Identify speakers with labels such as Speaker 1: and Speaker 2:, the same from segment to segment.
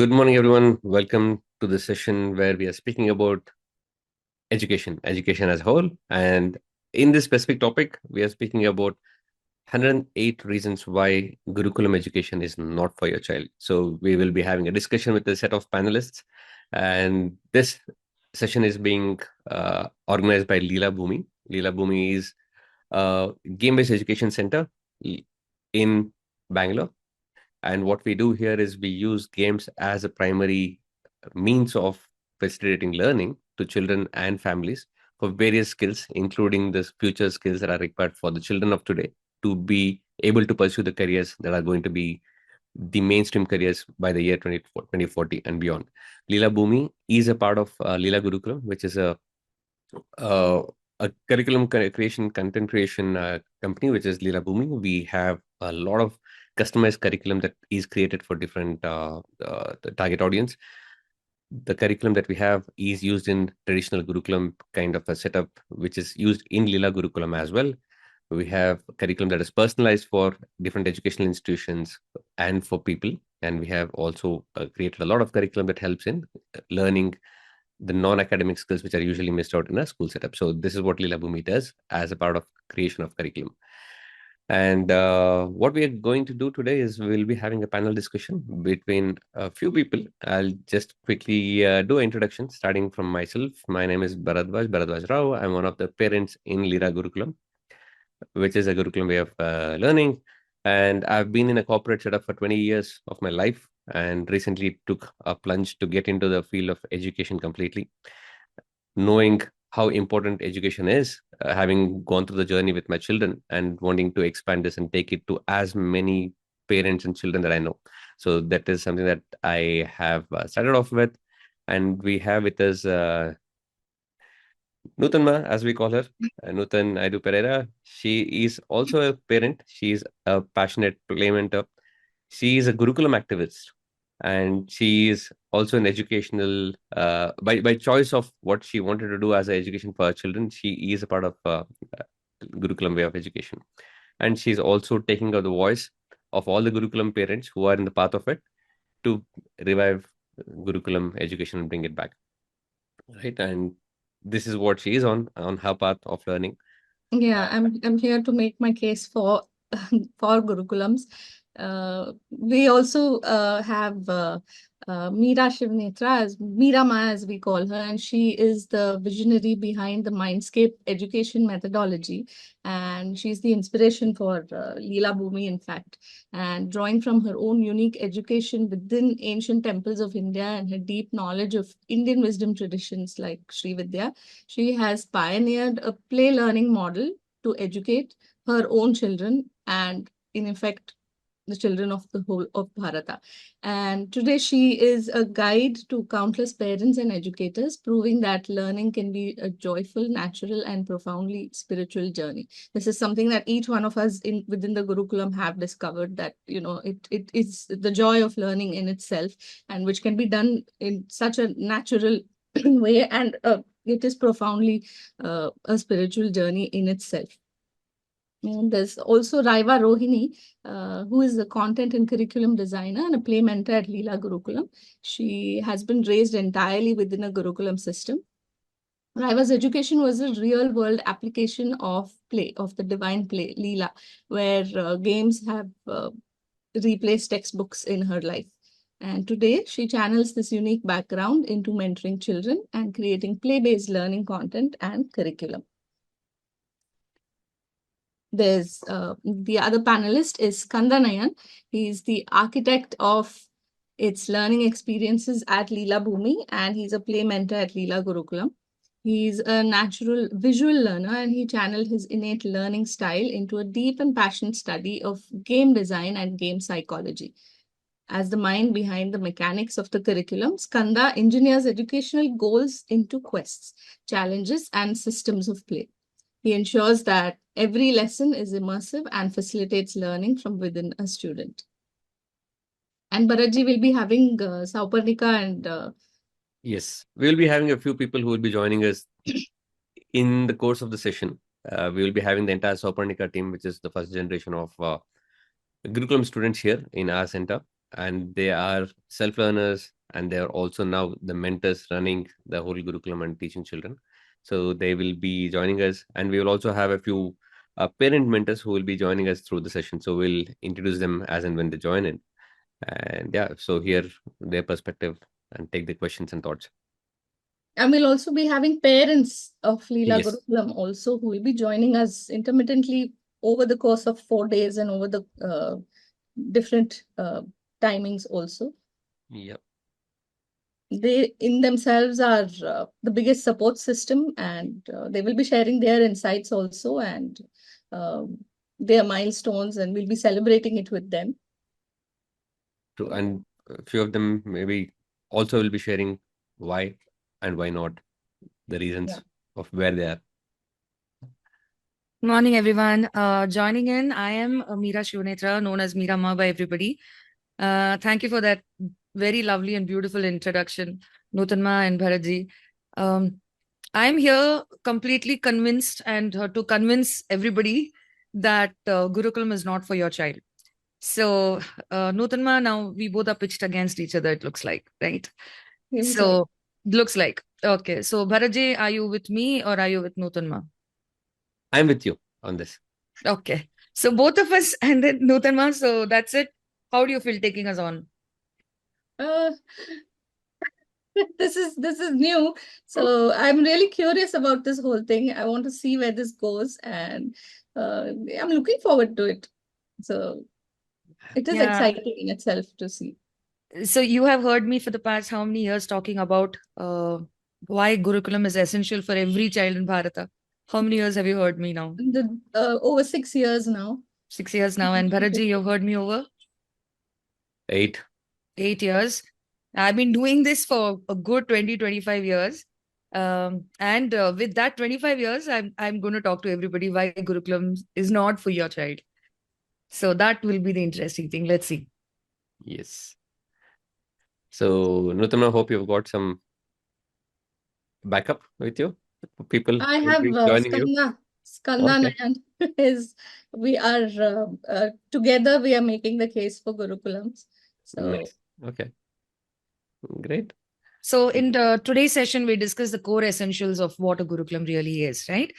Speaker 1: Good morning, everyone. Welcome to the session where we are speaking about education as a whole. And in this specific topic, we are speaking about 108 reasons why Gurukulam education is not for your child. So we will be having a discussion with a set of panelists. And this session is being organized by Leela Bhoomi. Leela Bhoomi is a game-based education center in Bangalore. And what we do here is we use games as a primary means of facilitating learning to children and families for various skills, including the future skills that are required for the children of today to be able to pursue the careers that are going to be the mainstream careers by the year 2040 and beyond. Leela Bhoomi is a part of Leela Gurukulam, which is uh, a curriculum creation, content creation company, which is Leela Bhoomi. We have a lot of customized curriculum that is created for different the target audience. The curriculum that we have is used in traditional Gurukulam kind of a setup, which is used in Leela Gurukulam as well. We have curriculum that is personalized for different educational institutions and for people. And we have also created a lot of curriculum that helps in learning the non-academic skills which are usually missed out in a school setup. So this is what Leela Bhoomi does as a part of creation of curriculum. And what we are going to do today is we'll be having a panel discussion between a few people. I'll just quickly do an introduction, starting from myself. My name is Bharadwaj Rao. I'm one of the parents in Leela Gurukulam, which is a Gurukulam way of learning. And I've been in a corporate setup for 20 years of my life and recently took a plunge to get into the field of education completely, knowing how important education is, having gone through the journey with my children and wanting to expand this and take it to as many parents and children that I know. So that is something that I have started off with. And we have with us Nutanma, as we call her, Nutan Aidu Pereira. She is also a parent. She is a passionate play mentor. She is a Gurukulam activist, and she is also an educational. By choice of what she wanted to do as an education for her children, she is a part of Gurukulam way of education, and she's also taking up the voice of all the Gurukulam parents who are in the path of it to revive Gurukulam education and bring it back. Right, and this is what she is on her path of learning.
Speaker 2: Yeah, I'm here to make my case for for Gurukulams. We also have Meera Shivnetra, as Meera Ma, as we call her, and she is the visionary behind the Mindscape education methodology, and she's the inspiration for Leela Bhoomi, in fact. And drawing from her own unique education within ancient temples of India and her deep knowledge of Indian wisdom traditions like Sri Vidya, she has pioneered a play learning model to educate her own children and, in effect, the children of the whole of Bharata. And today she is a guide to countless parents and educators, proving that learning can be a joyful, natural, and profoundly spiritual journey. This is something that each one of us in within the Gurukulam have discovered, that it is the joy of learning in itself, and which can be done in such a natural way, and it is profoundly a spiritual journey in itself. And there's also Raiva Rohini, who is a content and curriculum designer and a play mentor at Leela Gurukulam. She has been raised entirely within a Gurukulam system. Raiva's education was a real world application of play, of the divine play, Leela, where games have replaced textbooks in her life. And today, she channels this unique background into mentoring children and creating play-based learning content and curriculum. There's the other panelist is Kanda Nayan. He's the architect of its learning experiences at Leela Bhoomi, and he's a play mentor at Leela Gurukulam. He's a natural visual learner, and he channeled his innate learning style into a deep and passionate study of game design and game psychology. As the mind behind the mechanics of the curriculum, Skanda engineers educational goals into quests, challenges, and systems of play. He ensures that every lesson is immersive and facilitates learning from within a student. And Bharatji will be having Sauparnika and
Speaker 1: Yes, we'll be having a few people who will be joining us in the course of the session. We will be having the entire Sopernica team, which is the first generation of Gurukulam students here in our center. and they are self-learners, and they are also now the mentors running the whole Gurukulam and teaching children. So they will be joining us, and we will also have a few parent mentors who will be joining us through the session. So we'll introduce them as and when they join in, and yeah, so hear their perspective and take the questions and thoughts.
Speaker 2: And we'll also be having parents of Leela
Speaker 1: Yes.
Speaker 2: Gurukulam also who will be joining us intermittently over the course of 4 days and over the different timings also.
Speaker 1: Yep.
Speaker 2: They in themselves are the biggest support system, and they will be sharing their insights also, and uh, their milestones, and we'll be celebrating it with them.
Speaker 1: True. And a few of them maybe also will be sharing why and why not, the
Speaker 2: Yeah.
Speaker 1: reasons of where they are.
Speaker 3: Morning, everyone. Joining in, I am Meera Shivnetra, known as Meera Ma by everybody. Thank you for that very lovely and beautiful introduction, Nutanma and Bharatji. Um, I'm here completely convinced and to convince everybody that Gurukulam is not for your child. So, Nutanma, now we both are pitched against each other, it looks like, right?
Speaker 2: Seems like.
Speaker 3: So, looks like. Okay. So, Bharatji, are you with me or are you with Nutanma?
Speaker 1: I'm with you on this.
Speaker 3: Okay. So both of us and then Nutanma. So that's it. How do you feel taking us on?
Speaker 2: Uh, this is new, so I'm really curious about this whole thing. I want to see where this goes, and I'm looking forward to it. So it is
Speaker 3: Yeah.
Speaker 2: exciting in itself to see.
Speaker 3: So you have heard me for the past how many years talking about why Gurukulam is essential for every child in Bharata. How many years have you heard me now?
Speaker 2: Over 6 years now.
Speaker 3: 6 years now. And Bharatji, you've heard me over
Speaker 1: 8.
Speaker 3: 8 years. I've been doing this for a good 20, 25 years. And with that 25 years, I'm going to talk to everybody why Gurukulam is not for your child. So that will be the interesting thing. Let's see.
Speaker 1: Yes. So, Nutama, hope you've got some backup with you. People
Speaker 2: I
Speaker 1: will
Speaker 2: have
Speaker 1: be joining you.
Speaker 2: Skanda
Speaker 1: Okay.
Speaker 2: Nayan is we are together. We are making the case for Gurukulams. So
Speaker 1: Nice. Okay. Great.
Speaker 3: So in today's session, we discuss the core essentials of what a Gurukulam really is, right?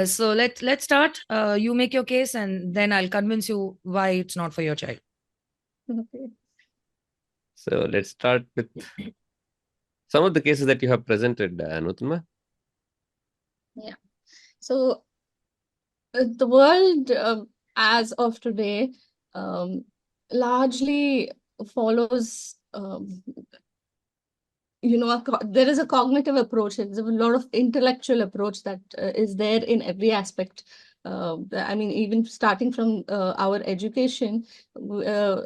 Speaker 3: So let's start. You make your case, and then I'll convince you why it's not for your child.
Speaker 2: okay.
Speaker 1: So let's start with some of the cases that you have presented, Nutama.
Speaker 2: Yeah. So the world as of today largely follows there is a cognitive approach. There's a lot of intellectual approach that is there in every aspect. I mean, even starting from our education, uh,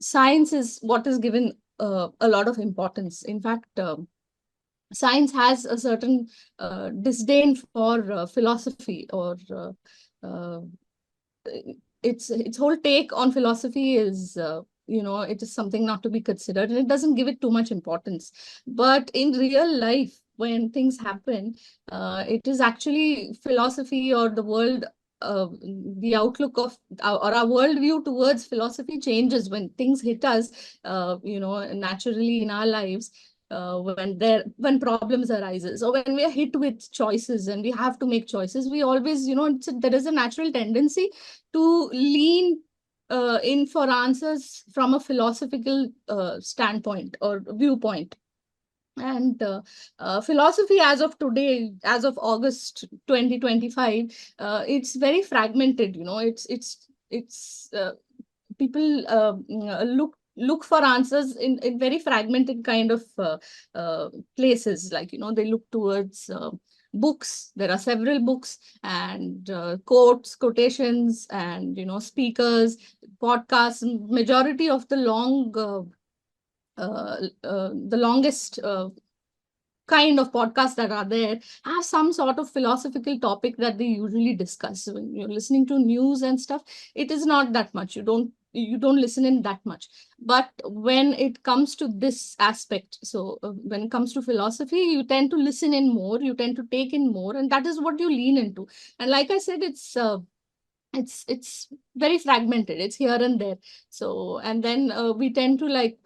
Speaker 2: science is what is given a lot of importance. In fact, science has a certain disdain for philosophy, or uh, its whole take on philosophy is it is something not to be considered, and it doesn't give it too much importance. But in real life, when things happen, it is actually philosophy or the world, the outlook of or our worldview towards philosophy changes when things hit us, naturally in our lives. When problems arises, or when we are hit with choices and we have to make choices, we always, there is a natural tendency to lean in for answers from a philosophical standpoint or viewpoint. And philosophy as of today, as of August 2025, it's very fragmented. It's people look for answers in very fragmented kind of places. Like, they look towards books. There are several books and quotations, and speakers, podcasts. Majority of the longest kind of podcasts that are there have some sort of philosophical topic that they usually discuss. When you're listening to news and stuff, it is not that much. You don't listen in that much. But when it comes to this aspect, so when it comes to philosophy, you tend to listen in more, you tend to take in more, and that is what you lean into. And like I said, it's it's very fragmented, it's here and there. So, and then we tend to like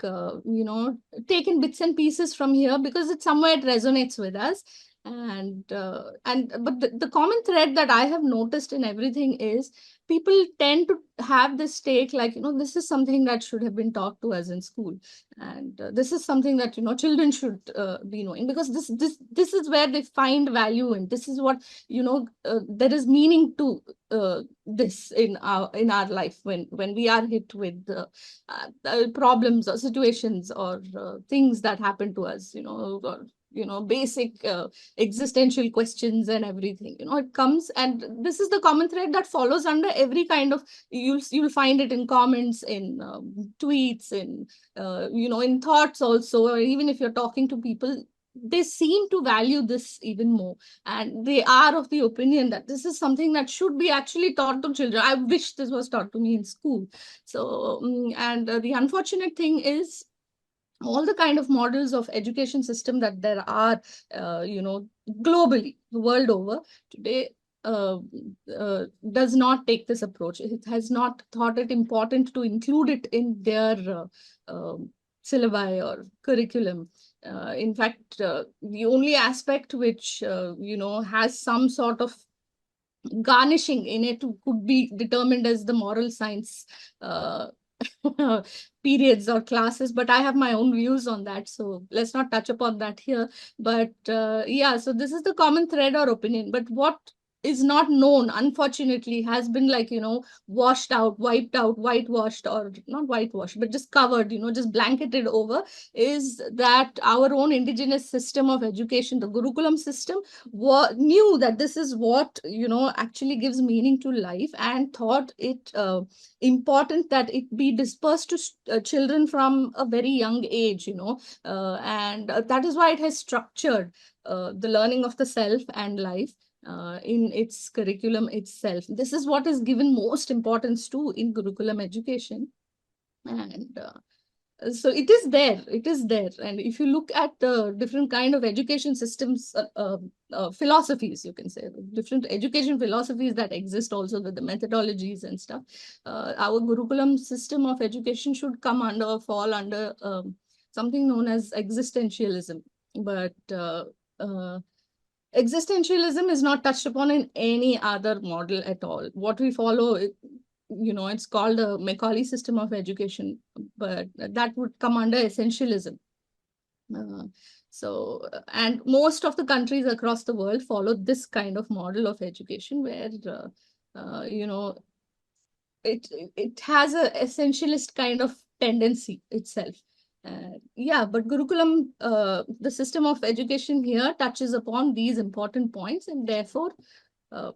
Speaker 2: take in bits and pieces from here because it somewhere it resonates with us. And but the common thread that I have noticed in everything is people tend to have this take like, this is something that should have been taught to us in school, and this is something that children should be knowing, because this is where they find value in. This is what there is meaning to this in our life when we are hit with problems or situations or things that happen to us, or basic existential questions and everything. It comes, and this is the common thread that follows under every kind of. You'll find it in comments, in tweets, in in thoughts also, or even if you're talking to people, they seem to value this even more, and they are of the opinion that this is something that should be actually taught to children. I wish this was taught to me in school. So and the unfortunate thing is all the kind of models of education system that there are globally, the world over today, uh, does not take this approach. It has not thought it important to include it in their syllabi or curriculum. In fact, the only aspect which has some sort of garnishing in it could be determined as the moral science uh, periods or classes, but I have my own views on that, so let's not touch upon that here. But yeah, so this is the common thread or opinion, but what is not known, unfortunately, has been like washed out, wiped out, whitewashed, or not whitewashed but just covered, just blanketed over, is that our own indigenous system of education, the Gurukulam system, knew that this is what actually gives meaning to life, and thought it important that it be dispersed to children from a very young age, and that is why it has structured the learning of the self and life in its curriculum itself. This is what is given most importance to in Gurukulam education. And so it is there. And if you look at the different kind of education systems, philosophies, you can say, different education philosophies that exist also with the methodologies and stuff, our Gurukulam system of education should come under, fall under something known as existentialism. But existentialism is not touched upon in any other model at all. What we follow, it's called a Macaulay system of education, but that would come under essentialism. Uh, and most of the countries across the world follow this kind of model of education where, it has a essentialist kind of tendency itself. Yeah, but Gurukulam, the system of education here touches upon these important points, and therefore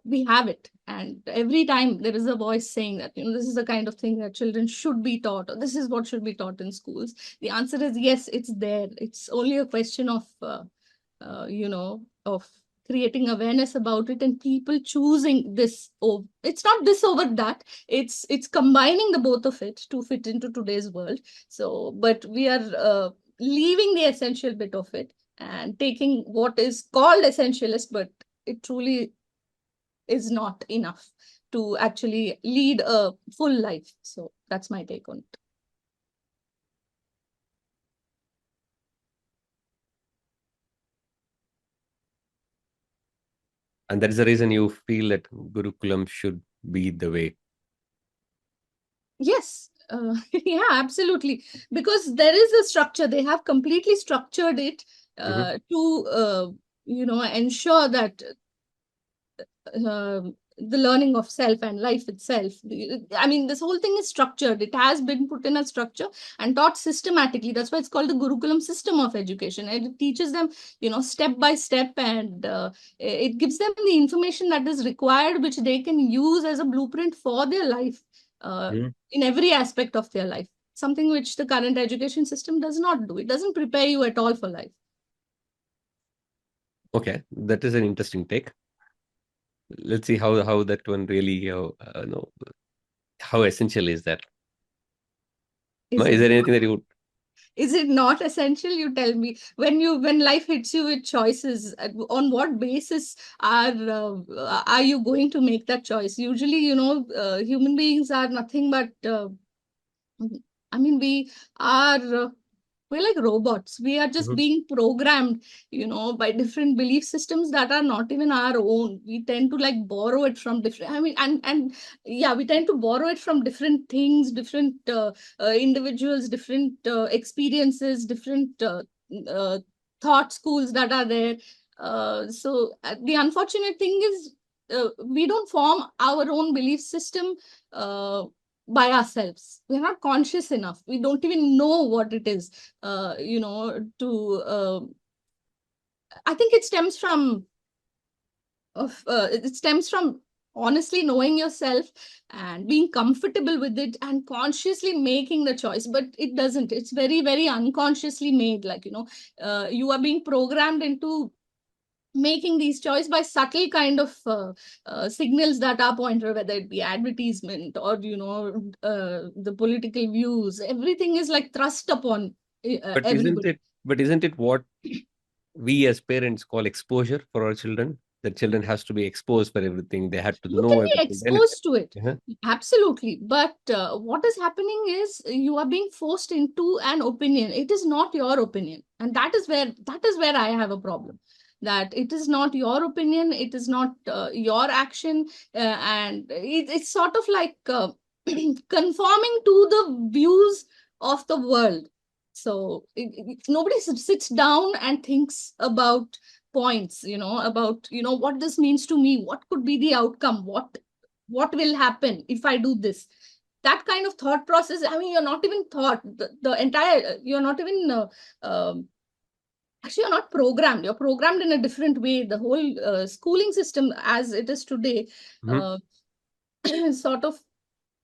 Speaker 2: we have it. And every time there is a voice saying that, this is the kind of thing that children should be taught, or this is what should be taught in schools, the answer is yes, it's there. It's only a question of, of creating awareness about it and people choosing this. Oh, it's not this over that. It's combining the both of it to fit into today's world. So, but we are leaving the essential bit of it and taking what is called essentialist, but it truly is not enough to actually lead a full life. So that's my take on it.
Speaker 1: And that is the reason you feel that Gurukulam should be the way.
Speaker 2: Yes, yeah, absolutely. Because there is a structure. They have completely structured it to, ensure that the learning of self and life itself. I mean, this whole thing is structured. It has been put in a structure and taught systematically. That's why it's called the Gurukulam system of education. And it teaches them, step by step, and it gives them the information that is required, which they can use as a blueprint for their life in every aspect of their life. Something which the current education system does not do. It doesn't prepare you at all for life.
Speaker 1: Okay, that is an interesting take. Let's see how that one really how essential is that? Is there anything that you would?
Speaker 2: Is it not essential? You tell me. When life hits you with choices, on what basis are you going to make that choice? Usually, human beings are nothing but I mean, are we're like robots. We are just
Speaker 1: Mhm.
Speaker 2: being programmed, by different belief systems that are not even our own. We tend to like borrow it from different, I mean, and yeah, we tend to borrow it from different things, different individuals, different experiences, different uh, thought schools that are there. So the unfortunate thing is, we don't form our own belief system uh, by ourselves. We're not conscious enough. We don't even know what it is. I think it stems from honestly knowing yourself and being comfortable with it and consciously making the choice. But it doesn't. It's very, very unconsciously made. Like, you are being programmed into making these choice by subtle kind of signals that are pointed, whether it be advertisement or the political views. Everything is like thrust upon
Speaker 1: But isn't
Speaker 2: everybody.
Speaker 1: it? But isn't it what we as parents call exposure for our children? The children has to be exposed for everything. They had to
Speaker 2: You can
Speaker 1: know
Speaker 2: be
Speaker 1: everything. Then it.
Speaker 2: exposed to it,
Speaker 1: Uh-huh.
Speaker 2: absolutely, but what is happening is you are being forced into an opinion. It is not your opinion, and that is where I have a problem. That it is not your opinion, it is not your action, and it's sort of like conforming to the views of the world. So nobody sits down and thinks about points, about what this means to me, what could be the outcome, what will happen if I do this. That kind of thought process, I mean, you're not even thought the entire you're not even actually, you're not programmed. You're programmed in a different way. The whole schooling system as it is today
Speaker 1: Mhm.
Speaker 2: uh, sort of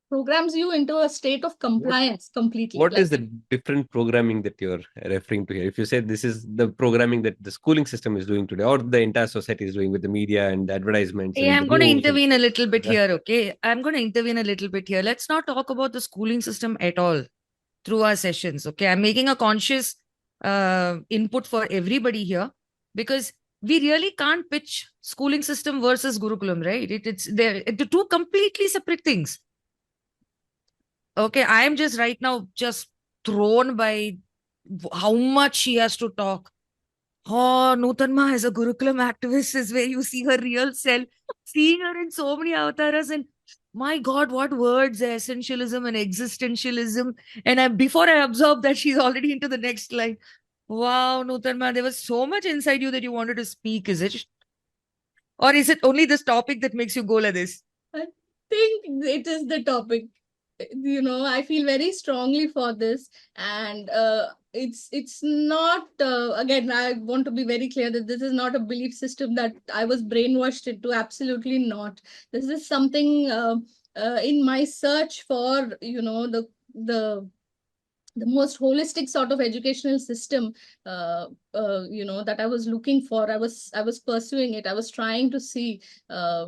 Speaker 2: programs you into a state of
Speaker 1: What
Speaker 2: compliance completely,
Speaker 1: What
Speaker 2: like
Speaker 1: is the different programming that you're referring to here? If you say this is the programming that the schooling system is doing today, or the entire society is doing with the media and the advertisements
Speaker 3: Hey,
Speaker 1: and the
Speaker 3: I'm going to
Speaker 1: news and
Speaker 3: intervene a little bit
Speaker 1: uh,
Speaker 3: here, okay? I'm going to intervene a little bit here. Let's not talk about the schooling system at all through our sessions, okay? I'm making a conscious input for everybody here because we really can't pitch schooling system versus Gurukulam, right? It's they're two completely separate things. Okay, I'm just right now just thrown by how much she has to talk. Oh, Nutanma as a Gurukulam activist is where you see her real self, seeing her in so many avatars. And my God, what words, essentialism and existentialism. And before I absorb that, she's already into the next line. Wow, Nutanma, there was so much inside you that you wanted to speak, is it? Or is it only this topic that makes you go like this?
Speaker 2: I think it is the topic. I feel very strongly for this, and it's not. Again, I want to be very clear that this is not a belief system that I was brainwashed into. Absolutely not. This is something in my search for the the most holistic sort of educational system that I was looking for. I was pursuing it. I was trying to see uh,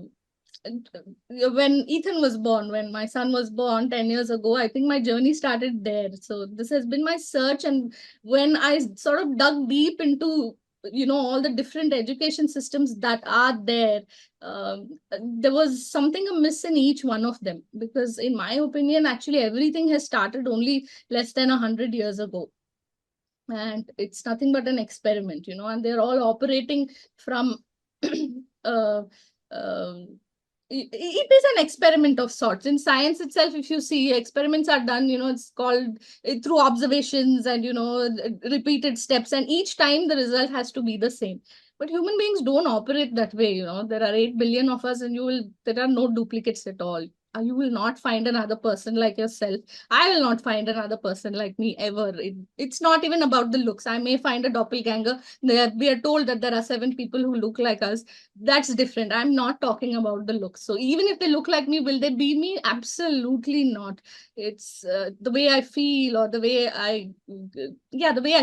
Speaker 2: when Ethan was born, when my son was born 10 years ago. I think my journey started there. So this has been my search. And when I sort of dug deep into, all the different education systems that are there, there was something amiss in each one of them. Because in my opinion, actually, everything has started only less than 100 years ago. And it's nothing but an experiment, and they're all operating from uh, um, it is an experiment of sorts. In science itself, if you see, experiments are done, it's called through observations and repeated steps, and each time the result has to be the same. But human beings don't operate that way. There are 8 billion of us, and there are no duplicates at all. You will not find another person like yourself. I will not find another person like me ever. It's not even about the looks. I may find a doppelganger. We are told that there are 7 people who look like us. That's different. I'm not talking about the looks. So even if they look like me, will they be me? Absolutely not. It's the way I feel, or the way I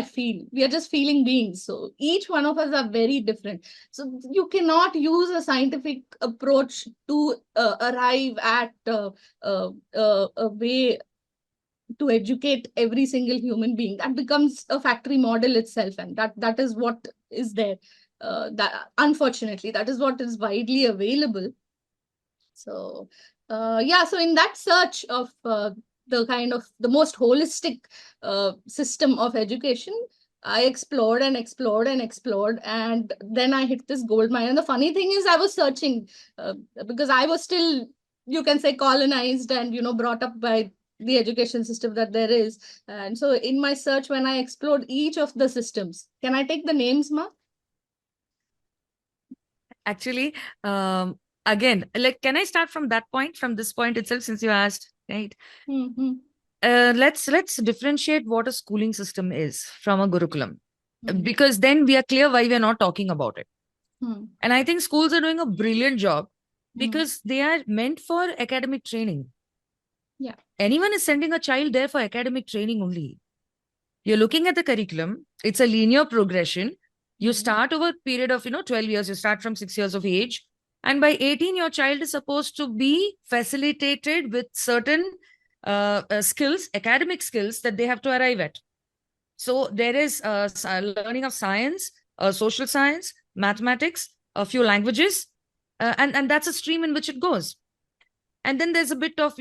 Speaker 2: feel. We are just feeling beings. So each one of us are very different. So you cannot use a scientific approach to arrive at a way to educate every single human being. That becomes a factory model itself, and that is what is there. That unfortunately, that is what is widely available. So, yeah, so in that search of the kind of the most holistic system of education, I explored and explored and explored, and then I hit this gold mine. And the funny thing is, I was searching because I was still, you can say, colonized and, brought up by the education system that there is. And so, in my search, when I explored each of the systems, can I take the names, Ma?
Speaker 3: Actually, again, like, can I start from that point, from this point itself, since you asked, right?
Speaker 2: Mm-hmm.
Speaker 3: Let's differentiate what a schooling system is from a Gurukulam, because then we are clear why we are not talking about it. And I think schools are doing a brilliant job because they are meant for academic training.
Speaker 2: Yeah.
Speaker 3: Anyone is sending a child there for academic training only. You're looking at the curriculum, it's a linear progression. You start over a period of 12 years. You start from 6 years of age, and by 18 your child is supposed to be facilitated with certain skills, academic skills, that they have to arrive at. So there is learning of science, social science, mathematics, a few languages, and that's a stream in which it goes. And then there's a bit of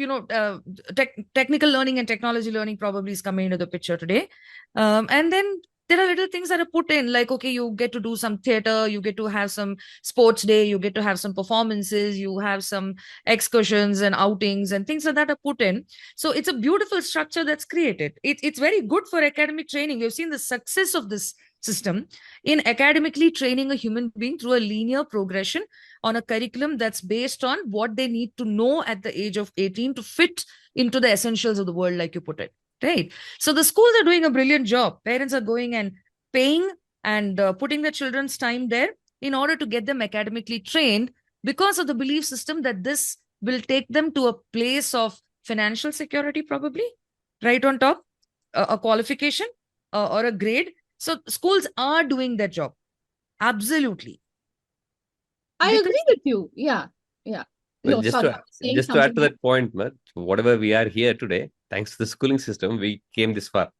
Speaker 3: technical learning and technology learning probably is coming into the picture today. And then there are little things that are put in, like, okay, you get to do some theater, you get to have some sports day, you get to have some performances, you have some excursions and outings and things like that are put in. So it's a beautiful structure that's created. It's very good for academic training. We've seen the success of this system in academically training a human being through a linear progression on a curriculum that's based on what they need to know at the age of 18 to fit into the essentials of the world, like you put it, right? So the schools are doing a brilliant job. Parents are going and paying and putting their children's time there in order to get them academically trained, because of the belief system that this will take them to a place of financial security, probably, right on top, a qualification or a grade. So schools are doing their job. Absolutely.
Speaker 2: I
Speaker 3: Because
Speaker 2: agree with you. Yeah. Yeah.
Speaker 1: Well,
Speaker 2: No, sorry, I was saying
Speaker 1: just to add to
Speaker 2: something.
Speaker 1: that point, Matt, whatever we are here today, thanks to the schooling system, we came this far.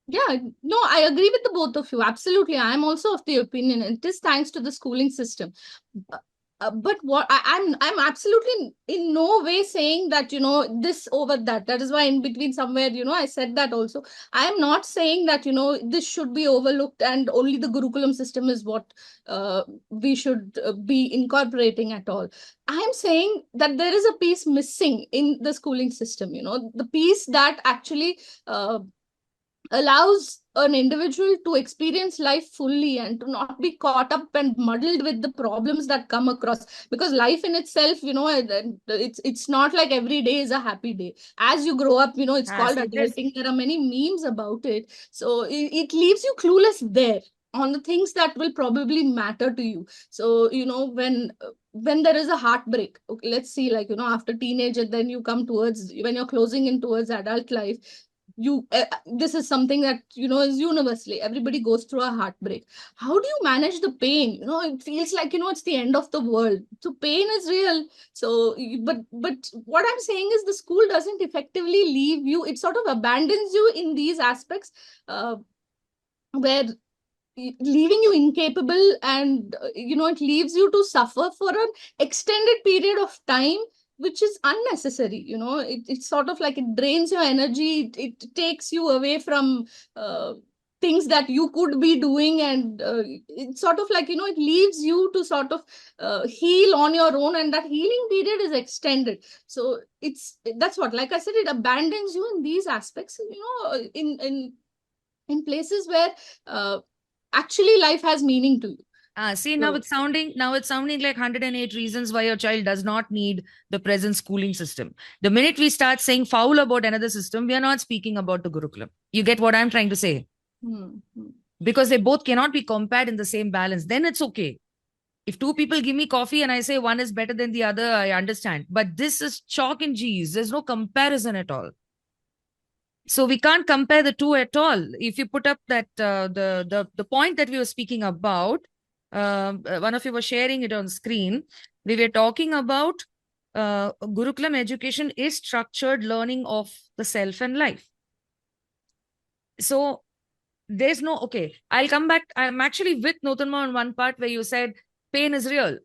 Speaker 2: Yeah, no, I agree with the both of you. Absolutely. I'm also of the opinion it is thanks to the schooling system. But what I'm absolutely in no way saying that, this over that. That is why in between somewhere, I said that also. I am not saying that, this should be overlooked and only the Gurukulam system is what we should be incorporating at all. I am saying that there is a piece missing in the schooling system, the piece that actually allows an individual to experience life fully and to not be caught up and muddled with the problems that come across, because life in itself, it's not like every day is a happy day. As you grow up, it's called adulting. There are many memes about it, so it leaves you clueless there on the things that will probably matter to you. So when there is a heartbreak, okay, let's see, like, after teenager, then you come towards, when you're closing in towards adult life, this is something that is universally, everybody goes through a heartbreak. How do you manage the pain? It feels like, it's the end of the world, so pain is real. So but what I'm saying is the school doesn't effectively leave you, it sort of abandons you in these aspects, where leaving you incapable, and it leaves you to suffer for an extended period of time, which is unnecessary. It's sort of like it drains your energy, it takes you away from things that you could be doing, and it's sort of like, it leaves you to sort of heal on your own, and that healing period is extended. So that's what, like I said, it abandons you in these aspects, in places where actually life has meaning to you.
Speaker 3: See, now it's sounding like 108 reasons why your child does not need the present schooling system. The minute we start saying foul about another system, we are not speaking about the Gurukulam. You get what I'm trying to say? Because they both cannot be compared in the same balance. Then it's okay. If two people give me coffee and I say one is better than the other, I understand. But this is chalk and cheese. There's no comparison at all. So we can't compare the two at all. If you put up that the point that we were speaking about, one of you was sharing it on screen. We were talking about Gurukulam education is structured learning of the self and life. So there's no, okay, I'll come back. I'm actually with Notanma on one part where you said pain is real.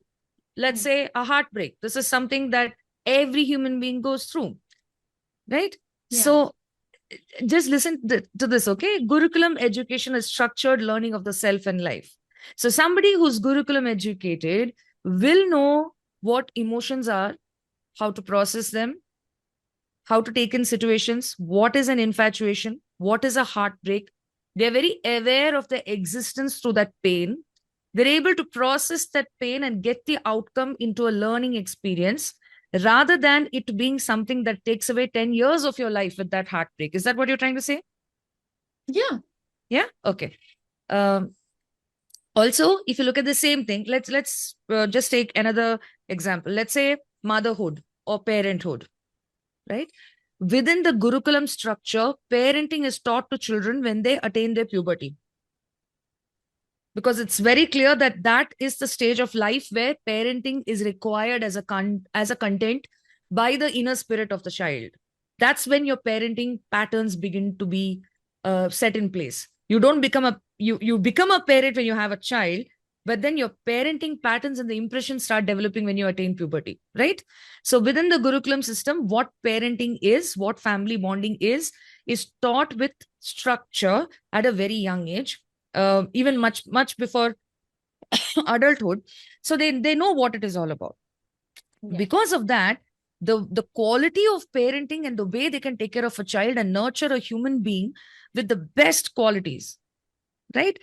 Speaker 3: Let's say a heartbreak. This is something that every human being goes through, right?
Speaker 2: Yeah.
Speaker 3: So just listen to this, okay? Gurukulam education is structured learning of the self and life. So somebody who's Gurukulam educated will know what emotions are, how to process them, how to take in situations, what is an infatuation, what is a heartbreak. They're very aware of the existence through that pain. They're able to process that pain and get the outcome into a learning experience rather than it being something that takes away 10 years of your life with that heartbreak. Is that what you're trying to say?
Speaker 2: Yeah.
Speaker 3: Yeah. Okay. Also, if you look at the same thing, let's just take another example. Let's say motherhood or parenthood, right? Within the Gurukulam structure, parenting is taught to children when they attain their puberty. Because it's very clear that that is the stage of life where parenting is required as a content by the inner spirit of the child. That's when your parenting patterns begin to be set in place. You don't become you become a parent when you have a child, but then your parenting patterns and the impressions start developing when you attain puberty, right? So within the Gurukulam system, what parenting is, what family bonding is taught with structure at a very young age, even much before adulthood. So they know what it is all about.
Speaker 2: Yeah.
Speaker 3: Because of that, the quality of parenting and the way they can take care of a child and nurture a human being with the best qualities, right?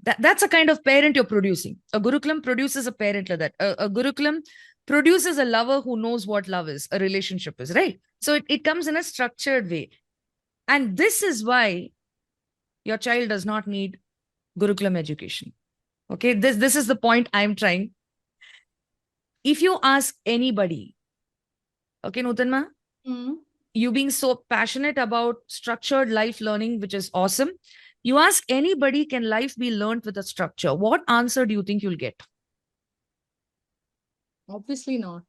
Speaker 3: That's a kind of parent you're producing. A Gurukulam produces a parent like that. A Gurukulam produces a lover who knows what love is, a relationship is, right? So it comes in a structured way. And this is why your child does not need Gurukulam education. Okay, this is the point I'm trying. If you ask anybody, okay, Nutanma, you being so passionate about structured life learning, which is awesome. You ask anybody, can life be learned with a structure? What answer do you think you'll get?
Speaker 2: Obviously not.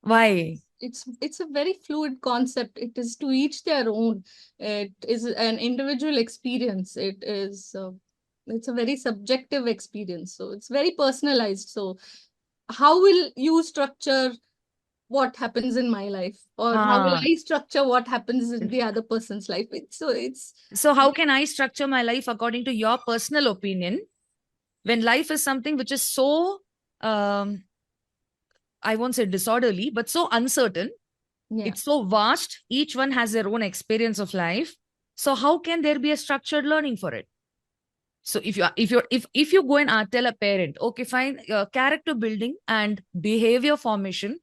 Speaker 3: Why?
Speaker 2: It's a very fluid concept. It is to each their own. It is an individual experience. It's a very subjective experience. So it's very personalized. So how will you structure what happens in my life, or how will I structure what happens in the other person's life?
Speaker 3: So how can I structure my life according to your personal opinion when life is something which is so I won't say disorderly, but so uncertain.
Speaker 2: Yeah.
Speaker 3: It's so vast. Each one has their own experience of life. So how can there be a structured learning for it? So if you go and tell a parent, okay, fine, character building and behavior formation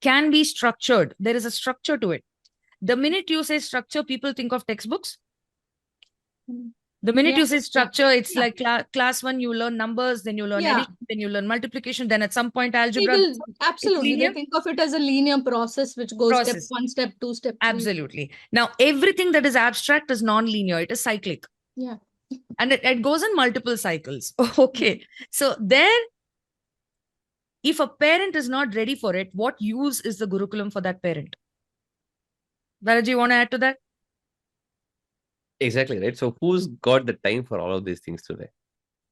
Speaker 3: can be structured. There is a structure to it. The minute you say structure, people think of textbooks. The minute you say structure, it's like class 1, you learn numbers, then you learn addition, then you learn multiplication, then at some point algebra.
Speaker 2: Absolutely. They think of it as a linear process which goes step 1, step 2, step 3.
Speaker 3: Absolutely. Now, everything that is abstract is non-linear. It is cyclic.
Speaker 2: Yeah.
Speaker 3: And it goes in multiple cycles. Okay. So there, if a parent is not ready for it, what use is the Gurukulam for that parent? Balaji, you want to add to that?
Speaker 1: Exactly, right? So who's got the time for all of these things today?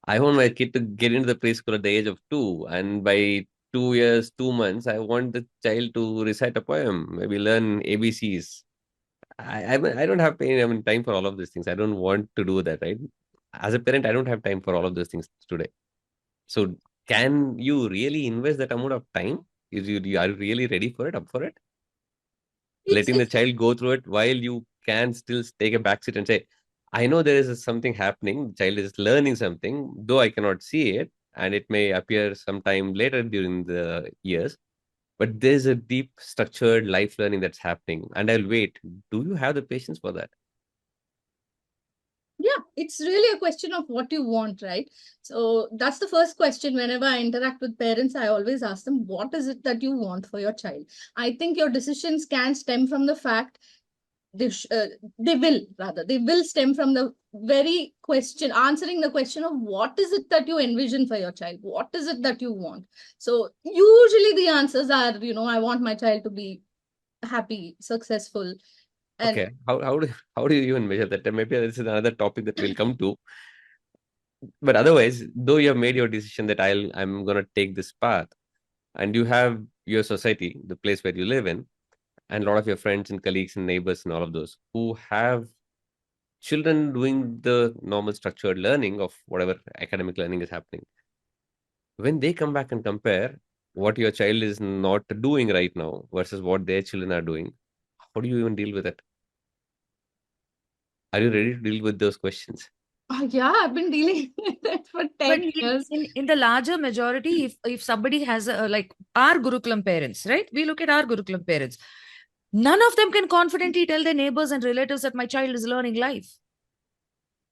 Speaker 1: I want my kid to get into the preschool at the age of 2, and by 2 years, 2 months, I want the child to recite a poem, maybe learn ABCs. I don't have time for all of these things. I don't want to do that, right? As a parent, I don't have time for all of those things today. So can you really invest that amount of time? Are you really ready for it, up for it? Letting the child go through it while you can still take a backseat and say, I know there is something happening. The child is learning something, though I cannot see it, and it may appear sometime later during the years. But there's a deep structured life learning that's happening, and I'll wait. Do you have the patience for that?
Speaker 2: Yeah, it's really a question of what you want, right? So that's the first question. Whenever I interact with parents, I always ask them, what is it that you want for your child? I think your decisions can stem from the fact they will stem from the very question, answering the question of what is it that you envision for your child? What is it that you want? So usually the answers are, I want my child to be happy, successful. And
Speaker 1: Okay, how do you even measure that? Maybe this is another topic that we'll come to. But otherwise, though you have made your decision that I'm gonna take this path, and you have your society, the place where you live in, and a lot of your friends and colleagues and neighbors and all of those who have children doing the normal structured learning of whatever academic learning is happening. When they come back and compare what your child is not doing right now versus what their children are doing, how do you even deal with it? Are you ready to deal with those questions?
Speaker 2: yeah, I've been dealing with it for 10
Speaker 3: But
Speaker 2: years.
Speaker 3: in the larger majority, if somebody has like our Gurukulam parents, right? We look at our Gurukulam parents. None of them can confidently tell their neighbors and relatives that my child is learning life,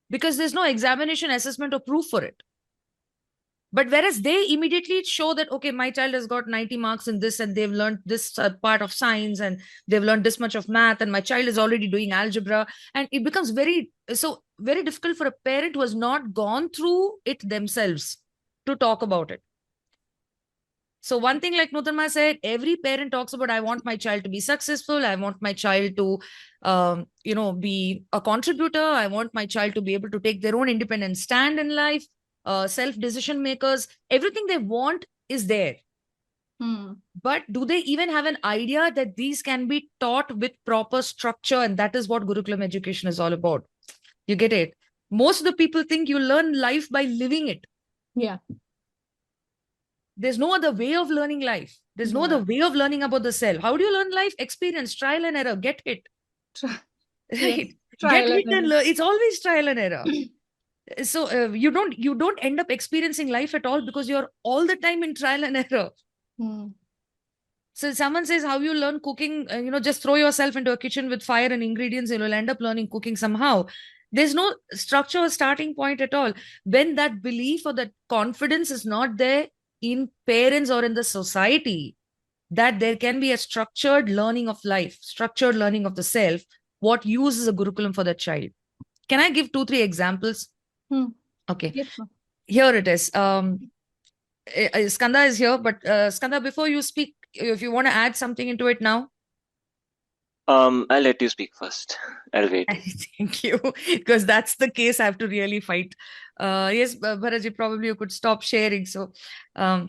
Speaker 3: because there's no examination, assessment, or proof for it. But whereas they immediately show that, okay, my child has got 90 marks in this and they've learned this part of science and they've learned this much of math and my child is already doing algebra. And it becomes very difficult for a parent who has not gone through it themselves to talk about it. So one thing, like Nutanma said, every parent talks about, I want my child to be successful. I want my child to, be a contributor. I want my child to be able to take their own independent stand in life. Self-decision makers, everything they want is there. But do they even have an idea that these can be taught with proper structure? And that is what Gurukulam education is all about. You get it? Most of the people think you learn life by living it.
Speaker 2: Yeah.
Speaker 3: There's no other way of learning life. There's no other way of learning about the self. How do you learn life? Experience, trial and error, get hit. Right?
Speaker 2: Yes,
Speaker 3: Get hit and learn. It's always trial and error. So you don't end up experiencing life at all because you're all the time in trial and error. So someone says, how you learn cooking, just throw yourself into a kitchen with fire and ingredients and you'll end up learning cooking somehow. There's no structure or starting point at all. When that belief or that confidence is not there in parents or in the society, that there can be a structured learning of life, structured learning of the self, what uses a Gurukulam for that child? Can I give 2-3 examples? Okay.
Speaker 2: Yes,
Speaker 3: here it is. Skanda is here, but Skanda, before you speak, if you want to add something into it now.
Speaker 4: I'll let you speak first. I'll wait.
Speaker 3: Thank you. Because that's the case I have to really fight. Yes, Bharaji, probably you could stop sharing. So, I'll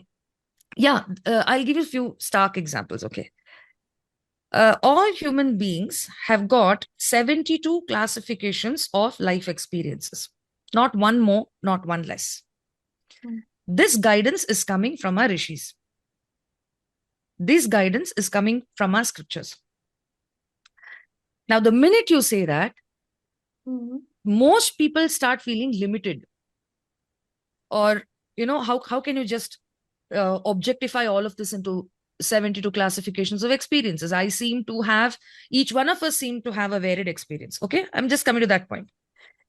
Speaker 3: give you a few stark examples. Okay. All human beings have got 72 classifications of life experiences. Not one more, not one less. This guidance is coming from our rishis. This guidance is coming from our scriptures. Now, the minute you say that, most people start feeling limited. Or, how can you just objectify all of this into 72 classifications of experiences? Each one of us seem to have a varied experience. Okay, I'm just coming to that point.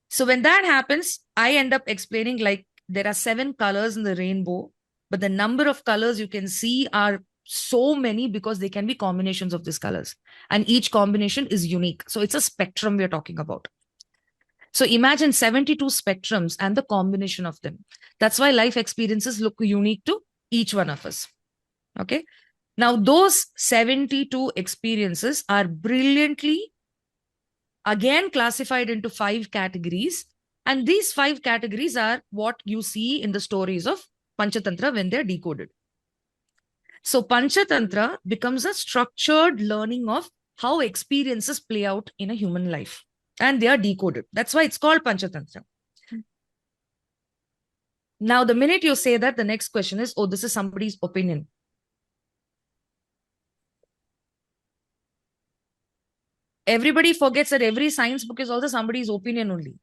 Speaker 3: So when that happens, I end up explaining like there are 7 colors in the rainbow, but the number of colors you can see are so many because they can be combinations of these colors. And each combination is unique. So it's a spectrum we're talking about. So imagine 72 spectrums and the combination of them. That's why life experiences look unique to each one of us. Okay. Now, those 72 experiences are brilliantly again classified into 5 categories. And these 5 categories are what you see in the stories of Panchatantra when they're decoded. So Panchatantra becomes a structured learning of how experiences play out in a human life. And they are decoded. That's why it's called Panchatantra. Now, the minute you say that, the next question is, oh, this is somebody's opinion. Everybody forgets that every science book is also somebody's opinion only.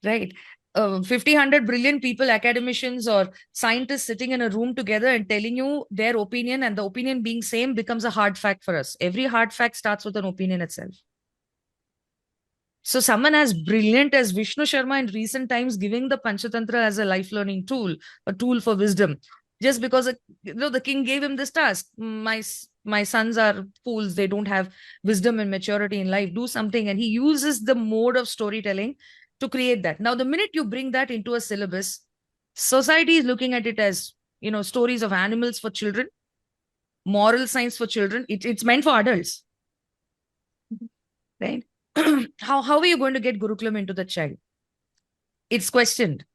Speaker 3: Right? 100 brilliant people, academicians or scientists sitting in a room together and telling you their opinion, and the opinion being same becomes a hard fact for us. Every hard fact starts with an opinion itself. So someone as brilliant as Vishnu Sharma in recent times giving the Panchatantra as a life learning tool, a tool for wisdom, just because the king gave him this task. My my sons are fools, they don't have wisdom and maturity in life, do something. And he uses the mode of storytelling to create that. Now, the minute you bring that into a syllabus, society is looking at it as, stories of animals for children, moral science for children. It's meant for adults, right? How are you going to get Gurukulam into the child? It's questioned.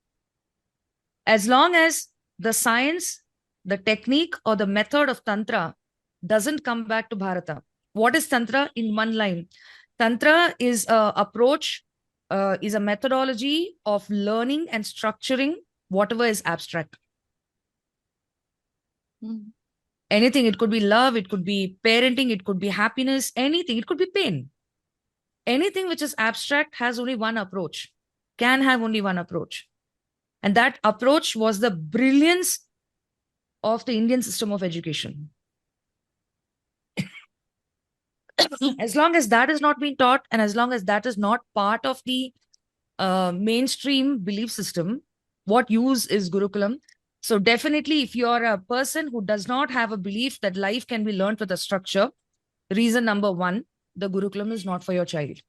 Speaker 3: As long as the science, the technique, or the method of Tantra doesn't come back to Bharata. What is Tantra in one line? Tantra is a approach, is a methodology of learning and structuring whatever is abstract.
Speaker 2: Mm.
Speaker 3: Anything, it could be love, it could be parenting, it could be happiness, anything, it could be pain. Anything which is abstract has only one approach, can have only one approach. And that approach was the brilliance of the Indian system of education. As long as that is not being taught, and as long as that is not part of the mainstream belief system, what use is Gurukulam? So definitely, if you're a person who does not have a belief that life can be learned with a structure, reason number one, the Gurukulam is not for your child.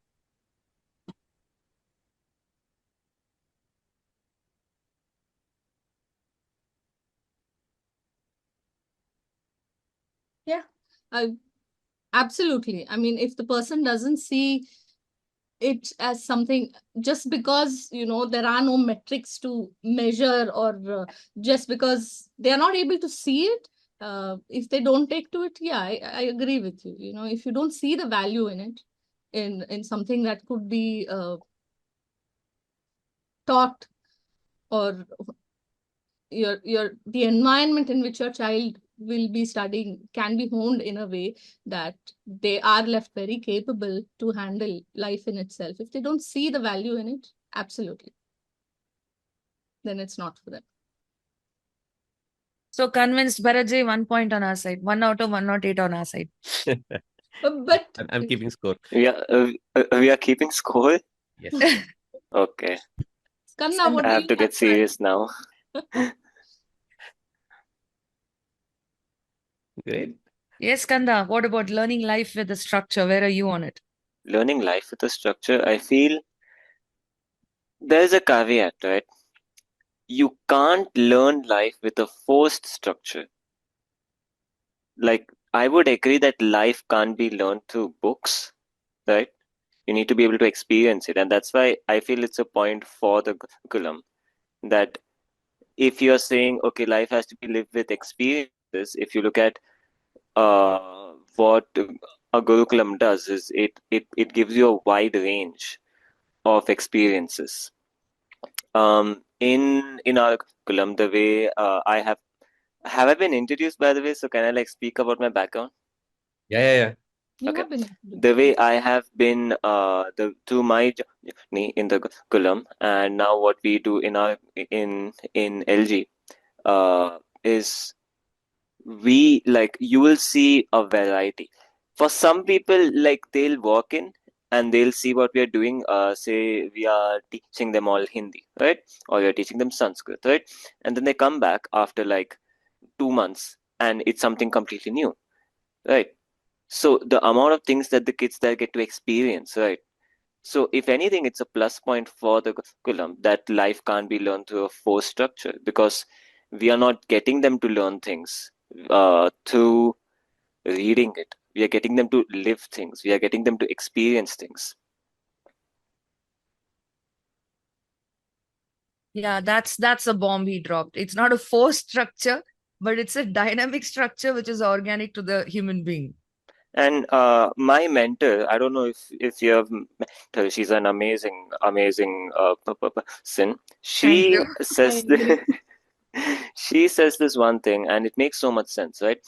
Speaker 2: Yeah, absolutely. I mean, if the person doesn't see it as something, just because there are no metrics to measure, or just because they are not able to see it, if they don't take to it, yeah, I agree with you. If you don't see the value in it, in something that could be taught, or the environment in which your child will be studying can be honed in a way that they are left very capable to handle life in itself. If they don't see the value in it, absolutely, then it's not for them.
Speaker 3: So convinced, Bharatji, 1 point on our side, 1 out of 108 on our side.
Speaker 2: But
Speaker 1: I'm keeping score.
Speaker 4: We are keeping score.
Speaker 1: Yes.
Speaker 4: Okay.
Speaker 2: Kanna, what
Speaker 4: I
Speaker 2: do
Speaker 4: have
Speaker 2: you
Speaker 4: to get
Speaker 2: to add?
Speaker 4: serious now.
Speaker 1: Great.
Speaker 3: Yes, Kanda, what about learning life with a structure? Where are you on it?
Speaker 4: Learning life with a structure, I feel there's a caveat, right? You can't learn life with a forced structure. Like, I would agree that life can't be learned through books, right? You need to be able to experience it. And that's why I feel it's a point for the curriculum that if you're saying, okay, life has to be lived with experiences, if you look at what a Gurukulam does, is it gives you a wide range of experiences. In our curriculum, the way I have I been introduced, by the way? So can I like speak about my background?
Speaker 1: Yeah.
Speaker 2: You
Speaker 4: Okay.
Speaker 2: have been
Speaker 4: The way I have been through my journey in the curriculum, and now what we do in our in LG is we like you will see a variety. For some people, like they'll walk in and they'll see what we are doing. Say we are teaching them all Hindi, right? Or we are teaching them Sanskrit, right? And then they come back after like 2 months and it's something completely new, right? So the amount of things that the kids there get to experience, right? So if anything, it's a plus point for the curriculum that life can't be learned through a forced structure because we are not getting them to learn things through reading it. We are getting them to live things. We are getting them to experience things.
Speaker 3: Yeah, that's a bomb he dropped. It's not a forced structure, but it's a dynamic structure which is organic to the human being.
Speaker 4: And my mentor, I don't know if you have met her. She's an amazing person.
Speaker 3: Thank
Speaker 4: She
Speaker 3: you.
Speaker 4: says she says this one thing, and it makes so much sense, right?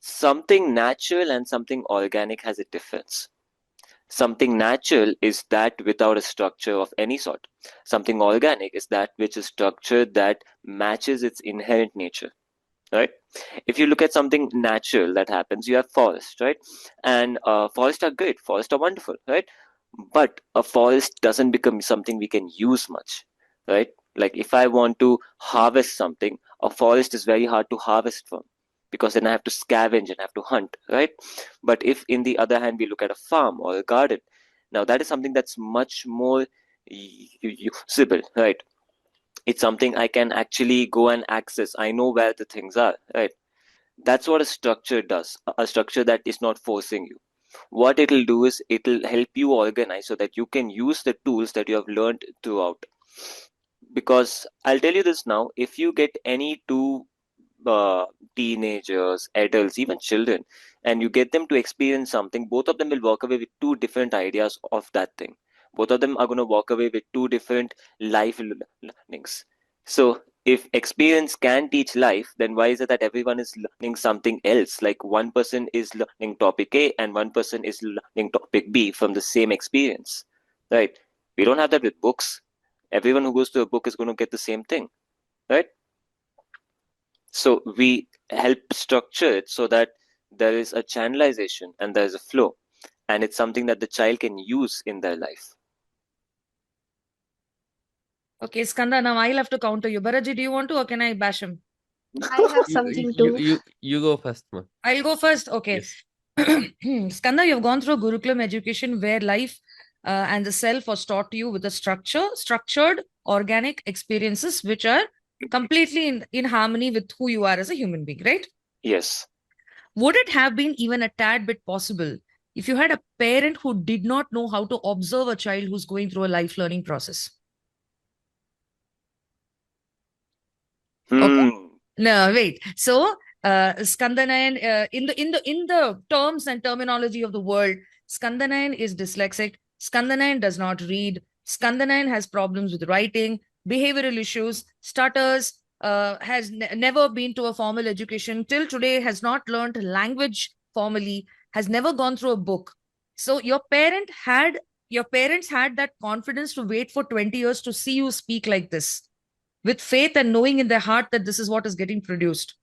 Speaker 4: Something natural and something organic has a difference. Something natural is that without a structure of any sort. Something organic is that which is structured that matches its inherent nature, right? If you look at something natural that happens, you have forest, right? And forests are great, forests are wonderful, right? But a forest doesn't become something we can use much, right? Like if I want to harvest something, a forest is very hard to harvest from. because then I have to scavenge and have to hunt, right? But if in the other hand we look at a farm or a garden, now that is something that's much more usable, right? It's something I can actually go and access. I know where the things are, right? That's what a structure does. A structure that is not forcing you. What it'll do is it'll help you organize so that you can use the tools that you have learned throughout. Because I'll tell you this now, if you get any two uh, teenagers, adults, even children, and you get them to experience something, both of them will walk away with two different ideas of that thing. Both of them are going to walk away with two different life learnings. So, if experience can teach life, then why is it that everyone is learning something else? Like one person is learning topic A and one person is learning topic B from the same experience, right? We don't have that with books. Everyone who goes to a book is going to get the same thing, right? So we help structure it so that there is a channelization and there is a flow, and it's something that the child can use in their life.
Speaker 3: Okay, Skanda, now I'll have to counter you. Bharaji, do you want to, or can I bash him?
Speaker 5: I have something too.
Speaker 1: You go first, ma.
Speaker 3: I'll go first. Okay.
Speaker 1: Yes.
Speaker 3: Skanda, you've gone through Gurukulam education where life and the self was taught to you with a structured, organic experiences which are completely in harmony with who you are as a human being, right?
Speaker 4: Yes.
Speaker 3: Would it have been even a tad bit possible if you had a parent who did not know how to observe a child who's going through a life learning process? Okay. No, wait. So, Skandanayan, in the terms and terminology of the world, Skandanayan is dyslexic. Skandanayan does not read. Skandanayan has problems with writing, behavioral issues, stutters, has never been to a formal education till today, has not learned language formally, has never gone through a book. So your parents had that confidence to wait for 20 years to see you speak like this, with faith and knowing in their heart that this is what is getting produced.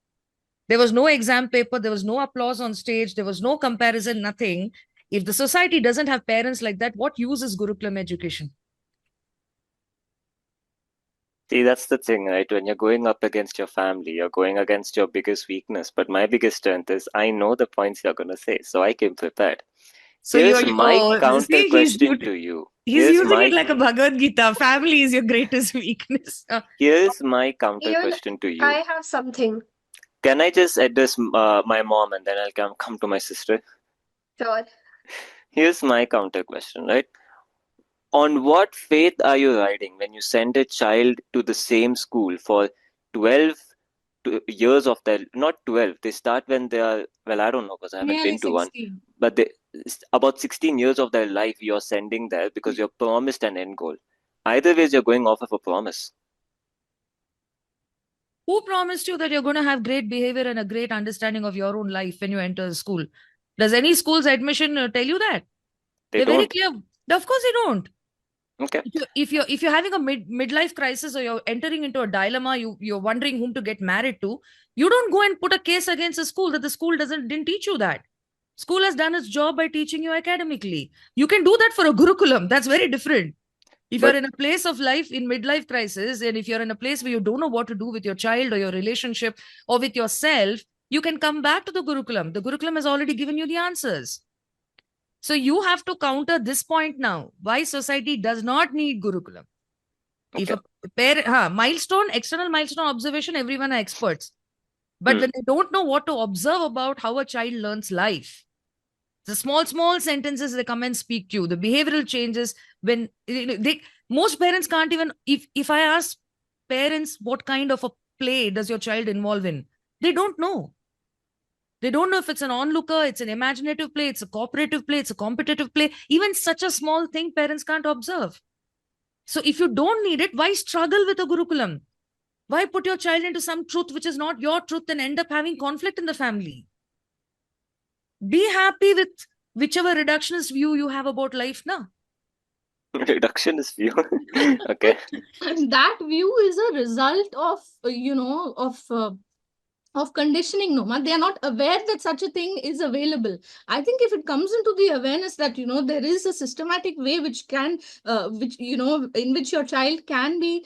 Speaker 3: There was no exam paper, there was no applause on stage, there was no comparison, nothing. If the society doesn't have parents like that, what use is Gurukulam education?
Speaker 4: See, that's the thing, right? When you're going up against your family, you're going against your biggest weakness. But my biggest strength is I know the points you're going to say, so I came prepared.
Speaker 3: So
Speaker 4: Here's my counter
Speaker 3: see,
Speaker 4: question to you.
Speaker 3: He's
Speaker 4: Here's
Speaker 3: using
Speaker 4: my
Speaker 3: it like a Bhagavad Gita. Family is your greatest weakness.
Speaker 4: here's my counter
Speaker 5: Even
Speaker 4: question to you.
Speaker 5: I have something.
Speaker 4: Can I just address my mom and then I'll come to my sister?
Speaker 5: Sure.
Speaker 4: Here's my counter question, right? On what faith are you riding when you send a child to the same school for 12 years of their, not 12, they start when they are, well, I don't know because I haven't
Speaker 2: Nearly
Speaker 4: been to one,
Speaker 2: 16.
Speaker 4: but about 16 years of their life you're sending there because you're promised an end goal. Either ways, you're going off of a promise.
Speaker 3: Who promised you that you're going to have great behavior and a great understanding of your own life when you enter school? Does any school's admission tell you that?
Speaker 4: They
Speaker 3: They're very
Speaker 4: don't.
Speaker 3: clear. Of course they don't.
Speaker 4: Okay.
Speaker 3: If you're having a midlife crisis or you're entering into a dilemma, you're wondering whom to get married to, you don't go and put a case against a school that the school didn't teach you that. School has done its job by teaching you academically. You can do that for a Gurukulam. That's very different. If you're in a place of life in midlife crisis, and if you're in a place where you don't know what to do with your child or your relationship or with yourself, you can come back to the Gurukulam. The Gurukulam has already given you the answers. So you have to counter this point now. Why society does not need Gurukulam.
Speaker 4: Okay.
Speaker 3: If a parent, external milestone observation, everyone are experts. But when they don't know what to observe about how a child learns life, the small sentences they come and speak to you, the behavioral changes, when most parents can't even, if I ask parents what kind of a play does your child involve in, they don't know. They don't know if it's an onlooker, it's an imaginative play, it's a cooperative play, it's a competitive play. Even such a small thing parents can't observe. So if you don't need it, why struggle with a Gurukulam? Why put your child into some truth which is not your truth and end up having conflict in the family? Be happy with whichever reductionist view you have about life now.
Speaker 4: Reductionist view. Okay.
Speaker 2: That view is a result of, of conditioning, no, they are not aware that such a thing is available. I think if it comes into the awareness that there is a systematic way which can in which your child can be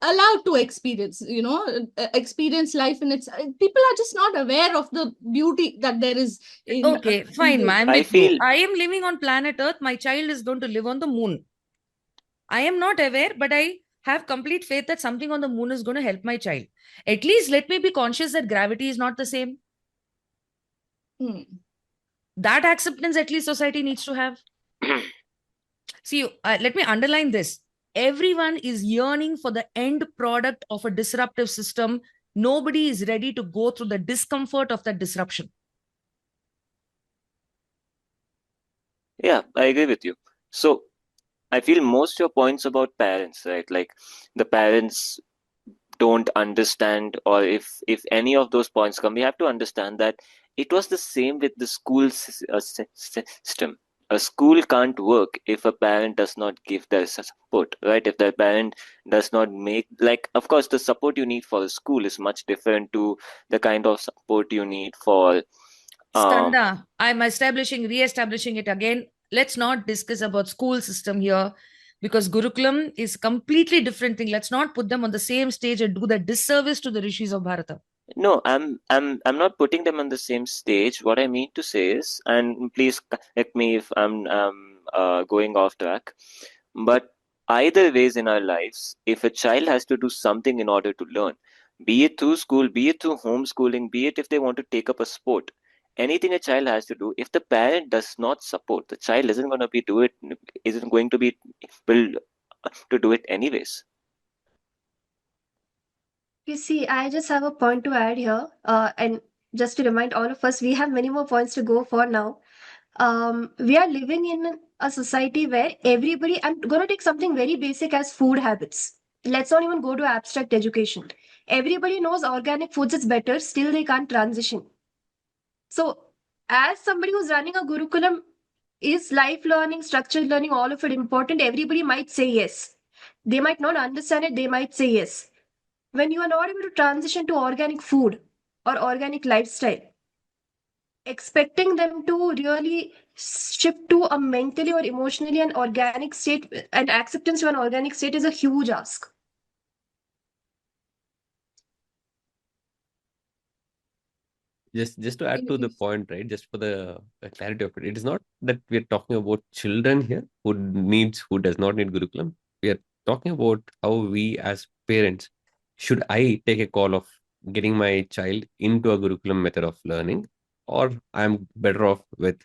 Speaker 2: allowed to experience, experience life in its. People are just not aware of the beauty that there is in.
Speaker 3: Okay, fine,
Speaker 2: this.
Speaker 3: I'm
Speaker 4: I
Speaker 3: with you.
Speaker 4: feel-
Speaker 3: I am living on planet Earth. My child is going to live on the moon. I am not aware, but I have complete faith that something on the moon is going to help my child. At least let me be conscious that gravity is not the same.
Speaker 2: Hmm.
Speaker 3: That acceptance, at least society needs to have. See, let me underline this. Everyone is yearning for the end product of a disruptive system. Nobody is ready to go through the discomfort of that disruption.
Speaker 4: Yeah, I agree with you. So I feel most your points about parents, right? Like the parents don't understand, or if any of those points come, we have to understand that it was the same with the school system. A school can't work if a parent does not give their support, right? If the parent does not make, like, of course the support you need for a school is much different to the kind of support you need for
Speaker 3: Skanda, I'm re-establishing it again. Let's not discuss about school system here because Gurukulam is completely different thing. Let's not put them on the same stage and do the disservice to the rishis of Bharata.
Speaker 4: No, I'm not putting them on the same stage. What I mean to say is, and please correct me if I'm going off track, but either ways in our lives, if a child has to do something in order to learn, be it through school, be it through homeschooling, be it if they want to take up a sport, anything a child has to do, if the parent does not support, the child isn't going to be able to do it anyways.
Speaker 5: You see, I just have a point to add here. And just to remind all of us, we have many more points to go for now. We are living in a society where everybody, I'm going to take something very basic as food habits. Let's not even go to abstract education. Everybody knows organic foods is better, still they can't transition. So, as somebody who's running a Gurukulam, is life learning, structured learning, all of it important? Everybody might say yes. They might not understand it, they might say yes. When you are not able to transition to organic food or organic lifestyle, expecting them to really shift to a mentally or emotionally an organic state and acceptance to an organic state is a huge ask.
Speaker 1: Just to add to the point, right? Just for the clarity of it, it is not that we are talking about children here who does not need Gurukulam. We are talking about how we as parents, should I take a call of getting my child into a Gurukulam method of learning, or I'm better off with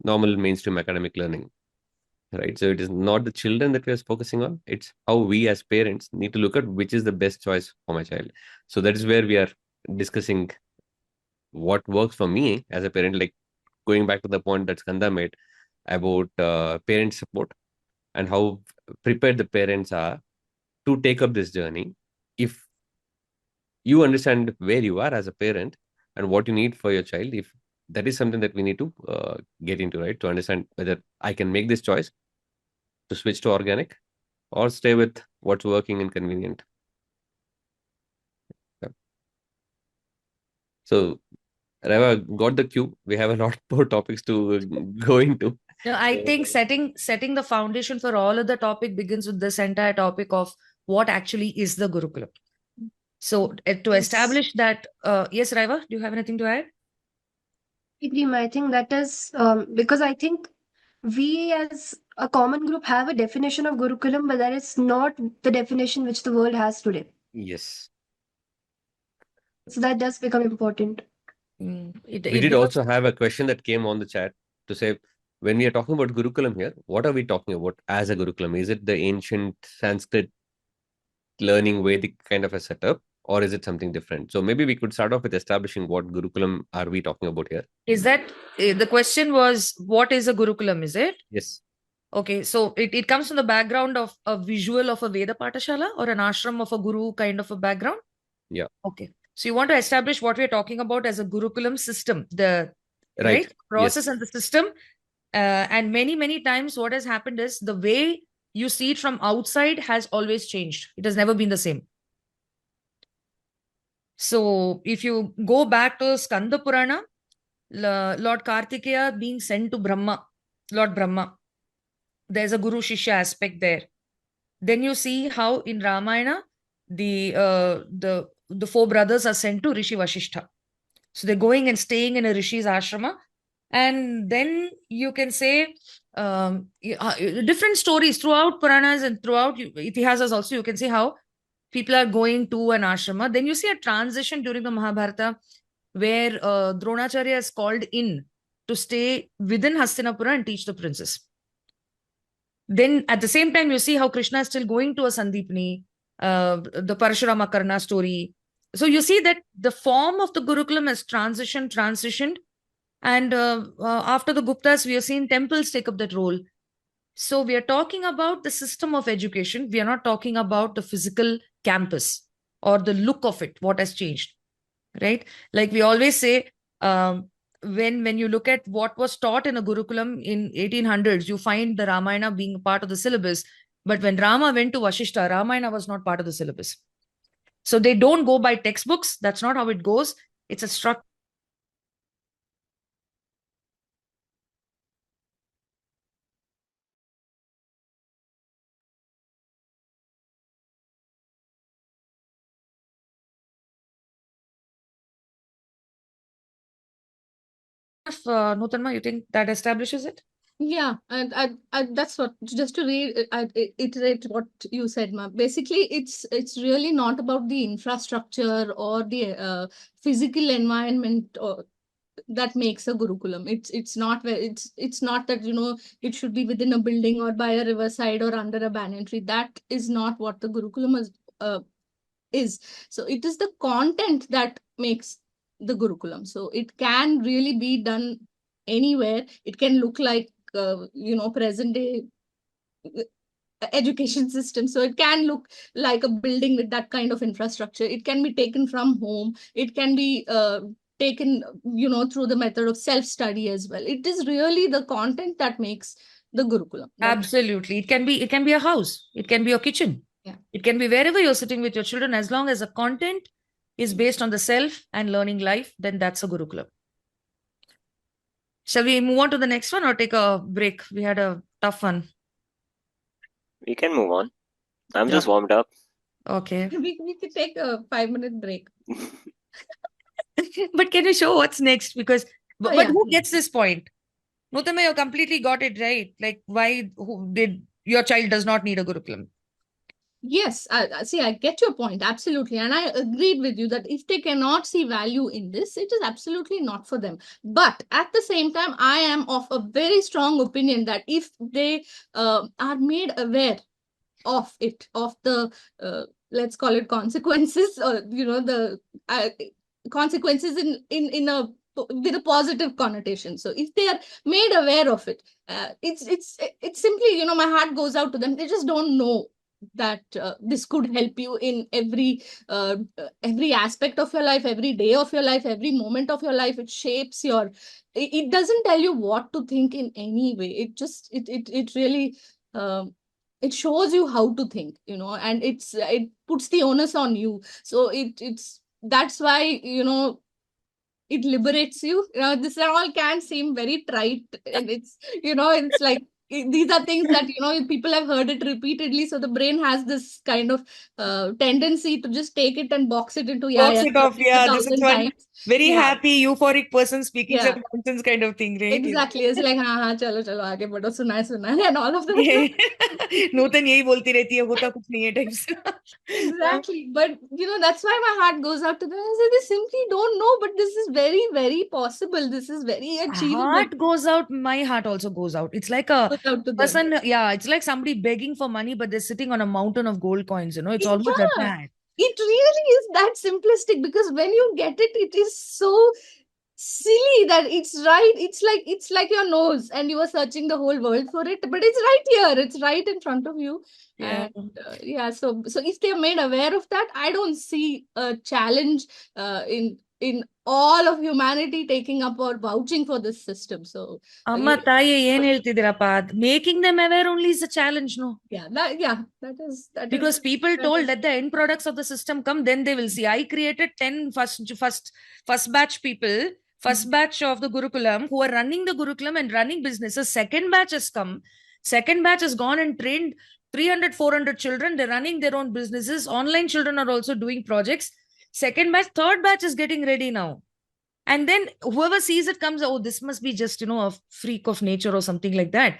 Speaker 1: normal mainstream academic learning, right? So it is not the children that we are focusing on. It's how we as parents need to look at which is the best choice for my child. So that is where we are discussing what works for me as a parent, like going back to the point that Skanda made about parent support and how prepared the parents are to take up this journey. If you understand where you are as a parent and what you need for your child, if that is something that we need to get into, right? To understand whether I can make this choice to switch to organic or stay with what's working and convenient. Yeah. So Reva got the cue. We have a lot more topics to go into.
Speaker 3: No, I think setting the foundation for all of the topic begins with this entire topic of what actually is the Gurukulam. So to
Speaker 5: Yes.
Speaker 3: establish that, yes, Raiva, do you have anything to add?
Speaker 5: Agree, I think that is because I think we as a common group have a definition of Gurukulam, but that is not the definition which the world has today.
Speaker 1: Yes.
Speaker 5: So that does become important.
Speaker 3: We
Speaker 1: We did also have a question that came on the chat to say, when we are talking about Gurukulam here, what are we talking about as a Gurukulam? Is it the ancient Sanskrit learning Vedic kind of a setup, or is it something different? So maybe we could start off with establishing what Gurukulam are we talking about here.
Speaker 3: Is that the question was, what is a Gurukulam, is it?
Speaker 1: Yes.
Speaker 3: Okay, so it comes from the background of a visual of a Veda Patashala or an ashram of a guru kind of a background?
Speaker 1: Yeah.
Speaker 3: Okay. So you want to establish what we're talking about as a Gurukulam system, the
Speaker 1: Right.
Speaker 3: process
Speaker 1: Yes.
Speaker 3: and the system. And many times what has happened is the way you see it from outside has always changed. It has never been the same. So if you go back to Skanda Purana, Lord Kartikeya being sent to Brahma, Lord Brahma, there's a Guru Shishya aspect there. Then you see how in Ramayana, the four brothers are sent to Rishi Vasishtha. So they're going and staying in a Rishi's ashrama. And then you can say different stories throughout Puranas and throughout Itihasas also, you can see how people are going to an ashrama. Then you see a transition during the Mahabharata where Dronacharya is called in to stay within Hastinapura and teach the princess. Then at the same time, you see how Krishna is still going to a Sandipni, the Parashurama Karna story. So you see that the form of the Gurukulam has transitioned. And after the Guptas, we have seen temples take up that role. So we are talking about the system of education. We are not talking about the physical campus or the look of it, what has changed, right? Like we always say, when you look at what was taught in a Gurukulam in 1800s, you find the Ramayana being a part of the syllabus. But when Rama went to Vashishta, Ramayana was not part of the syllabus. So they don't go by textbooks. That's not how it goes. It's a structure. Nutanma, you think that establishes it?
Speaker 2: Yeah, and that's what, just to iterate what you said, Ma. Basically, it's really not about the infrastructure or the physical environment or that makes a Gurukulam. It's not that, you know, it should be within a building or by a riverside or under a banyan tree. That is not what the Gurukulam is. So it is the content that makes the Gurukulam. So it can really be done anywhere. It can look like present day education system. So it can look like a building with that kind of infrastructure. It can be taken from home. It can be taken, through the method of self-study as well. It is really the content that makes the Gurukulam.
Speaker 3: Absolutely. It can be a house. It can be your kitchen.
Speaker 2: Yeah.
Speaker 3: It can be wherever you're sitting with your children, as long as the content is based on the self and learning life, then that's a Gurukulam. Shall we move on to the next one or take a break? We had a tough one.
Speaker 4: We can move on. I'm just warmed up.
Speaker 3: Okay.
Speaker 2: We could take a 5-minute break.
Speaker 3: But can you show what's next? Because but
Speaker 2: yeah.
Speaker 3: who gets this point? Nutanma, you completely got it right. Like, who did your child does not need a Gurukulam?
Speaker 2: Yes, I get your point, absolutely. And I agreed with you that if they cannot see value in this, it is absolutely not for them. But at the same time, I am of a very strong opinion that if they are made aware of it, of the, let's call it consequences, or, the consequences in a with a positive connotation. So if they are made aware of it, it's simply, my heart goes out to them. They just don't know that this could help you in every aspect of your life, every day of your life, every moment of your life. It shapes it doesn't tell you what to think in any way. It really it shows you how to think, and it puts the onus on you. So that's why, it liberates you. This all can seem very trite, and it's like these are things that people have heard it repeatedly, so the brain has this kind of tendency to just take it and box it into
Speaker 3: Box it off. Yeah, this is
Speaker 2: 1,000
Speaker 3: one
Speaker 2: times.
Speaker 3: very happy, euphoric person speaking
Speaker 2: Yeah.
Speaker 3: some nonsense kind of thing, right?
Speaker 2: Exactly. It's like हाँ चलो चलो आगे बढ़ो सुना है and all of that.
Speaker 3: नूतन यही बोलती रहती है होता कुछ नहीं है types.
Speaker 2: Exactly. But that's why my heart goes out to them. I say they simply don't know, but this is very, very possible. This is very achievable.
Speaker 3: Heart goes out, my heart also goes out. It's like a
Speaker 2: Goes out to them.
Speaker 3: person, yeah, it's like somebody begging for money, but they're sitting on a mountain of gold coins, It's almost like that.
Speaker 2: It really is that simplistic, because when you get it, it is so silly that it's right. It's like your nose and you are searching the whole world for it, but it's right here. It's right in front of you.
Speaker 3: Yeah.
Speaker 2: And so if they're made aware of that, I don't see a challenge in all of humanity taking up or vouching for this system. So
Speaker 3: Amma taye ಏನ್ ಹೇಳ್ತಿದ್ದೀರಪ್ಪ? Making them aware only is a challenge, no?
Speaker 2: that is
Speaker 3: because people told that the end products of the system come, then they will see. I created 10 first batch people, first batch of the Gurukulam who are running the Gurukulam and running businesses. Second batch has come. Second batch has gone and trained 300, 400 children, they're running their own businesses. Online children are also doing projects. Second batch, third batch is getting ready now. And then whoever sees it comes, oh, this must be just, a freak of nature or something like that.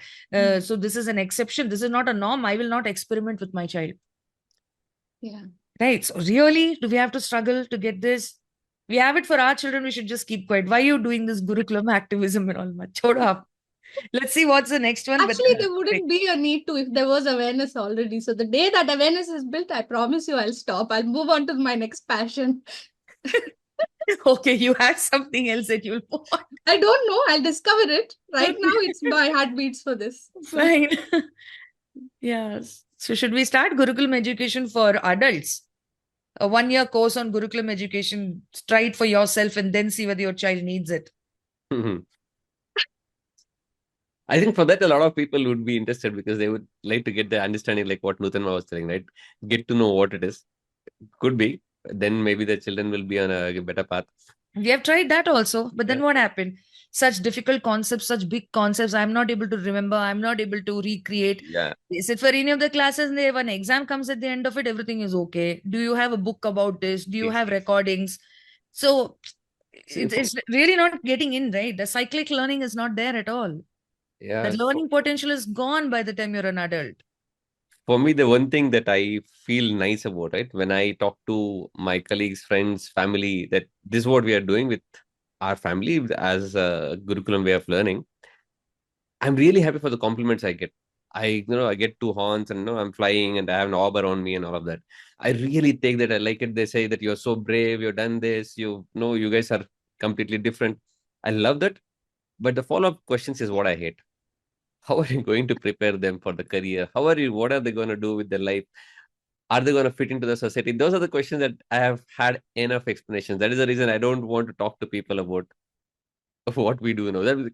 Speaker 3: So this is an exception. This is not a norm. I will not experiment with my child.
Speaker 2: Yeah.
Speaker 3: Right. So really, do we have to struggle to get this? We have it for our children. We should just keep quiet. Why are you doing this Gurukulam activism and all that? Chodo up. Let's see what's the next one.
Speaker 2: Actually, there wouldn't be a need to if there was awareness already. So the day that awareness is built, I promise you I'll stop. I'll move on to my next passion.
Speaker 3: Okay, you had something else that you'll move on.
Speaker 2: I don't know. I'll discover it. Right now, it's my heartbeats for this.
Speaker 3: Fine. Yes. So should we start Gurukulam education for adults? A 1-year course on Gurukulam education. Try it for yourself and then see whether your child needs it.
Speaker 1: I think for that, a lot of people would be interested because they would like to get the understanding, like what Nutanma was telling, right? Get to know what it is. Could be. Then maybe the children will be on a better path.
Speaker 3: We have tried that also. But then
Speaker 1: Yeah.
Speaker 3: what happened? Such difficult concepts, such big concepts, I'm not able to remember. I'm not able to recreate.
Speaker 1: Yeah.
Speaker 3: They sit for any of the classes and they, when exam comes at the end of it, everything is okay. Do you have a book about this? Do you have recordings? So it's really not getting in, right? The cyclic learning is not there at all.
Speaker 1: Yeah.
Speaker 3: The learning potential is gone by the time you're an adult.
Speaker 1: For me, the one thing that I feel nice about, right, when I talk to my colleagues, friends, family, that this is what we are doing with our family as a Gurukulam way of learning, I'm really happy for the compliments I get. I get 2 horns and I'm flying and I have an orb around me and all of that. I really take that. I like it. They say that you're so brave, you've done this, you know, you guys are completely different. I love that. But the follow-up questions is what I hate. How are you going to prepare them for the career? What are they going to do with their life? Are they going to fit into the society? Those are the questions that I have had enough explanations. That is the reason I don't want to talk to people about what we do now.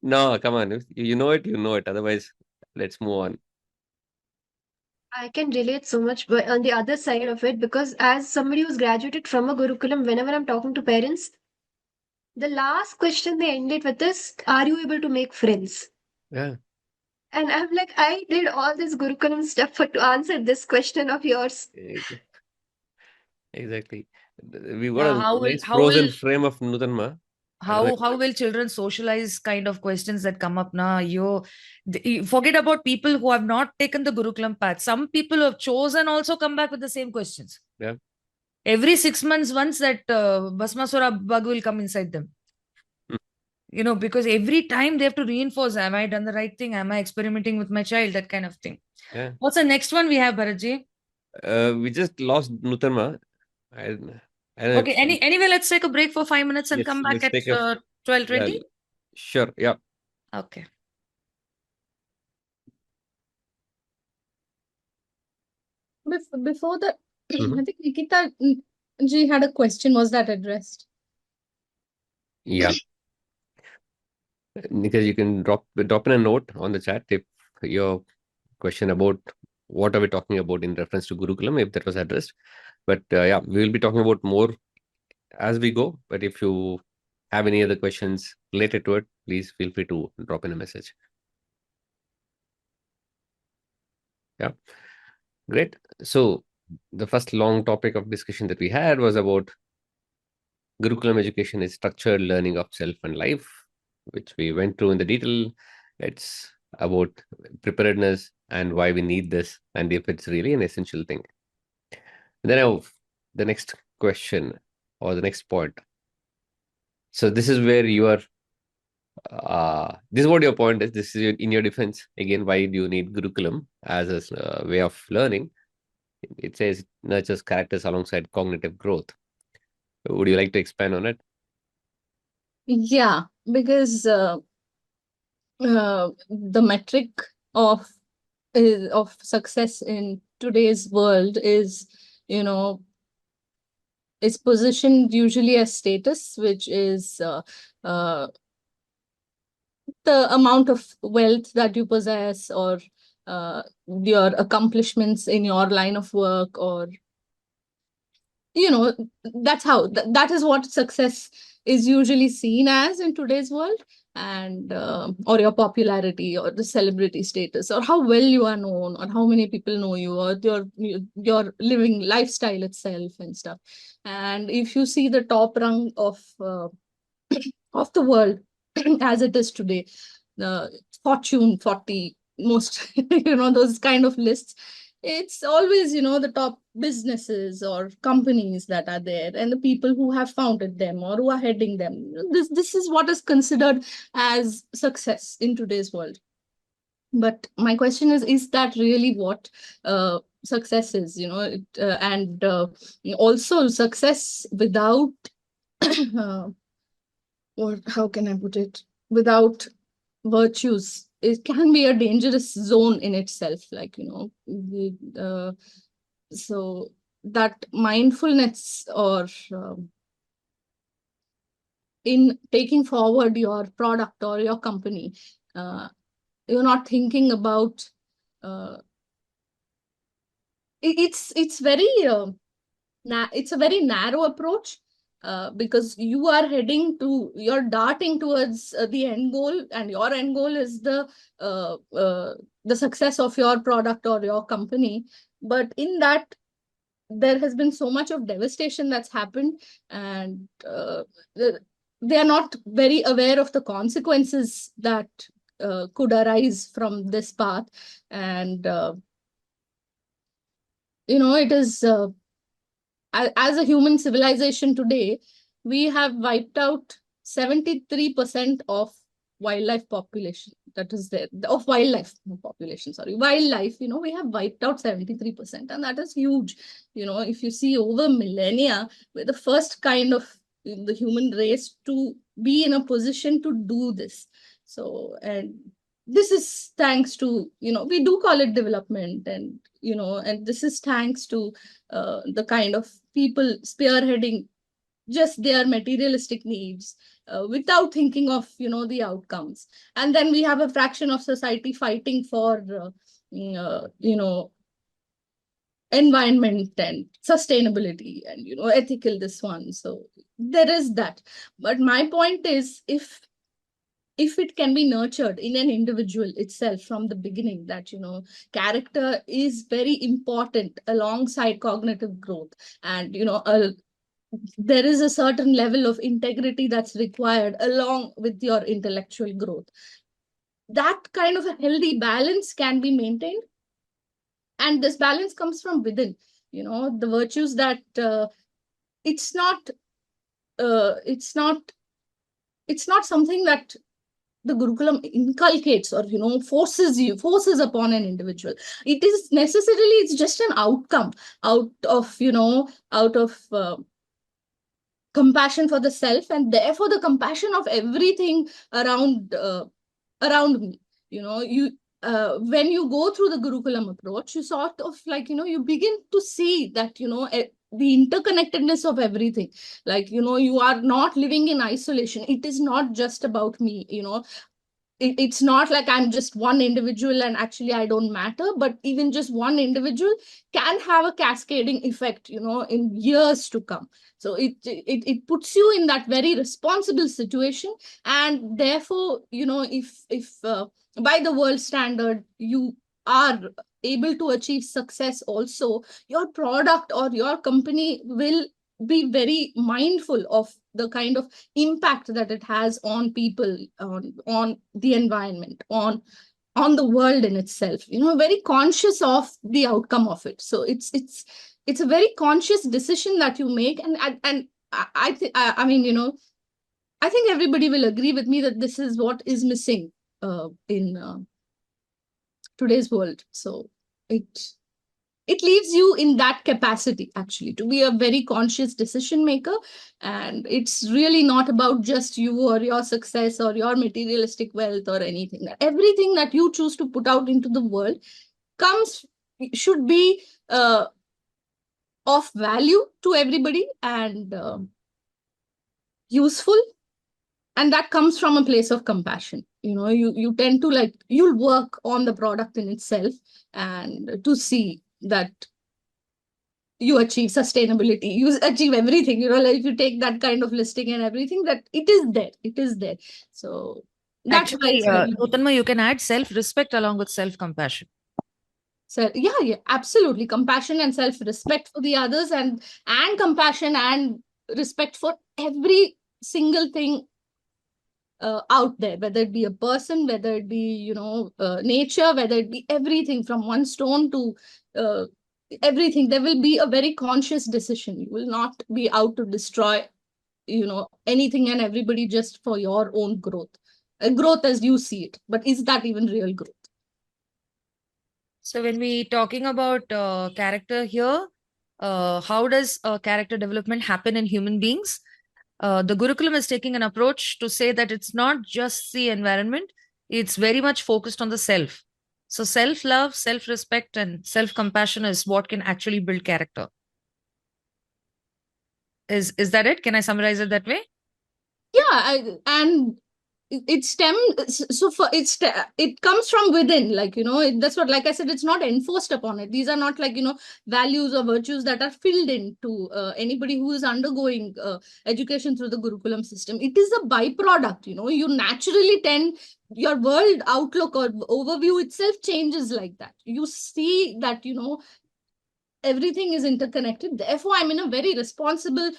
Speaker 1: No, come on. If you know it, you know it. Otherwise, let's move on.
Speaker 5: I can relate so much but on the other side of it because as somebody who's graduated from a Gurukulam, whenever I'm talking to parents, the last question they ended with is, are you able to make friends?
Speaker 1: Yeah.
Speaker 5: And I'm like, I did all this Gurukulam stuff to answer this question of yours.
Speaker 1: Exactly. We've
Speaker 3: Yeah,
Speaker 1: got a
Speaker 3: how will
Speaker 1: nice
Speaker 3: how will
Speaker 1: frozen frame of Nutanma. I don't know.
Speaker 3: how will children socialize kind of questions that come up now? You forget about people who have not taken the Gurukulam path. Some people who have chosen also come back with the same questions.
Speaker 1: Yeah.
Speaker 3: Every 6 months, once that Basmasura bug will come inside them. Because every time they have to reinforce, am I done the right thing? Am I experimenting with my child? That kind of thing.
Speaker 1: Yeah.
Speaker 3: What's the next one we have, Bharatji?
Speaker 1: We just lost Nutanma. I don't know
Speaker 3: Okay,
Speaker 1: if-
Speaker 3: anyway, let's take a break for 5 minutes and
Speaker 1: yes,
Speaker 3: come back
Speaker 1: let's
Speaker 3: at
Speaker 1: take a
Speaker 3: 12:20.
Speaker 1: sure. Yeah.
Speaker 3: Okay.
Speaker 2: Before that,
Speaker 1: Mhm.
Speaker 2: I think Nikita ji had a question. Was that addressed?
Speaker 1: Yeah. Because you can drop in a note on the chat if your question about what are we talking about in reference to Gurukulam, if that was addressed. But yeah, we will be talking about more as we go. But if you have any other questions related to it, please feel free to drop in a message. Yeah, great. So the first long topic of discussion that we had was about Gurukulam education is structured learning of self and life, which we went through in the detail. It's about preparedness and why we need this and if it's really an essential thing. And then the next question or the next point. So this is where you are. This is what your point is. This is in your defense. Again, why do you need Gurukulam as a way of learning? It says nurtures characters alongside cognitive growth. Would you like to expand on it?
Speaker 2: Yeah, because the metric of success in today's world is, is positioned usually as status, which is the amount of wealth that you possess or your accomplishments in your line of work, or that's how that is what success is usually seen as in today's world. and or your popularity or the celebrity status or how well you are known or how many people know you or your living lifestyle itself and stuff. And if you see the top rung of the world as it is today, the Fortune 40, most, those kind of lists, it's always, the top businesses or companies that are there and the people who have founded them or who are heading them. This is what is considered as success in today's world. But my question is that really what success is? And also success without or how can I put it, without virtues, it can be a dangerous zone in itself. So that mindfulness or in taking forward your product or your company, you're not thinking about it's very it's a very narrow approach, because you're darting towards the end goal, and your end goal is the success of your product or your company. But in that, there has been so much of devastation that's happened, and they are not very aware of the consequences that could arise from this path. And it is as a human civilization today, we have wiped out 73% of wildlife population that is there, of wildlife population, sorry, wildlife, we have wiped out 73%, and that is huge. If you see over millennia, we're the first kind of the human race to be in a position to do this. So, and this is thanks to, we do call it development, and and this is thanks to the kind of people spearheading just their materialistic needs, without thinking of the outcomes. And then we have a fraction of society fighting for environment and sustainability and ethical this one. So there is that. But my point is, if it can be nurtured in an individual itself from the beginning, that character is very important alongside cognitive growth, and there is a certain level of integrity that's required along with your intellectual growth, that kind of a healthy balance can be maintained. And this balance comes from within, the virtues that it's not it's not something that the Gurukulam inculcates or forces upon an individual. It's just an outcome out of compassion for the self, and therefore the compassion of everything around me. When you go through the Gurukulam approach, you sort of you begin to see that the interconnectedness of everything. You are not living in isolation. It is not just about me. It's not like I'm just one individual and actually I don't matter, but even just one individual can have a cascading effect, in years to come. So it puts you in that very responsible situation. And therefore, if by the world standard you are able to achieve success also, your product or your company will be very mindful of the kind of impact that it has on people, on the environment, on the world in itself, very conscious of the outcome of it. So it's a very conscious decision that you make. And I mean, I think everybody will agree with me that this is what is missing in today's world. So it leaves you in that capacity actually to be a very conscious decision maker. And it's really not about just you or your success or your materialistic wealth or anything. Everything that you choose to put out into the world should be of value to everybody and useful. And that comes from a place of compassion. You tend to you'll work on the product in itself and to see that you achieve sustainability, you achieve everything, if you take that kind of listing and everything, that it is there. So That's why
Speaker 3: Actually,
Speaker 2: it's very
Speaker 3: Nutanma, you can add self-respect along with self-compassion.
Speaker 2: so yeah, absolutely. Compassion and self-respect for the others, and compassion and respect for every single thing out there, whether it be a person, whether it be, nature, whether it be everything from one stone to uh, everything. There will be a very conscious decision. You will not be out to destroy, anything and everybody just for your own growth. Growth as you see it. But is that even real growth?
Speaker 3: So when we talking about character here, how does character development happen in human beings? The Gurukulam is taking an approach to say that it's not just the environment, it's very much focused on the self. So self-love, self-respect, and self-compassion is what can actually build character. Is that it? Can I summarize it that way?
Speaker 2: Yeah, and it stem so for it comes from within, like, that's what, like I said, it's not enforced upon it. These are not like, values or virtues that are filled into anybody who is undergoing education through the Gurukulam system. It is a byproduct. You naturally tend, your world outlook or overview itself changes like that. You see that, everything is interconnected, therefore I'm in a very responsible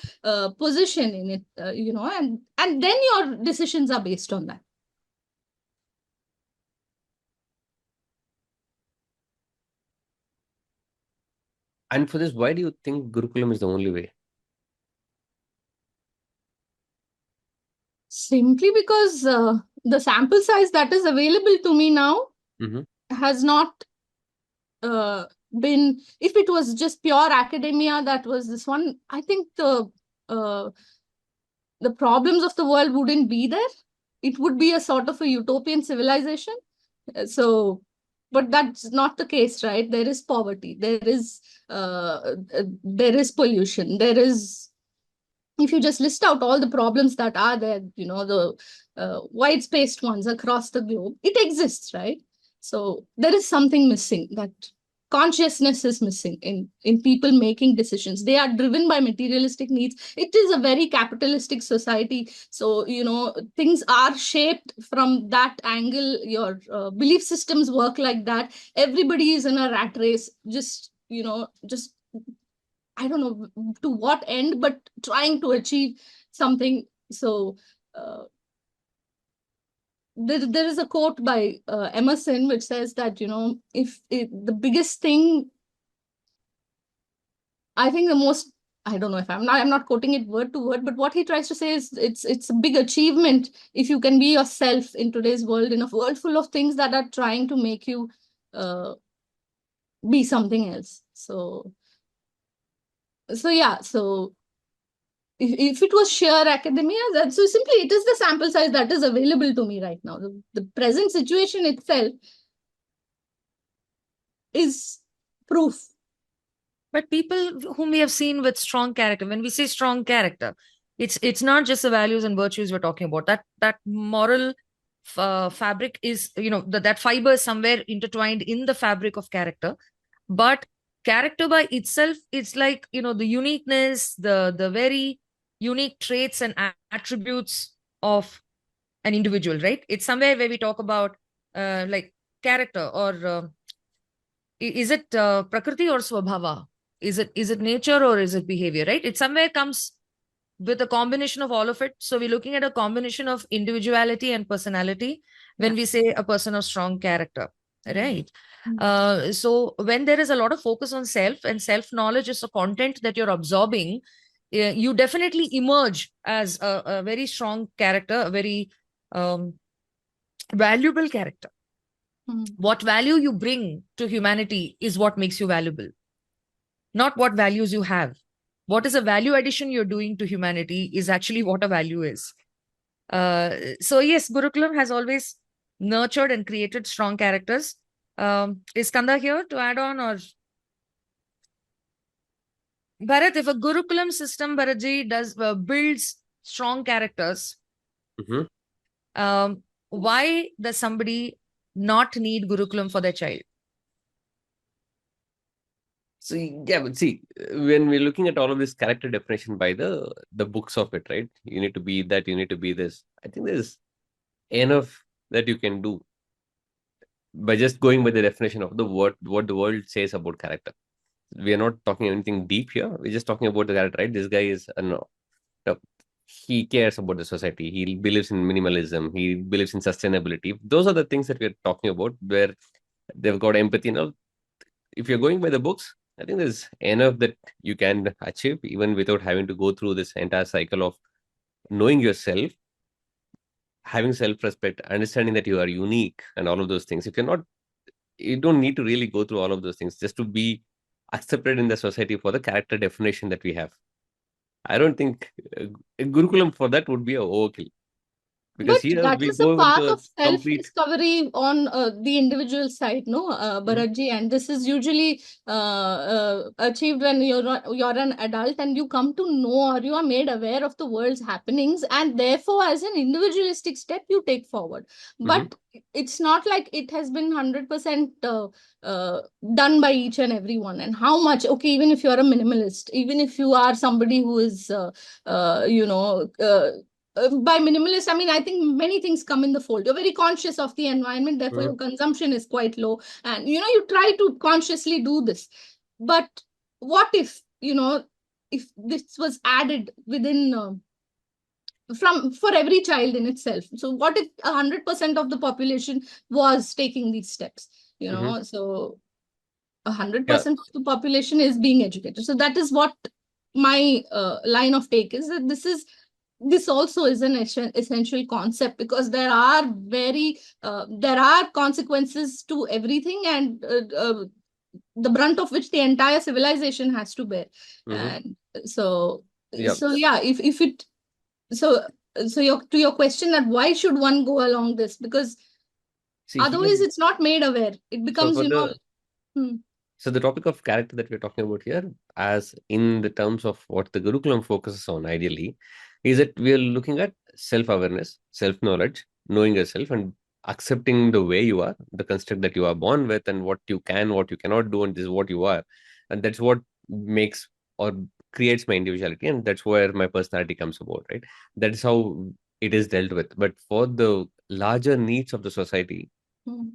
Speaker 2: position in it, and then your decisions are based on that.
Speaker 1: And for this, why do you think Gurukulam is the only way?
Speaker 2: Simply because the sample size that is available to me now has not been, if it was just pure academia, that was this one, I think uh, the problems of the world wouldn't be there. It would be a sort of a utopian civilization. So, but that's not the case, right? There is poverty, there is pollution, there is, if you just list out all the problems that are there, the wide-spaced ones across the globe, it exists, right? So there is something missing, that consciousness is missing in people making decisions. They are driven by materialistic needs. It is a very capitalistic society. So, things are shaped from that angle. Your belief systems work like that. Everybody is in a rat race, just, just, I don't know to what end, but trying to achieve something. So there is a quote by Emerson which says that, if the biggest thing, I think the most, I don't know if I'm not quoting it word to word, but what he tries to say is it's a big achievement if you can be yourself in today's world, in a world full of things that are trying to make you be something else. So yeah, so if it was sheer academia, so simply it is the sample size that is available to me right now. The present situation itself is proof.
Speaker 3: But people whom we have seen with strong character, when we say strong character, it's not just the values and virtues we're talking about. That moral fabric is, that fiber is somewhere intertwined in the fabric of character. But character by itself, it's like, the uniqueness, the very unique traits and attributes of an individual, right? It's somewhere where we talk about like character, or is it prakriti or swabhava? Is it nature or is it behavior, right? It somewhere comes with a combination of all of it. So we're looking at a combination of individuality and personality when we say a person of strong character, right? So when there is a lot of focus on self, and self knowledge is a content that you're absorbing, you definitely emerge as a very strong character, a very valuable character. What value you bring to humanity is what makes you valuable, not what values you have. What is a value addition you're doing to humanity is actually what a value is. So yes, Gurukulam has always nurtured and created strong characters. Is Kanda here to add on, or Bharat? If a Gurukulam system, Bharatji, builds strong characters, why does somebody not need Gurukulam for their child?
Speaker 1: So yeah, but see, when we're looking at all of this character definition by the books of it, right? You need to be that, you need to be this. I think there's enough that you can do by just going by the definition of the word, what the world says about character. We are not talking anything deep here. We're just talking about the character, right? This guy is no, no, he cares about the society. He believes in minimalism. He believes in sustainability. Those are the things that we're talking about, where they've got empathy. Now, if you're going by the books, I think there's enough that you can achieve even without having to go through this entire cycle of knowing yourself, having self-respect, understanding that you are unique, and all of those things. If you're not, you don't need to really go through all of those things just to be accepted in the society for the character definition that we have. I don't think a Gurukulam for that would be a overkill, because
Speaker 2: But
Speaker 1: here
Speaker 2: that
Speaker 1: we
Speaker 2: is a
Speaker 1: go
Speaker 2: part
Speaker 1: into a
Speaker 2: of
Speaker 1: complete.
Speaker 2: self-discovery on the individual side, no, Bharatji, and this is usually achieved when you're an adult and you come to know, or you are made aware of the world's happenings, and therefore, as an individualistic step, you take forward.
Speaker 1: Mhm,
Speaker 2: But it's not like it has been 100% done by each and everyone. And how much? Okay, even if you're a minimalist, even if you are somebody who is, you know. By minimalist, I mean, I think many things come in the fold. You're very conscious of the environment, therefore
Speaker 1: mhm.
Speaker 2: your consumption is quite low. And, you try to consciously do this. But what if, if this was added within, for every child in itself? So what if 100% of the population was taking these steps?
Speaker 1: Mhm.
Speaker 2: So
Speaker 1: Yeah.
Speaker 2: 100% of the population is being educated. So that is what my line of take is, that this also is an essential concept, because there are consequences to everything, and the brunt of which the entire civilization has to bear.
Speaker 1: Mhm.
Speaker 2: And so
Speaker 1: Yeah.
Speaker 2: yeah, if it so to your question, that why should one go along this, because
Speaker 1: See here.
Speaker 2: otherwise it's not made aware, it
Speaker 1: So
Speaker 2: becomes,
Speaker 1: for the
Speaker 2: hmm,
Speaker 1: So the topic of character that we're talking about here, as in the terms of what the Gurukulam focuses on ideally, is that we are looking at self-awareness, self-knowledge, knowing yourself, and accepting the way you are, the construct that you are born with, and what you can, what you cannot do, and this is what you are. And that's what makes or creates my individuality, and that's where my personality comes about, right? That is how it is dealt with. But for the larger needs of the society,
Speaker 2: hmm.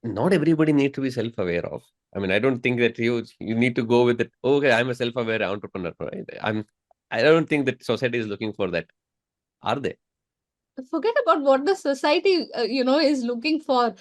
Speaker 1: not everybody needs to be self-aware of. I mean, I don't think that you need to go with it. Oh, okay, I'm a self-aware entrepreneur, right? I don't think that society is looking for that. Are they?
Speaker 2: Forget about what the society is looking for.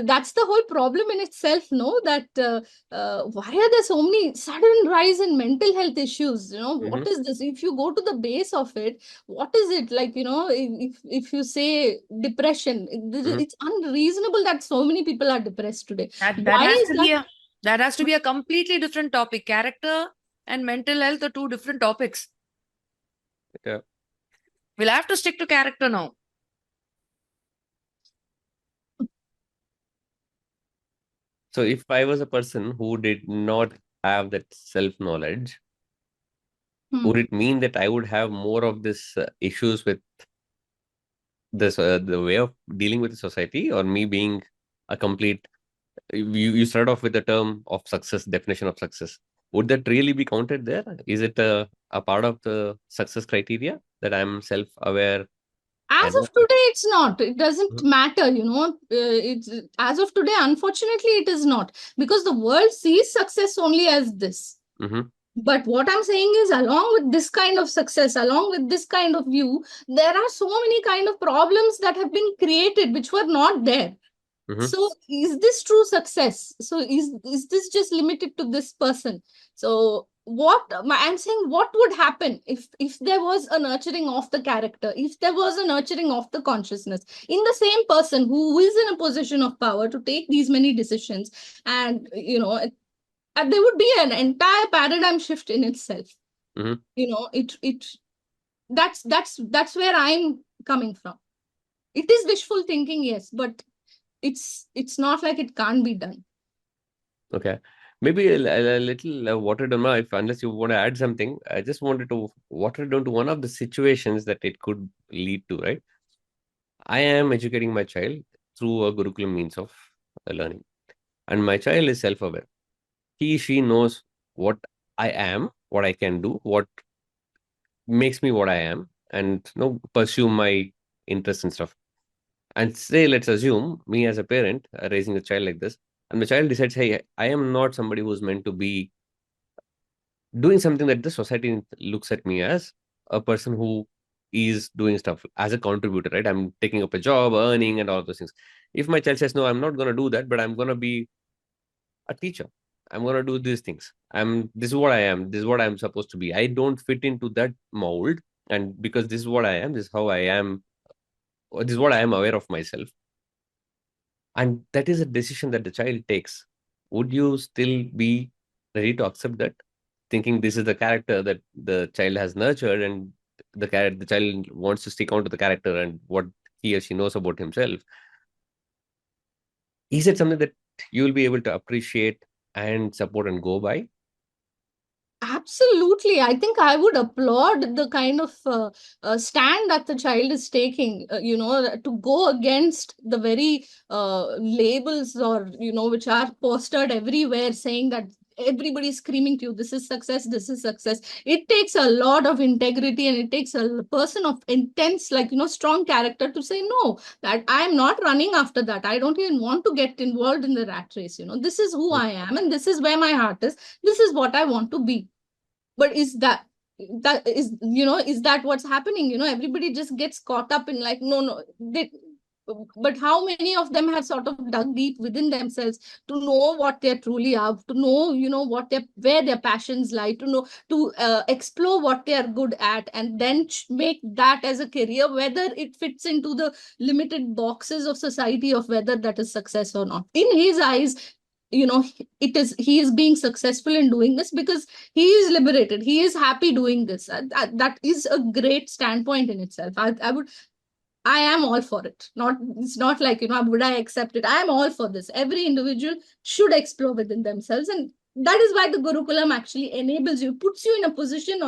Speaker 2: That's the whole problem in itself, no, that why are there so many sudden rise in mental health issues? What
Speaker 1: Hmm.
Speaker 2: is this? If you go to the base of it, what is it like? If you say depression,
Speaker 1: Hmm.
Speaker 2: it's unreasonable that so many people are depressed today.
Speaker 3: That
Speaker 2: Why
Speaker 3: has
Speaker 2: is
Speaker 3: to
Speaker 2: that?
Speaker 3: be a completely different topic. Character and mental health are two different topics.
Speaker 1: Yeah.
Speaker 3: We'll have to stick to character now.
Speaker 1: So if I was a person who did not have that self-knowledge,
Speaker 2: Hmm.
Speaker 1: would it mean that I would have more of this issues with this the way of dealing with the society, or me being a complete you start off with the term of success, definition of success. Would that really be counted there? Is it a part of the success criteria that I'm self-aware
Speaker 2: As
Speaker 1: enough?
Speaker 2: of today, it's not. It doesn't
Speaker 1: Mhm.
Speaker 2: matter, it's as of today, unfortunately, it is not, because the world sees success only as this.
Speaker 1: Mhm.
Speaker 2: But what I'm saying is, along with this kind of success, along with this kind of view, there are so many kind of problems that have been created which were not there.
Speaker 1: Mhm.
Speaker 2: So is this true success? So is this just limited to this person? So I'm saying, what would happen if there was a nurturing of the character, if there was a nurturing of the consciousness in the same person who is in a position of power to take these many decisions, and there would be an entire paradigm shift in itself.
Speaker 1: Mhm.
Speaker 2: It that's where I'm coming from. It is wishful thinking, yes, but it's not like it can't be done.
Speaker 1: Okay. Maybe a little watered down. If unless you want to add something, I just wanted to water it down to one of the situations that it could lead to. Right. I am educating my child through a Gurukulam means of learning, and my child is self-aware. She knows what I am, what I can do, what makes me what I am, and pursue my interests and stuff. And say, let's assume me as a parent raising a child like this, and the child decides, hey, I am not somebody who's meant to be doing something that the society looks at me as a person who is doing stuff as a contributor, right? I'm taking up a job, earning, and all those things. If my child says, no, I'm not going to do that, but I'm going to be a teacher, I'm going to do these things, this is what I am, this is what I'm supposed to be, I don't fit into that mold, and because this is what I am, this is how I am, or this is what I am aware of myself, and that is a decision that the child takes, would you still be ready to accept that, thinking this is the character that the child has nurtured, and the child wants to stick on to the character and what he or she knows about himself? Is it something that you will be able to appreciate and support and go by?
Speaker 2: Absolutely. I think I would applaud the kind of stand that the child is taking, to go against the very labels, or, which are posted everywhere saying that everybody's screaming to you, this is success, this is success. It takes a lot of integrity, and it takes a person of intense, strong character to say, no, that I'm not running after that. I don't even want to get involved in the rat race. This is who I am, and this is where my heart is. This is what I want to be. But is that what's happening? Everybody just gets caught up in, like, no, but how many of them have sort of dug deep within themselves to know what they're truly are, to know, where their passions lie, to know, to explore what they are good at, and then make that as a career, whether it fits into the limited boxes of society of whether that is success or not. In his eyes, he is being successful in doing this because he is liberated, he is happy doing this. That is a great standpoint in itself. I am all for it. It's not like, would I accept it? I am all for this. Every individual should explore within themselves, and that is why the Gurukulam actually enables you, puts you in a position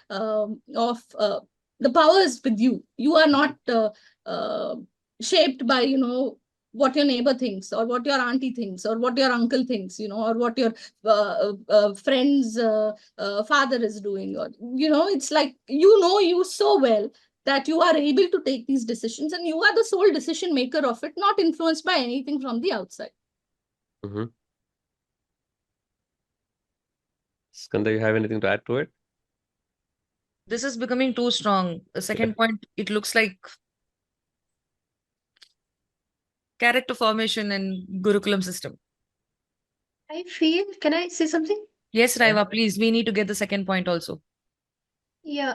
Speaker 2: the power is with you. You are not shaped by, what your neighbor thinks, or what your auntie thinks, or what your uncle thinks, or what your friend's father is doing, or, it's like, you so well that you are able to take these decisions, and you are the sole decision maker of it, not influenced by anything from the outside.
Speaker 1: Mm-hmm. Skanda, you have anything to add to it?
Speaker 3: This is becoming too strong. The second point, it looks like character formation and Gurukulam system.
Speaker 5: I feel, can I say something?
Speaker 3: Yes, Raiva, please. We need to get the second point also.
Speaker 5: Yeah.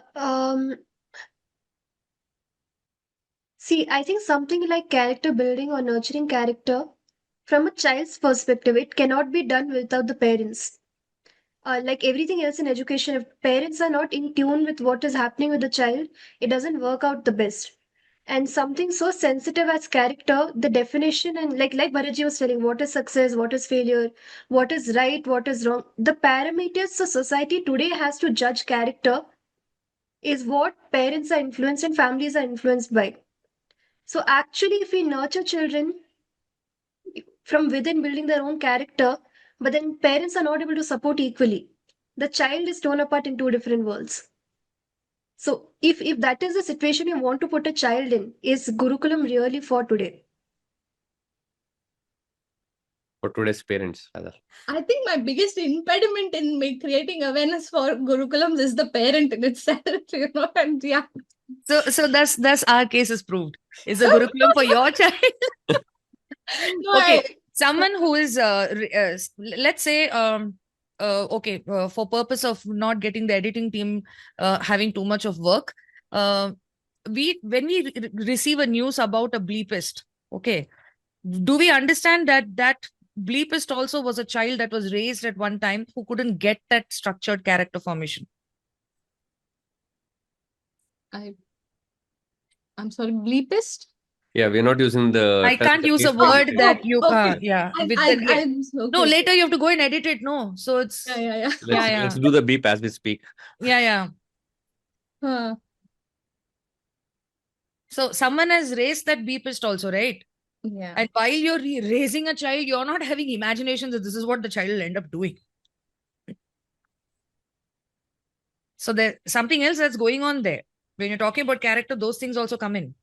Speaker 5: See, I think something like character building or nurturing character, from a child's perspective, it cannot be done without the parents. Like everything else in education, if parents are not in tune with what is happening with the child, it doesn't work out the best. And something so sensitive as character, the definition, and like Bharaji was telling, what is success, what is failure, what is right, what is wrong, the parameters the society today has to judge character is what parents are influenced and families are influenced by. So actually, if we nurture children from within building their own character, but then parents are not able to support equally, the child is torn apart in two different worlds. So if that is the situation you want to put a child in, is Gurukulam really for today?
Speaker 1: For today's parents, rather.
Speaker 2: I think my biggest impediment in creating awareness for Gurukulams is the parent in itself, and yeah.
Speaker 3: So that's our case is proved. Is a Gurukulam for your child?
Speaker 2: No,
Speaker 3: Okay, someone who is let's say okay, for purpose of not getting the editing team having too much of work, when we receive a news about a bleepist, okay, do we understand that bleepist also was a child that was raised at one time who couldn't get that structured character formation?
Speaker 2: I'm sorry, bleepist?
Speaker 1: Yeah, we're not using the
Speaker 3: I
Speaker 1: term
Speaker 3: can't
Speaker 1: that
Speaker 3: use a
Speaker 1: he's trying to
Speaker 3: word
Speaker 1: say.
Speaker 3: that you
Speaker 2: okay.
Speaker 3: yeah.
Speaker 2: Okay.
Speaker 3: No, later you have to go and edit it. No, so it's
Speaker 2: Yeah.
Speaker 1: Let's do the beep as we speak.
Speaker 3: Yeah. So someone has raised that beepist also, right?
Speaker 2: Yeah.
Speaker 3: And while you're raising a child, you're not having imaginations that this is what the child will end up doing. So there's something else that's going on there. When you're talking about character, those things also come in.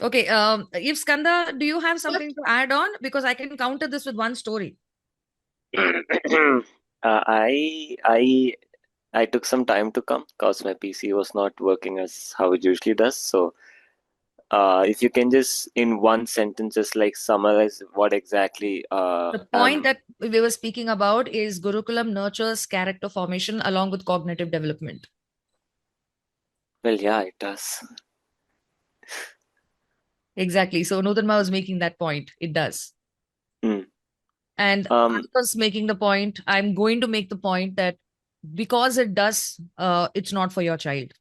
Speaker 3: Okay. If Skanda, do you have something to add on? Because I can counter this with one story.
Speaker 4: I took some time to come because my PC was not working as how it usually does. So, if you can just in one sentence just like summarize what exactly
Speaker 3: The point that we were speaking about is Gurukulam nurtures character formation along with cognitive development.
Speaker 4: well, yeah, it does.
Speaker 3: Exactly. So Nutanma was making that point. It does.
Speaker 4: Hmm.
Speaker 3: And I was making the point, I'm going to make the point that because it does, it's not for your child.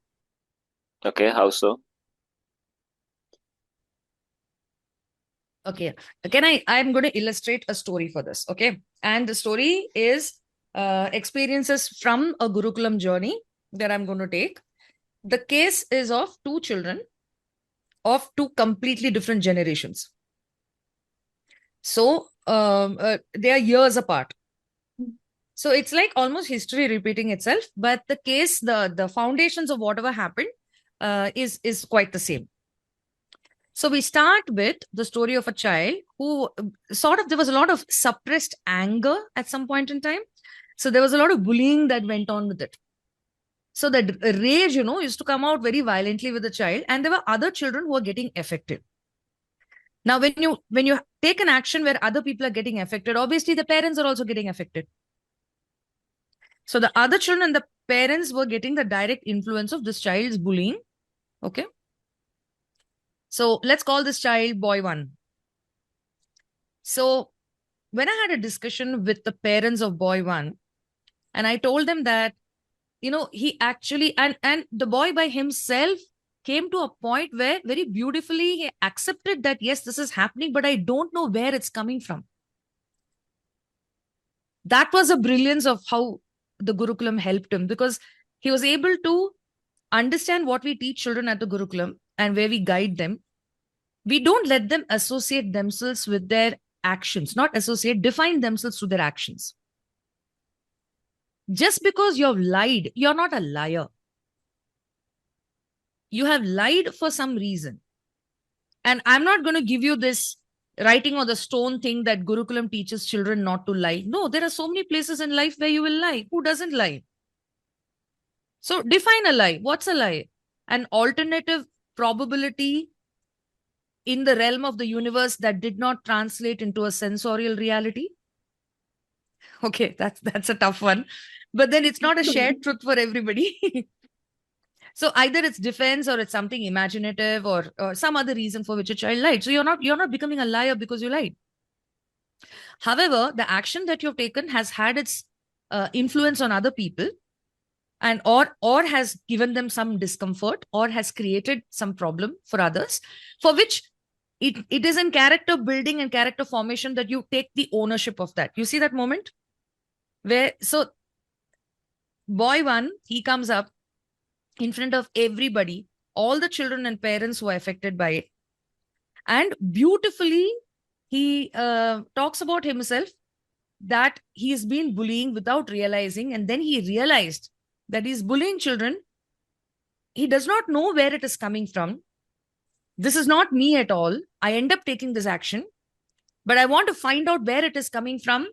Speaker 4: Okay, how so?
Speaker 3: Okay. I'm going to illustrate a story for this. Okay. And the story is experiences from a Gurukulam journey that I'm going to take. The case is of two children of two completely different generations. So they are years apart. So it's like almost history repeating itself, but the case, the foundations of whatever happened is quite the same. So we start with the story of a child who there was a lot of suppressed anger at some point in time. So there was a lot of bullying that went on with it. So the rage, used to come out very violently with the child, and there were other children who were getting affected. Now, when you take an action where other people are getting affected, obviously the parents are also getting affected. So the other children and the parents were getting the direct influence of this child's bullying. Okay. So let's call this child boy one. So when I had a discussion with the parents of boy one, and I told them that, he actually, and the boy by himself came to a point where very beautifully he accepted that, yes, this is happening, but I don't know where it's coming from. That was the brilliance of how the Gurukulam helped him, because he was able to understand what we teach children at the Gurukulam and where we guide them. We don't let them associate themselves with their actions, not associate, define themselves through their actions. Just because you've lied, you're not a liar. You have lied for some reason. And I'm not going to give you this writing on the stone thing that Gurukulam teaches children not to lie. No, there are so many places in life where you will lie. Who doesn't lie? So define a lie. What's a lie? An alternative probability in the realm of the universe that did not translate into a sensorial reality. Okay, that's a tough one. But then it's not a shared truth for everybody. So either it's defense or it's something imaginative or some other reason for which a child lied. So you're not becoming a liar because you lied. However, the action that you've taken has had its influence on other people, and or has given them some discomfort or has created some problem for others, for which it is in character building and character formation that you take the ownership of that. You see that moment where, so boy one, he comes up in front of everybody, all the children and parents who are affected by it, and beautifully he talks about himself, that he's been bullying without realizing, and then he realized that he's bullying children. He does not know where it is coming from. This is not me at all. I end up taking this action, but I want to find out where it is coming from,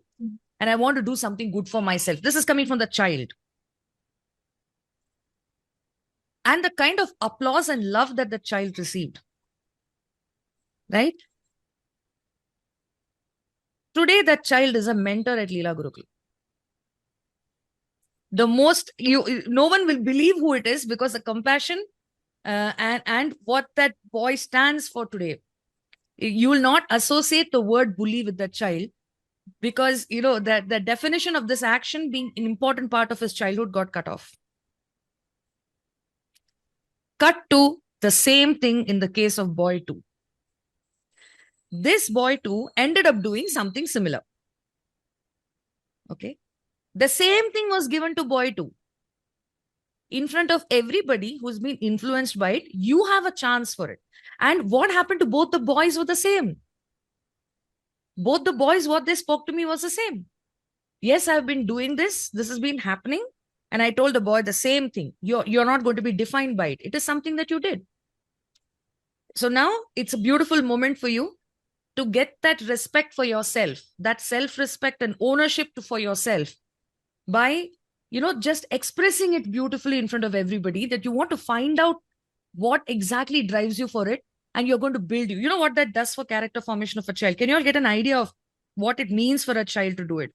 Speaker 3: and I want to do something good for myself. This is coming from the child. And the kind of applause and love that the child received, right? Today, that child is a mentor at Leela Gurukulam. No one will believe who it is, because the compassion and what that boy stands for today. You will not associate the word bully with that child, because that the definition of this action being an important part of his childhood got cut off. Cut to the same thing in the case of boy 2. This boy 2 ended up doing something similar. Okay. The same thing was given to boy 2. In front of everybody who's been influenced by it, you have a chance for it. And what happened to both the boys were the same. Both the boys, what they spoke to me was the same. Yes, I've been doing this. This has been happening. And I told the boy the same thing. You're not going to be defined by it. It is something that you did. So now it's a beautiful moment for you to get that respect for yourself, that self-respect and ownership for yourself by, just expressing it beautifully in front of everybody, that you want to find out what exactly drives you for it, and you're going to build you. You know what that does for character formation of a child? Can you all get an idea of what it means for a child to do it?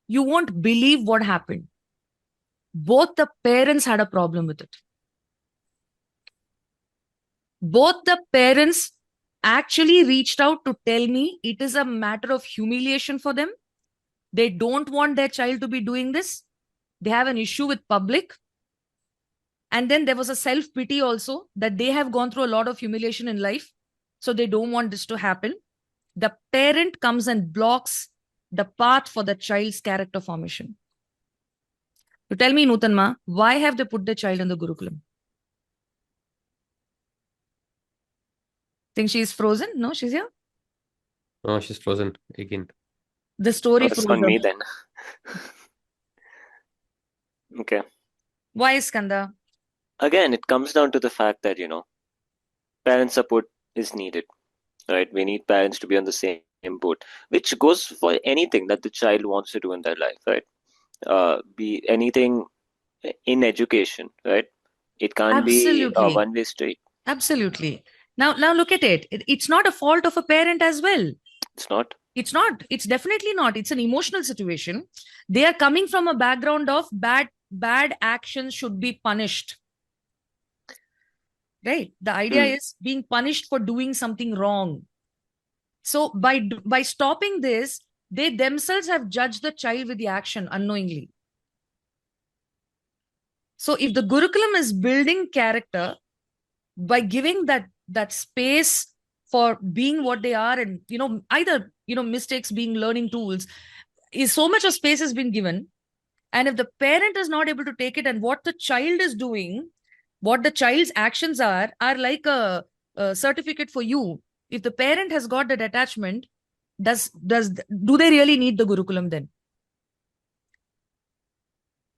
Speaker 3: You won't believe what happened. Both the parents had a problem with it. Both the parents actually reached out to tell me it is a matter of humiliation for them. They don't want their child to be doing this. They have an issue with public. And then there was a self-pity also, that they have gone through a lot of humiliation in life. So they don't want this to happen. The parent comes and blocks the path for the child's character formation. So tell me, Nutanma, why have they put the child in the Gurukulam? Think she's frozen? No, she's here.
Speaker 1: Oh, she's frozen again.
Speaker 3: The story
Speaker 4: It's
Speaker 3: froze
Speaker 4: on me
Speaker 3: up.
Speaker 4: then. Okay.
Speaker 3: Why, Skanda?
Speaker 4: Again, it comes down to the fact that, parent support is needed, right? We need parents to be on the same boat, which goes for anything that the child wants to do in their life, right? Be anything in education, right? It can't be a
Speaker 3: Absolutely.
Speaker 4: one-way street.
Speaker 3: Absolutely. Now look at it. It's not a fault of a parent as well.
Speaker 4: It's not.
Speaker 3: It's not. It's definitely not. It's an emotional situation. They are coming from a background of bad actions should be punished. Right? The idea is being punished for doing something wrong. So by stopping this, they themselves have judged the child with the action unknowingly. So if the Gurukulam is building character by giving that space for being what they are, and either mistakes being learning tools, is so much of space has been given. And if the parent is not able to take it, and what the child is doing, what the child's actions are like a certificate for you. If the parent has got that attachment, do they really need the Gurukulam then?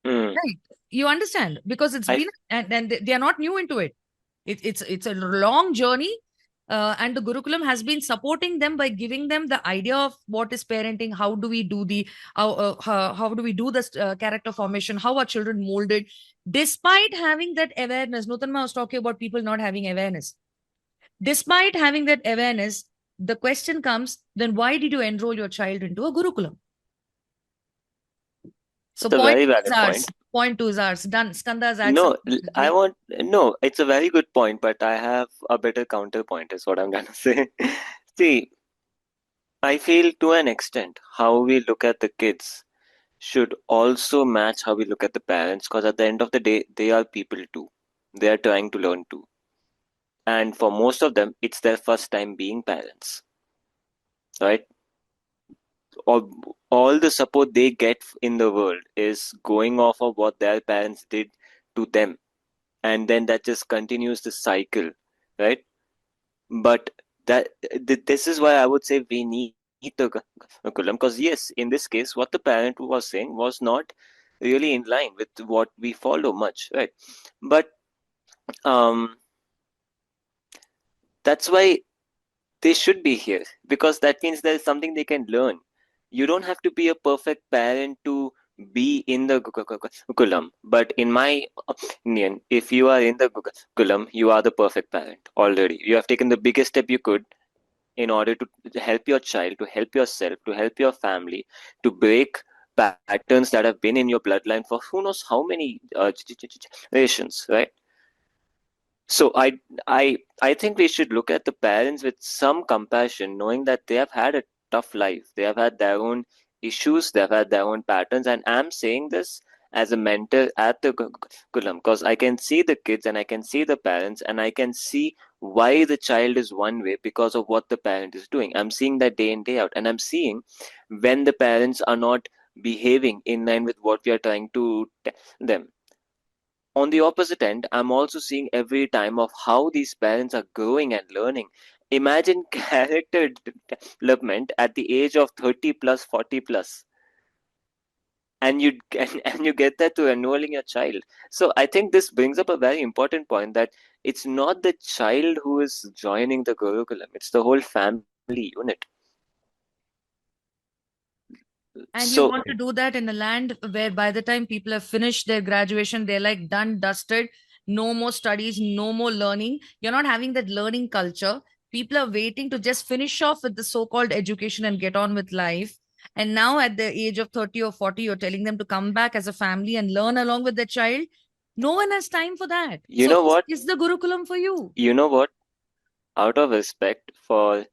Speaker 3: Right? You understand? Because it's been, and they are not new into it. It's a long journey, and the Gurukulam has been supporting them by giving them the idea of what is parenting, how do we do how do we do this character formation, how are children molded, despite having that awareness. Nutanma was talking about people not having awareness. Despite having that awareness, the question comes, then why did you enroll your child into a Gurukulam? So
Speaker 4: It's a very valid point.
Speaker 3: Point two is ours. Done. Skanda's
Speaker 4: No, it's a very good point, but I have a better counterpoint, is what I'm gonna say. See, I feel to an extent how we look at the kids should also match how we look at the parents, because at the end of the day, they are people too. They are trying to learn too. And for most of them, it's their first time being parents, right? All the support they get in the world is going off of what their parents did to them. And then that just continues the cycle, right? But this is why I would say we need the curriculum, because yes, in this case, what the parent was saying was not really in line with what we follow much, right? But that's why they should be here, because that means there is something they can learn. You don't have to be a perfect parent to be in the curriculum, but in my opinion, if you are in the curriculum, you are the perfect parent already. You have taken the biggest step you could in order to help your child, to help yourself, to help your family, to break patterns that have been in your bloodline for who knows how many generations, right? So I think we should look at the parents with some compassion, knowing that they have had a tough life. They have had their own issues, they have had their own patterns, and I'm saying this as a mentor at the Gurukulam, because I can see the kids and I can see the parents and I can see why the child is one way because of what the parent is doing. I'm seeing that day in, day out, and I'm seeing when the parents are not behaving in line with what we are trying to tell them. On the opposite end, I'm also seeing every time of how these parents are growing and learning. Imagine character development at the age of 30 plus, 40 plus, and you get that to enrolling your child. So I think this brings up a very important point, that it's not the child who is joining the Gurukulam, it's the whole family unit.
Speaker 3: And you
Speaker 4: So
Speaker 3: want to do that in a land where by the time people have finished their graduation, they're like done, dusted, no more studies, no more learning. You're not having that learning culture. People are waiting to just finish off with the so-called education and get on with life. And now at the age of 30 or 40, you're telling them to come back as a family and learn along with their child. No one has time for that.
Speaker 4: you
Speaker 3: So
Speaker 4: know what?
Speaker 3: is the Gurukulam for you?
Speaker 4: You know what? Out of respect for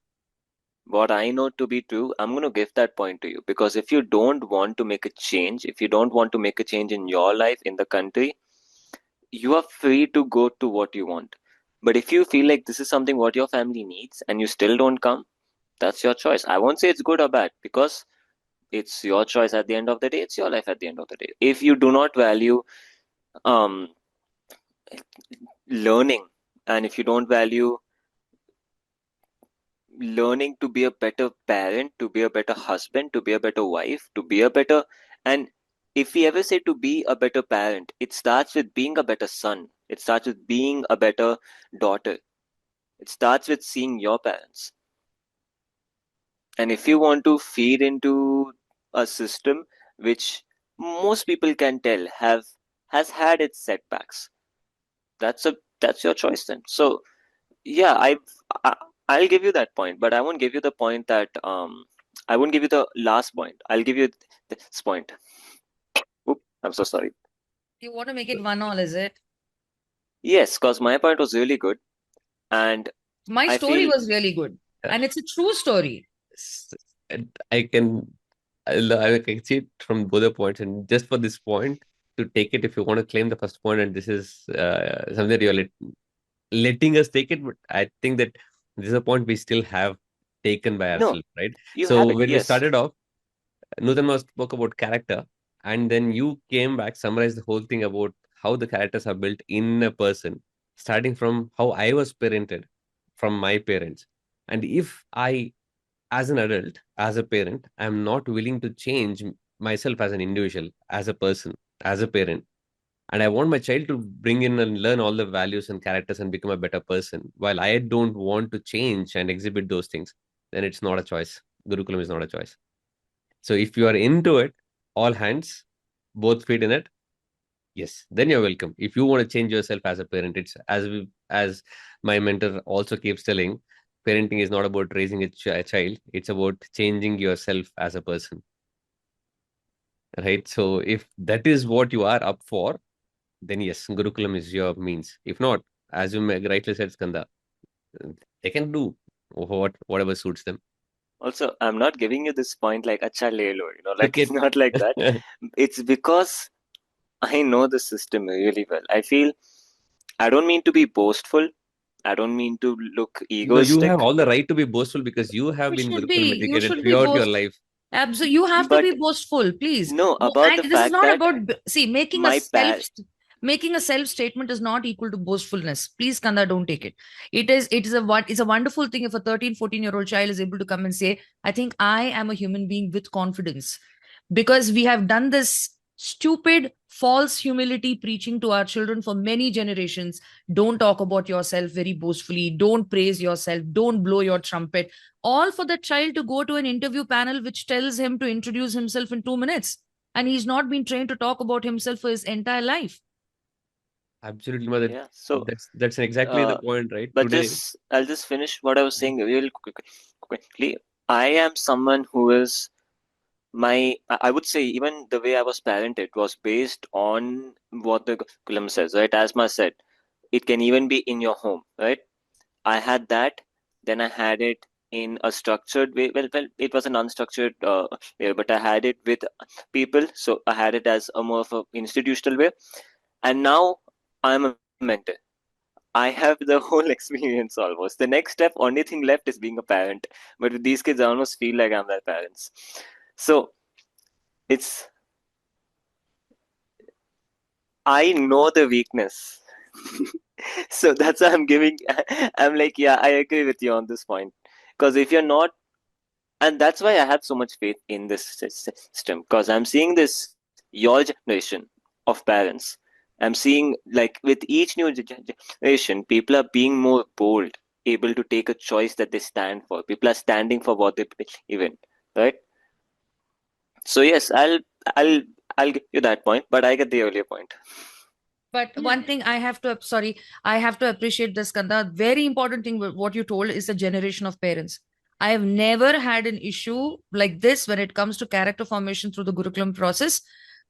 Speaker 4: what I know to be true, I'm going to give that point to you. Because if you don't want to make a change, if you don't want to make a change in your life, in the country, you are free to go to what you want. But if you feel like this is something what your family needs and you still don't come, that's your choice. I won't say it's good or bad, because it's your choice at the end of the day. It's your life at the end of the day. If you do not value um, learning, and if you don't value learning to be a better parent, to be a better husband, to be a better wife, to be a better, and if we ever say to be a better parent, it starts with being a better son. It starts with being a better daughter. It starts with seeing your parents. And if you want to feed into a system which most people can tell has had its setbacks, that's your choice then. So yeah, I, I'll give you that point, but I won't give you the point that I won't give you the last point. I'll give you this point. Oop, I'm so sorry.
Speaker 3: You want to make it 1-1, is it?
Speaker 4: Yes, because my point was really good, and
Speaker 3: My
Speaker 4: I
Speaker 3: story
Speaker 4: feel
Speaker 3: was really good. And it's a true story.
Speaker 1: S- and I can see it from both the points, and just for this point to take it, if you want to claim the first point, and this is something that you're letting us take it, but I think that this is a point we still have taken by
Speaker 4: no,
Speaker 1: ourselves, right?
Speaker 4: you have
Speaker 1: So
Speaker 4: it.
Speaker 1: when we
Speaker 4: Yes,
Speaker 1: started off, Nutanma spoke about character, and then you came back, summarized the whole thing about how the characters are built in a person, starting from how I was parented from my parents. And if I, as an adult, as a parent, I'm not willing to change myself as an individual, as a person, as a parent, and I want my child to bring in and learn all the values and characters and become a better person, while I don't want to change and exhibit those things, then it's not a choice. Gurukulam is not a choice. So if you are into it, all hands, both feet in it, yes, then you're welcome. If you want to change yourself as a parent, it's as my mentor also keeps telling, parenting is not about raising a child, it's about changing yourself as a person. Right. So if that is what you are up for, then yes, Gurukulam is your means. If not, as you rightly said, Skanda, they can do whatever suits them.
Speaker 4: also, I'm not giving you this point like acha le lo, like
Speaker 1: Took
Speaker 4: it's not like that.
Speaker 1: it.
Speaker 4: It's because I know the system really well. I feel I don't mean to be boastful. I don't mean to look
Speaker 1: No, you have
Speaker 4: egoistic,
Speaker 1: all the right to be boastful because you have
Speaker 3: You
Speaker 1: been
Speaker 3: should
Speaker 1: Gurukulam
Speaker 3: be. You
Speaker 1: educated
Speaker 3: should be
Speaker 1: throughout your
Speaker 3: boast.
Speaker 1: life.
Speaker 3: Absolutely. You have to
Speaker 4: but
Speaker 3: be boastful, please.
Speaker 4: no, about
Speaker 3: And
Speaker 4: the
Speaker 3: this is
Speaker 4: fact
Speaker 3: not
Speaker 4: that
Speaker 3: about, see,
Speaker 4: my par
Speaker 3: making a self statement is not equal to boastfulness. Please, Kanda, don't take it. It's a wonderful thing if a 13, 14-year-old child is able to come and say, I think I am a human being with confidence. Because we have done this stupid, false humility preaching to our children for many generations. Don't talk about yourself very boastfully. Don't praise yourself. Don't blow your trumpet. All for the child to go to an interview panel which tells him to introduce himself in 2 minutes. And he's not been trained to talk about himself for his entire life.
Speaker 1: Absolutely, mother.
Speaker 4: yeah. So
Speaker 1: That's exactly the
Speaker 4: uh,
Speaker 1: point, right?
Speaker 4: but
Speaker 1: Today,
Speaker 4: just I'll just finish what I was saying real quickly. I am someone who is I would say even the way I was parented was based on what the curriculum says, right? As Ma said, it can even be in your home, right? I had that, then I had it in a structured way. Well, it was an unstructured way, but I had it with people, so I had it as a more of a institutional way. And now I'm a mentor. I have the whole experience almost. The next step, only thing left is being a parent. But with these kids, I almost feel like I'm their parents. So it's I know the weakness. So that's why I'm giving. I'm like, yeah, I agree with you on this point. Because if you're not, and that's why I have so much faith in this system. Because I'm seeing this your generation of parents I'm seeing, like, with each new generation, people are being more bold, able to take a choice that they stand for. People are standing for what they believe in, right? So yes, I'll I'll give you that point, but I get the earlier point.
Speaker 3: But
Speaker 2: Yeah.
Speaker 3: one thing I have to, sorry, I have to appreciate this, Kanda. Very important thing, what you told is the generation of parents. I have never had an issue like this when it comes to character formation through the Gurukulam process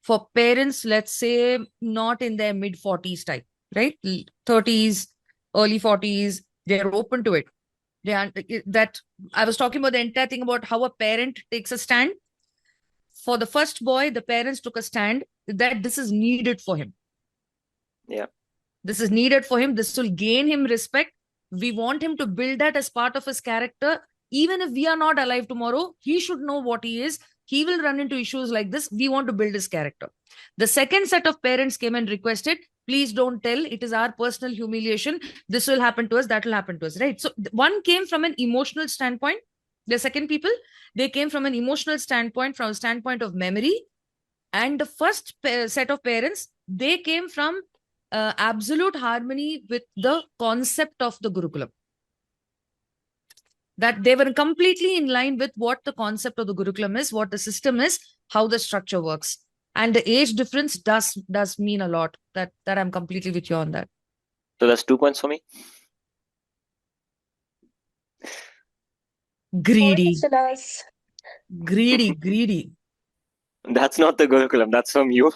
Speaker 3: for parents, let's say, not in their mid 40s type, right? 30s, early 40s, they're open to it. They are, that I was talking about the entire thing about how a parent takes a stand. For the first boy, the parents took a stand that this is needed for him.
Speaker 4: Yeah.
Speaker 3: This is needed for him. This will gain him respect. We want him to build that as part of his character. Even if we are not alive tomorrow, he should know what he is. He will run into issues like this. We want to build his character. The second set of parents came and requested, please don't tell. It is our personal humiliation. This will happen to us. That will happen to us. Right. So one came from an emotional standpoint. The second people, they came from an emotional standpoint, from a standpoint of memory. And the first set of parents, they came from absolute harmony with the concept of the Gurukulam. That they were completely in line with what the concept of the Gurukulam is, what the system is, how the structure works. And the age difference does mean a lot. That I'm completely with you on that.
Speaker 4: So that's 2 points for me.
Speaker 3: Greedy,
Speaker 5: Listeners.
Speaker 3: greedy.
Speaker 4: That's not the Gurukulam. That's from you.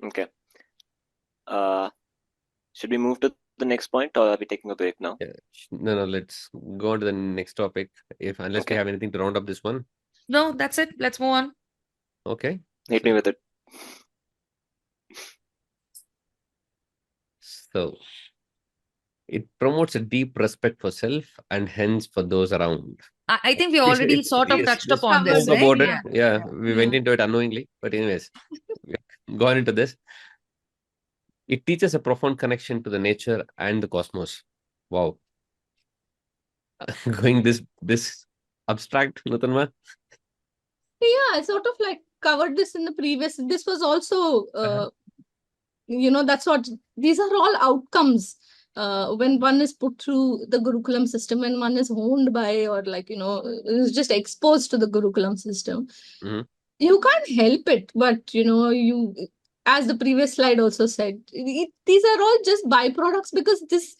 Speaker 4: Okay. Should we move to the next point, or are we taking a break now?
Speaker 1: Yeah. No, let's go on to the next topic. Unless
Speaker 4: Okay.
Speaker 1: we have anything to round up this one.
Speaker 3: No, that's it. Let's move on.
Speaker 1: Okay.
Speaker 4: Hit me with it.
Speaker 1: So it promotes a deep respect for self and hence for those around.
Speaker 3: I think we already sort of
Speaker 1: We
Speaker 3: touched
Speaker 1: just
Speaker 3: upon this,
Speaker 1: spoke
Speaker 3: right?
Speaker 1: about it. Yeah, we went
Speaker 2: Yeah.
Speaker 1: into it unknowingly. But anyways, we've gone into this. It teaches a profound connection to the nature and the cosmos. Wow. Going this abstract, Nutanma.
Speaker 2: Yeah, I sort of like covered this in the previous. This was also, that's what these are all outcomes. When one is put through the Gurukulam system and one is honed by, or like, is just exposed to the Gurukulam system,
Speaker 1: Mhm.
Speaker 2: you can't help it. But, you, as the previous slide also said, these are all just byproducts because this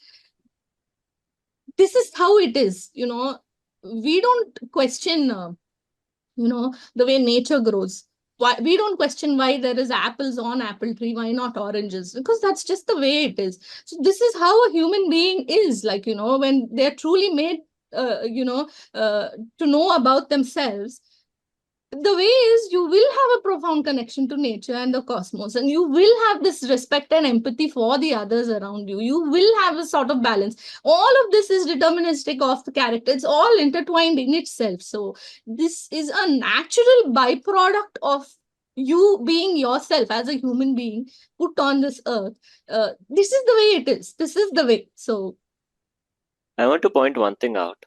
Speaker 2: is how it is. We don't question, the way nature grows. Why we don't question why there is apples on apple tree, why not oranges? Because that's just the way it is. So this is how a human being is, like, when they're truly made, to know about themselves. The way is, you will have a profound connection to nature and the cosmos, and you will have this respect and empathy for the others around you. You will have a sort of balance. All of this is deterministic of the character. It's all intertwined in itself. So this is a natural byproduct of you being yourself as a human being put on this earth. This is the way it is. This is the way. So
Speaker 4: I want to point one thing out.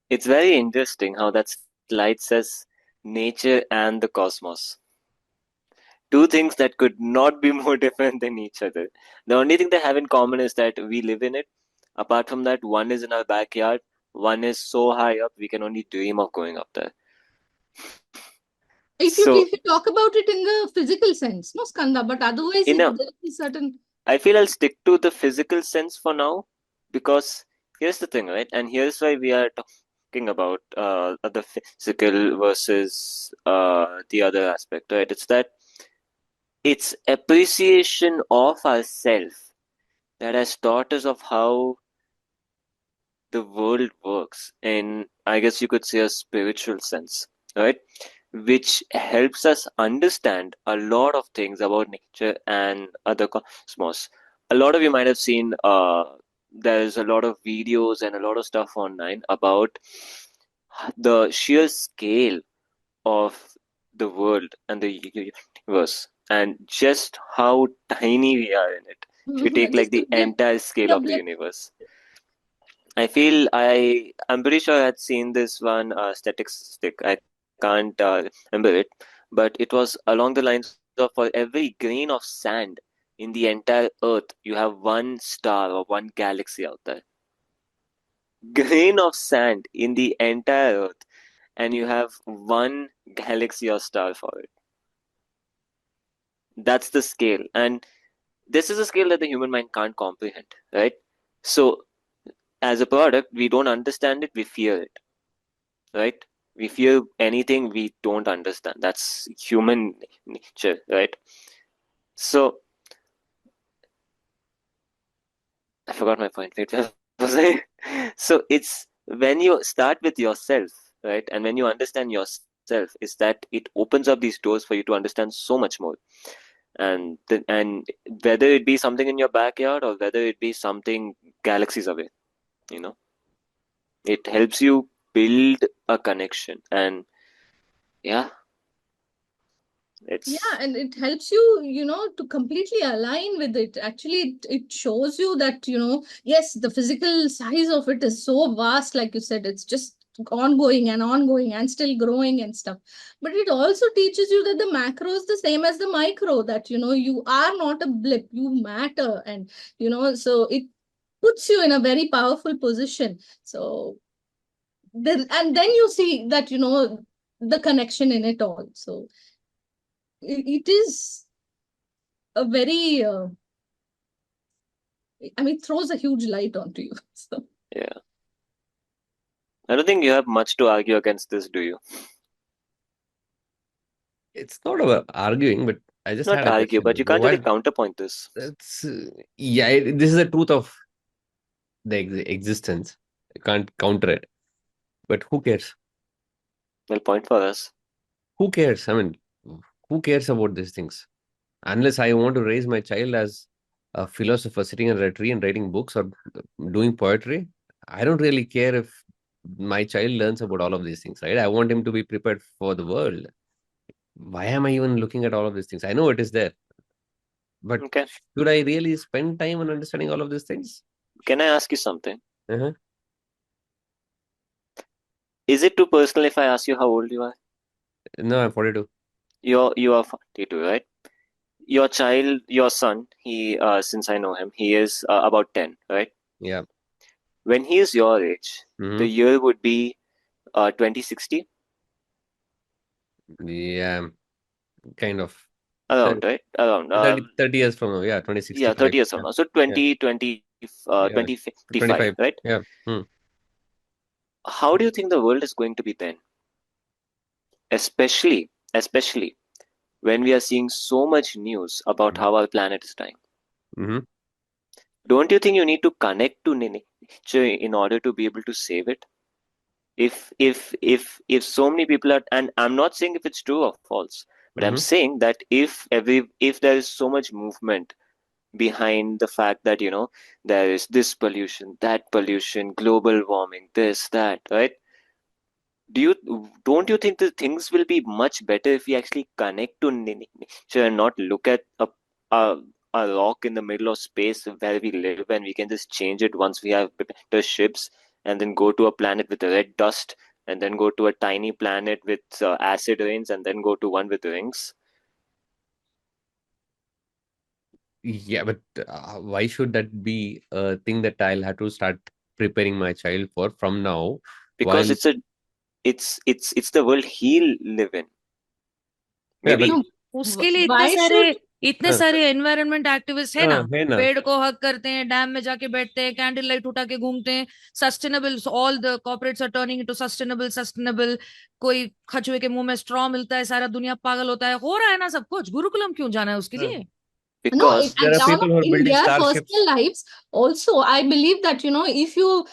Speaker 4: It's very interesting how that slide says nature and the cosmos. Two things that could not be more different than each other. The only thing they have in common is that we live in it. Apart from that, one is in our backyard, one is so high up we can only dream of going up there.
Speaker 2: if
Speaker 4: So
Speaker 2: you talk about it in the physical sense, no, Skanda, but otherwise
Speaker 4: in a,
Speaker 2: there is certain.
Speaker 4: I feel I'll stick to the physical sense for now, because here's the thing, right? And here's why we are talking about the physical versus the other aspect, right? It's that it's appreciation of ourself that has taught us of how the world works in, I guess you could say, a spiritual sense, right? Which helps us understand a lot of things about nature and other cosmos. A lot of you might have seen there's a lot of videos and a lot of stuff online about the sheer scale of the world and the universe, and just how tiny we are in it. If you take like
Speaker 2: Just
Speaker 4: the
Speaker 2: the blip,
Speaker 4: entire scale
Speaker 2: the
Speaker 4: of the
Speaker 2: blip.
Speaker 4: universe, I feel I'm pretty sure I had seen this one statistic. I can't remember it, but it was along the lines of for every grain of sand in the entire earth, you have one star or one galaxy out there. Grain of sand in the entire earth, and you have one galaxy or star for it. That's the scale. And this is a scale that the human mind can't comprehend, right? So, as a product, we don't understand it, we fear it, right? We fear anything we don't understand. That's human nature, right? So, I forgot my point. Wait, where was I? So, it's when you start with yourself, right? And when you understand yourself, is that it opens up these doors for you to understand so much more. And whether it be something in your backyard or whether it be something galaxies away, you know, it helps you build a connection. And yeah,
Speaker 2: Yeah,
Speaker 4: it's
Speaker 2: and it helps you, to completely align with it. Actually, it shows you that, yes, the physical size of it is so vast, like you said, it's just ongoing and still growing and stuff. But it also teaches you that the macro is the same as the micro, that, you are not a blip, you matter. And, so it puts you in a very powerful position. So then you see that, the connection in it all. So it is a very it throws a huge light onto you. So
Speaker 4: yeah. I don't think you have much to argue against this, do you?
Speaker 1: It's not about arguing, but I just
Speaker 4: Not
Speaker 1: had a
Speaker 4: argue, but
Speaker 1: question.
Speaker 4: you can't really
Speaker 1: What?
Speaker 4: counterpoint this.
Speaker 1: It's yeah. This is the truth of the existence. You can't counter it. But who cares?
Speaker 4: Well, point for us.
Speaker 1: Who cares? I mean, who cares about these things? Unless I want to raise my child as a philosopher sitting under a tree and writing books or doing poetry, I don't really care if my child learns about all of these things, right? I want him to be prepared for the world. Why am I even looking at all of these things? I know it is there, but
Speaker 4: Okay.
Speaker 1: should I really spend time on understanding all of these things?
Speaker 4: Can I ask you something?
Speaker 1: Uh-huh.
Speaker 4: Is it too personal if I ask you how old you are?
Speaker 1: No, I'm 42.
Speaker 4: You are 42, right? Your child, your son, he since I know him, he is about 10, right?
Speaker 1: Yeah.
Speaker 4: When he is your age, the
Speaker 1: Mm-hmm.
Speaker 4: year would be 2060,
Speaker 1: Yeah, kind of.
Speaker 4: around, right? Around.
Speaker 1: 30 years from now. Yeah,
Speaker 4: Yeah,
Speaker 1: 2065.
Speaker 4: 30 years from
Speaker 1: Yeah.
Speaker 4: now. So
Speaker 1: Yeah.
Speaker 4: 2055,
Speaker 1: 25.
Speaker 4: right?
Speaker 1: Yeah. Hmm.
Speaker 4: How do you think the world is going to be then? Especially when we are seeing so much news about how our planet is dying.
Speaker 1: Mm-hmm.
Speaker 4: Don't you think you need to connect to nature in order to be able to save it? If so many people are, and I'm not saying if it's true or false, but I'm
Speaker 1: Mm-hmm.
Speaker 4: saying that if there is so much movement behind the fact that there is this pollution, that pollution, global warming, this, that, right? Don't you think that things will be much better if we actually connect to nature and not look at a a rock in the middle of space where we live, and we can just change it once we have better ships, and then go to a planet with red dust, and then go to a tiny planet with acid rains, and then go to one with rings?
Speaker 1: Yeah, but why should that be a thing that I'll have to start preparing my child for from now?
Speaker 4: Because
Speaker 1: While
Speaker 4: it's the world he'll live in.
Speaker 1: yeah, but
Speaker 4: Maybe
Speaker 2: no,
Speaker 3: उसके लिए
Speaker 2: why should
Speaker 3: इतने
Speaker 1: uh,
Speaker 3: सारे environment activist है ना,
Speaker 1: है ना.
Speaker 3: पेड़ को हक करते हैं, डैम में जाके बैठते हैं, कैंडल लाइट उठा के घूमते हैं, sustainable, all the corporates are turning into sustainable, कोई खचुए के मुंह में स्ट्रॉ मिलता है, सारा दुनिया पागल होता है, हो रहा है ना सब कुछ, गुरुकुलम क्यों जाना है उसके
Speaker 1: Uh,
Speaker 3: लिए?
Speaker 2: No,
Speaker 4: because
Speaker 1: there
Speaker 2: and
Speaker 1: are people who are
Speaker 2: in
Speaker 1: building
Speaker 2: their
Speaker 1: starships.
Speaker 2: personal lives also, I believe that, if you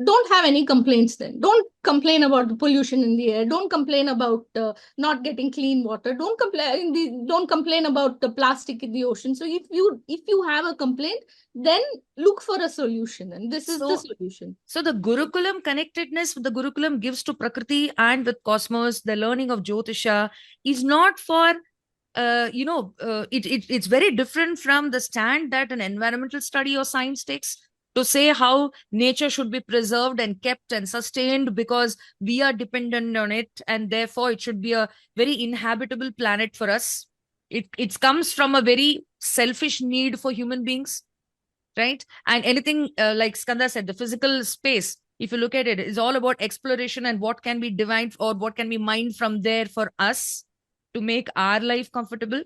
Speaker 2: don't have any complaints, then don't complain about the pollution in the air, don't complain about not getting clean water, don't complain about the plastic in the ocean. So if you have a complaint, then look for a solution, and this is the solution.
Speaker 3: So the Gurukulam connectedness the Gurukulam gives to Prakriti and with cosmos, the learning of Jyotisha is not for it's very different from the stand that an environmental study or science takes. to say how nature should be preserved and kept and sustained because we are dependent on it, and therefore it should be a very inhabitable planet for us. It comes from a very selfish need for human beings, right? And anything like Skanda said, the physical space, if you look at it, is all about exploration and what can be divined or what can be mined from there for us to make our life comfortable.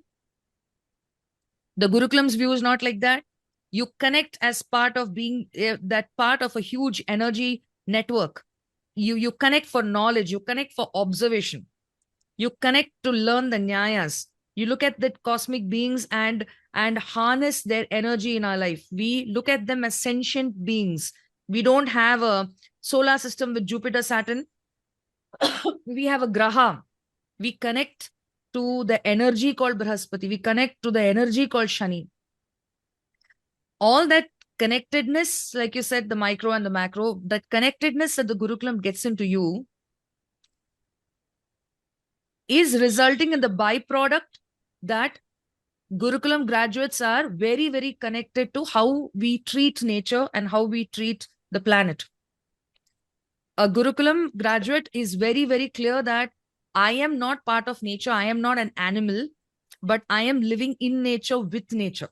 Speaker 3: The Gurukulam's view is not like that. You connect as part of being that part of a huge energy network. You connect for knowledge, you connect for observation, you connect to learn the nyayas. You look at the cosmic beings and harness their energy in our life. We look at them as sentient beings. We don't have a solar system with Jupiter, Saturn. We have a graha. We connect to the energy called Brahaspati. We connect to the energy called Shani. All that connectedness, like you said, the micro and the macro, that connectedness that the Gurukulam gets into you is resulting in the byproduct that Gurukulam graduates are very, very connected to how we treat nature and how we treat the planet. A Gurukulam graduate is very, very clear that I am not part of nature, I am not an animal, but I am living in nature with nature.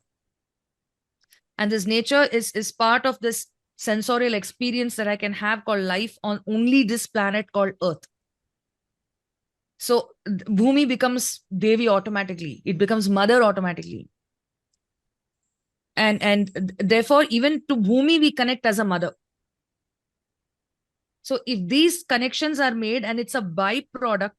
Speaker 3: And this nature is part of this sensorial experience that I can have called life on only this planet called Earth. So Bhumi becomes Devi automatically. It becomes mother automatically. And therefore, even to Bhumi, we connect as a mother. So if these connections are made and it's a byproduct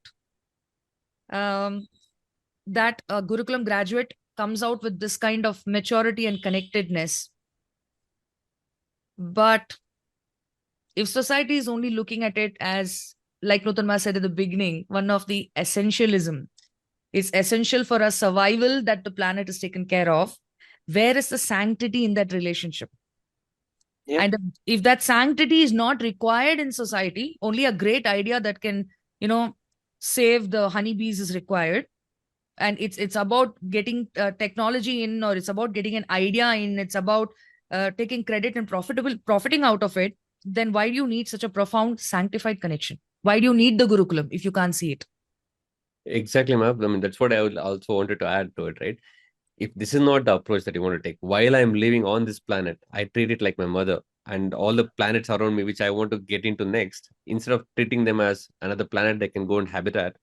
Speaker 3: that a Gurukulam graduate comes out with this kind of maturity and connectedness. But if society is only looking at it as, like Nutanma said at the beginning, one of the essentialism, it's essential for our survival that the planet is taken care of. Where is the sanctity in that relationship?
Speaker 4: Yeah.
Speaker 3: And if that sanctity is not required in society, only a great idea that can, save the honeybees is required. And it's about getting technology in, or it's about getting an idea in, it's about taking credit and profiting out of it. Then why do you need such a profound sanctified connection? Why do you need the Gurukulam if you can't see it?
Speaker 1: Exactly, ma'am. I mean, that's what I would also wanted to add to it, right? If this is not the approach that you want to take, while I'm living on this planet, I treat it like my mother, and all the planets around me, which I want to get into next, instead of treating them as another planet they can go and habitat,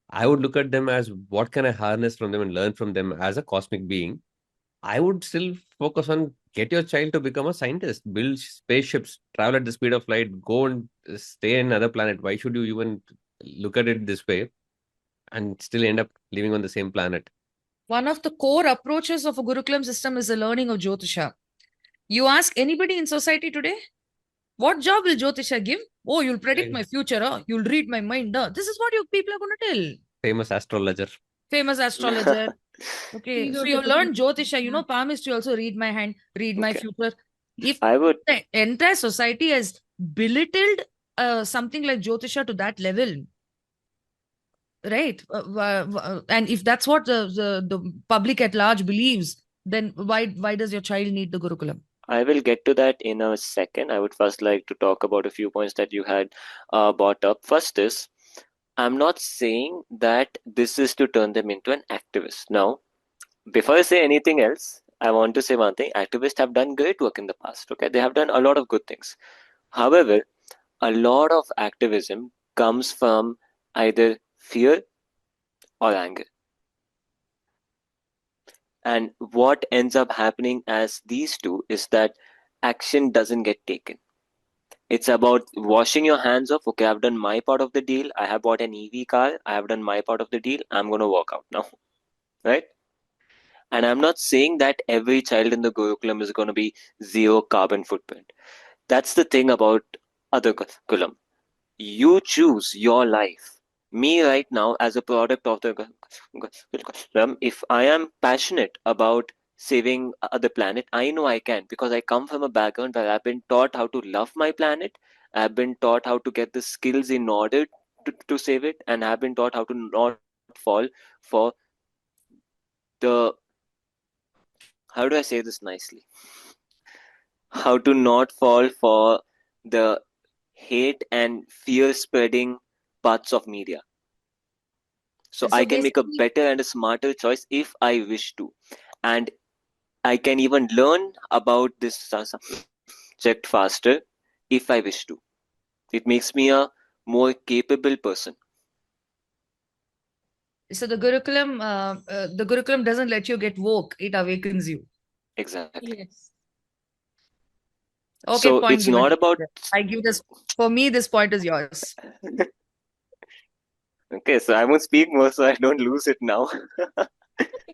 Speaker 1: I would look at them as what can I harness from them and learn from them as a cosmic being. I would still focus on get your child to become a scientist, build spaceships, travel at the speed of light, go and stay in another planet. Why should you even look at it this way and still end up living on the same planet?
Speaker 3: One of the core approaches of a Gurukulam system is the learning of Jyotisha. You ask anybody in society today, what job will Jyotisha give? Oh, you'll predict my future. Oh, you'll read my mind. This is what you people are going to tell.
Speaker 1: Famous astrologer.
Speaker 3: Famous astrologer. Okay, so you learn Jyotisha, palmistry also, read my hand, read my future. If
Speaker 4: I would
Speaker 3: the entire society has belittled something like Jyotisha to that level, right? And if that's what the public at large believes, then why does your child need the Gurukulam?
Speaker 4: I will get to that in a second. I would first like to talk about a few points that you had brought up. First is, I'm not saying that this is to turn them into an activist. Now, before I say anything else, I want to say one thing. Activists have done great work in the past. Okay, they have done a lot of good things. However, a lot of activism comes from either fear or anger. And what ends up happening as these two is that action doesn't get taken. It's about washing your hands off. Okay, I've done my part of the deal. I have bought an EV car. I have done my part of the deal. I'm going to walk out now. Right? And I'm not saying that every child in the Gurukulam is going to be zero carbon footprint. That's the thing about other Gurukulam. You choose your life. Me right now, as a product of the Gurukulam, if I am passionate about saving the planet, I know I can, because I come from a background where I've been taught how to love my planet. I've been taught how to get the skills in order to save it, and I've been taught how to not fall for the, how do I say this nicely? how to not fall for the hate and fear spreading parts of media. So
Speaker 3: So
Speaker 4: I can make a
Speaker 3: basically,
Speaker 4: better and a smarter choice if I wish to. And I can even learn about this subject faster if I wish to. It makes me a more capable person.
Speaker 3: so the Gurukulam doesn't let you get woke; it awakens you.
Speaker 4: Exactly.
Speaker 2: Yes.
Speaker 3: Okay,
Speaker 4: So
Speaker 3: point
Speaker 4: it's
Speaker 3: given.
Speaker 4: not about.
Speaker 3: I give this. For me, this point is yours.
Speaker 4: Okay, so I won't speak more so I don't lose it now.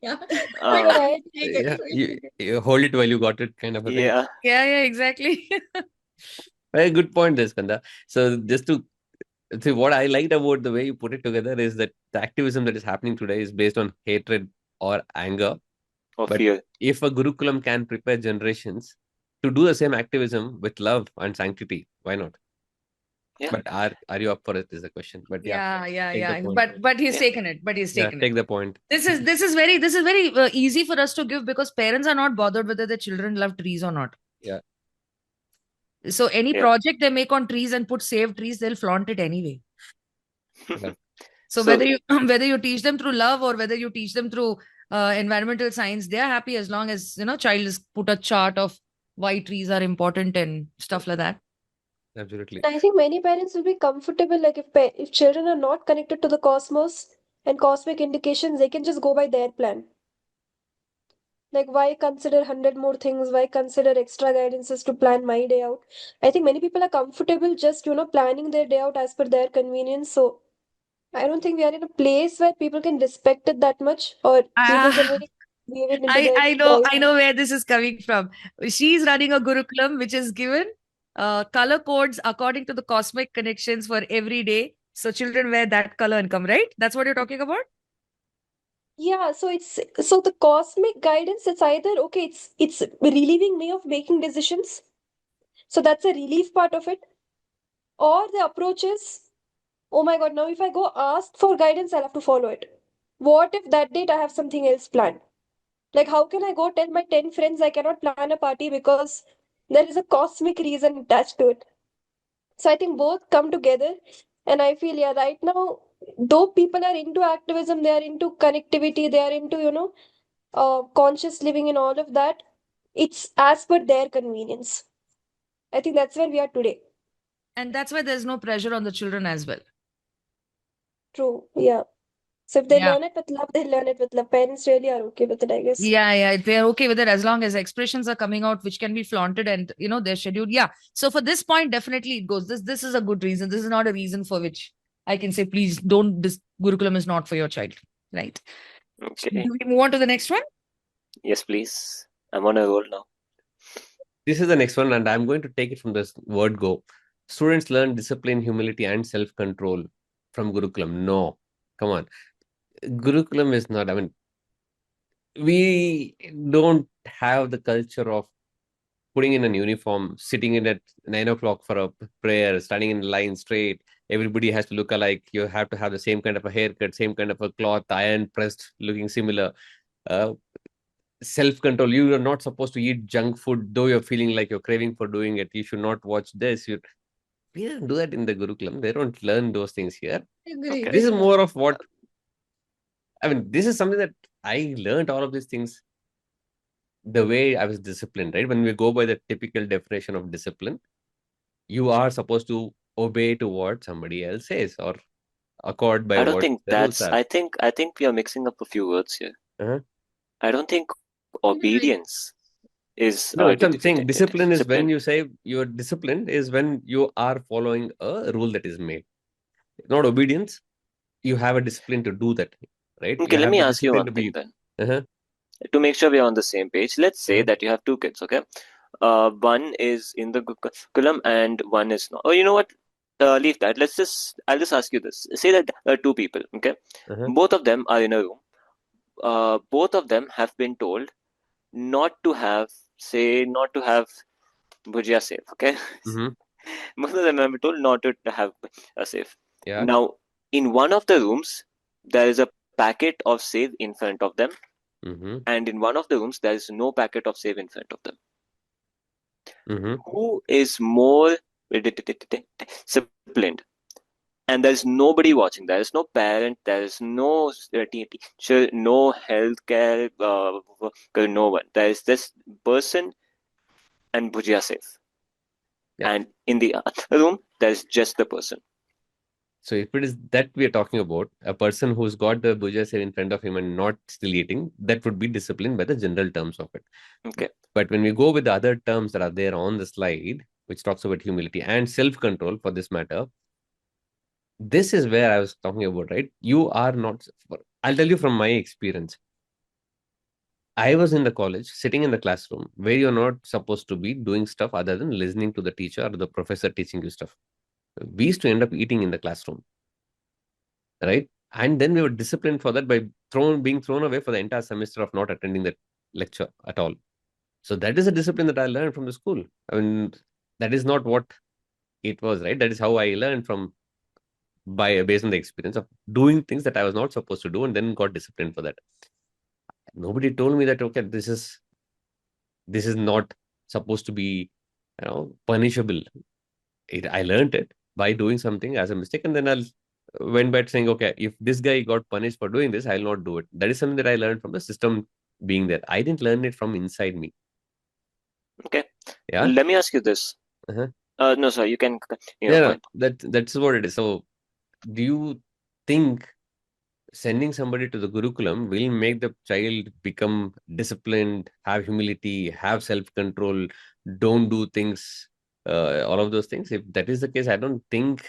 Speaker 2: Yeah.
Speaker 5: Go
Speaker 4: Uh,
Speaker 5: ahead.
Speaker 1: Yeah, you hold it while you got it, kind of a thing.
Speaker 4: yeah.
Speaker 3: Yeah, exactly.
Speaker 1: Very good point, there, Skanda. So just to see, what I liked about the way you put it together is that the activism that is happening today is based on hatred or anger.
Speaker 4: Or
Speaker 1: But
Speaker 4: fear.
Speaker 1: if a Gurukulam can prepare generations to do the same activism with love and sanctity, why not?
Speaker 4: Yeah.
Speaker 1: But are you up for it is the question. But yeah, take the
Speaker 3: Yeah.
Speaker 1: point.
Speaker 3: But he's
Speaker 4: Yeah.
Speaker 3: taken it. But he's
Speaker 1: Yeah,
Speaker 3: taken it.
Speaker 1: take the point.
Speaker 3: This is very easy for us to give because parents are not bothered whether their children love trees or not.
Speaker 1: Yeah.
Speaker 3: So any
Speaker 4: Yeah.
Speaker 3: project they make on trees and put save trees, they'll flaunt it anyway.
Speaker 1: Yeah.
Speaker 3: So
Speaker 4: So
Speaker 3: whether you whether you teach them through love or whether you teach them through environmental science, they are happy as long as child is put a chart of why trees are important and stuff like that.
Speaker 1: Absolutely.
Speaker 5: I think many parents will be comfortable, like if children are not connected to the cosmos and cosmic indications, they can just go by their plan. Like, why consider 100 more things? Why consider extra guidances to plan my day out? I think many people are comfortable just, planning their day out as per their convenience. So I don't think we are in a place where people can respect it that much, or people can
Speaker 3: Ah,
Speaker 5: really weave it into
Speaker 3: I
Speaker 5: their
Speaker 3: I know
Speaker 5: choice.
Speaker 3: I know where this is coming from. She's running a Gurukulam which is given color codes according to the cosmic connections for every day. So children wear that color and come, right? That's what you're talking about?
Speaker 5: Yeah, so the cosmic guidance, it's either okay, it's relieving me of making decisions. So that's a relief part of it. Or the approach is, oh my God, now if I go ask for guidance, I'll have to follow it. What if that date I have something else planned? Like, how can I go tell my 10 friends I cannot plan a party because there is a cosmic reason attached to it? So I think both come together. And I feel, yeah, right now, though people are into activism, they are into connectivity, they are into, conscious living and all of that, it's as per their convenience. I think that's where we are today.
Speaker 3: And that's why there's no pressure on the children as well.
Speaker 5: True. Yeah. So if they
Speaker 3: Yeah.
Speaker 5: learn it with love, they learn it with love. Parents really are okay with it, I guess.
Speaker 3: Yeah, they're okay with it as long as expressions are coming out which can be flaunted and they're scheduled. Yeah. So for this point, definitely it goes. This is a good reason. This is not a reason for which I can say, please don't, this Gurukulam is not for your child. Right.
Speaker 4: okay.
Speaker 3: Do we move on to the next one?
Speaker 4: Yes, please. I'm on a roll now.
Speaker 1: This is the next one, and I'm going to take it from this word go. Students learn discipline, humility, and self-control from Gurukulam. No, come on. Gurukulam is not, I mean, we don't have the culture of putting in an uniform, sitting in at 9 o'clock for a prayer, standing in line straight. Everybody has to look alike. You have to have the same kind of a haircut, same kind of a cloth, iron pressed, looking similar. Uh, Self-control. You are not supposed to eat junk food, though you're feeling like you're craving for doing it. You should not watch this. We don't do that in the Gurukulam. They don't learn those things here.
Speaker 2: Agree.
Speaker 4: Okay.
Speaker 1: This is more of what, I mean, this is something that I learned all of these things the way I was disciplined, right? When we go by the typical definition of discipline, you are supposed to obey to what somebody else says or accord by
Speaker 4: I don't
Speaker 1: what
Speaker 4: think
Speaker 1: the rules are.
Speaker 4: I think we are mixing up a few words here.
Speaker 1: Uh-huh.
Speaker 4: I don't think obedience is
Speaker 1: No, it's I'm saying discipline is when
Speaker 4: discipline.
Speaker 1: you say you're disciplined is when you are following a rule that is made. Not obedience. You have a discipline to do that, right?
Speaker 4: Okay,
Speaker 1: You
Speaker 4: have
Speaker 1: have
Speaker 4: me
Speaker 1: the
Speaker 4: ask you
Speaker 1: discipline
Speaker 4: one
Speaker 1: to
Speaker 4: thing
Speaker 1: be.
Speaker 4: then.
Speaker 1: Uh-huh.
Speaker 4: To make sure we're on the same page, let's say
Speaker 1: Uh-huh.
Speaker 4: that you have two kids, okay? One is in the curriculum and one is not. Oh, you know what? Leave that. I'll just ask you this. Say that two people, okay?
Speaker 1: Uh-huh.
Speaker 4: Both of them are in a room. Both of them have been told not to have, not to have bhujia safe, okay?
Speaker 1: Mm-hmm.
Speaker 4: Most of them have been told not to have a safe.
Speaker 1: Yeah.
Speaker 4: Now, in one of the rooms, there is a packet of save in front of them,
Speaker 1: Mm-hmm.
Speaker 4: and in one of the rooms, there is no packet of save in front of them.
Speaker 1: Mm-hmm.
Speaker 4: Who is more disciplined? And there's nobody watching. There is no parent. There is no teacher, no healthcare, no one. There is this person and Bhujia safe.
Speaker 1: Yeah.
Speaker 4: And in the other room, there's just the person.
Speaker 1: So if it is that we are talking about, a person who's got the bhuja save in front of him and not still eating, that would be discipline by the general terms of it.
Speaker 4: Okay.
Speaker 1: But when we go with the other terms that are there on the slide, which talks about humility and self-control for this matter, this is where I was talking about, right? You are not, I'll tell you from my experience. I was in the college, sitting in the classroom, where you're not supposed to be doing stuff other than listening to the teacher or the professor teaching you stuff. We used to end up eating in the classroom, right? And then we were disciplined for that by being thrown away for the entire semester of not attending that lecture at all. So that is a discipline that I learned from the school. I mean, that is not what it was, right? That is how I learned from based on the experience of doing things that I was not supposed to do and then got disciplined for that. Nobody told me that okay, this is not supposed to be, punishable. I learned it by doing something as a mistake, and then I'll went back saying, okay, if this guy got punished for doing this, I'll not do it. That is something that I learned from the system being there. I didn't learn it from inside me.
Speaker 4: Okay.
Speaker 1: Yeah.
Speaker 4: Let me ask you this.
Speaker 1: Uh-huh.
Speaker 4: No, sorry, you can continue your
Speaker 1: Yeah,
Speaker 4: point.
Speaker 1: that's what it is. So, do you think sending somebody to the Gurukulam will make the child become disciplined, have humility, have self-control, don't do things, all of those things? If that is the case, I don't think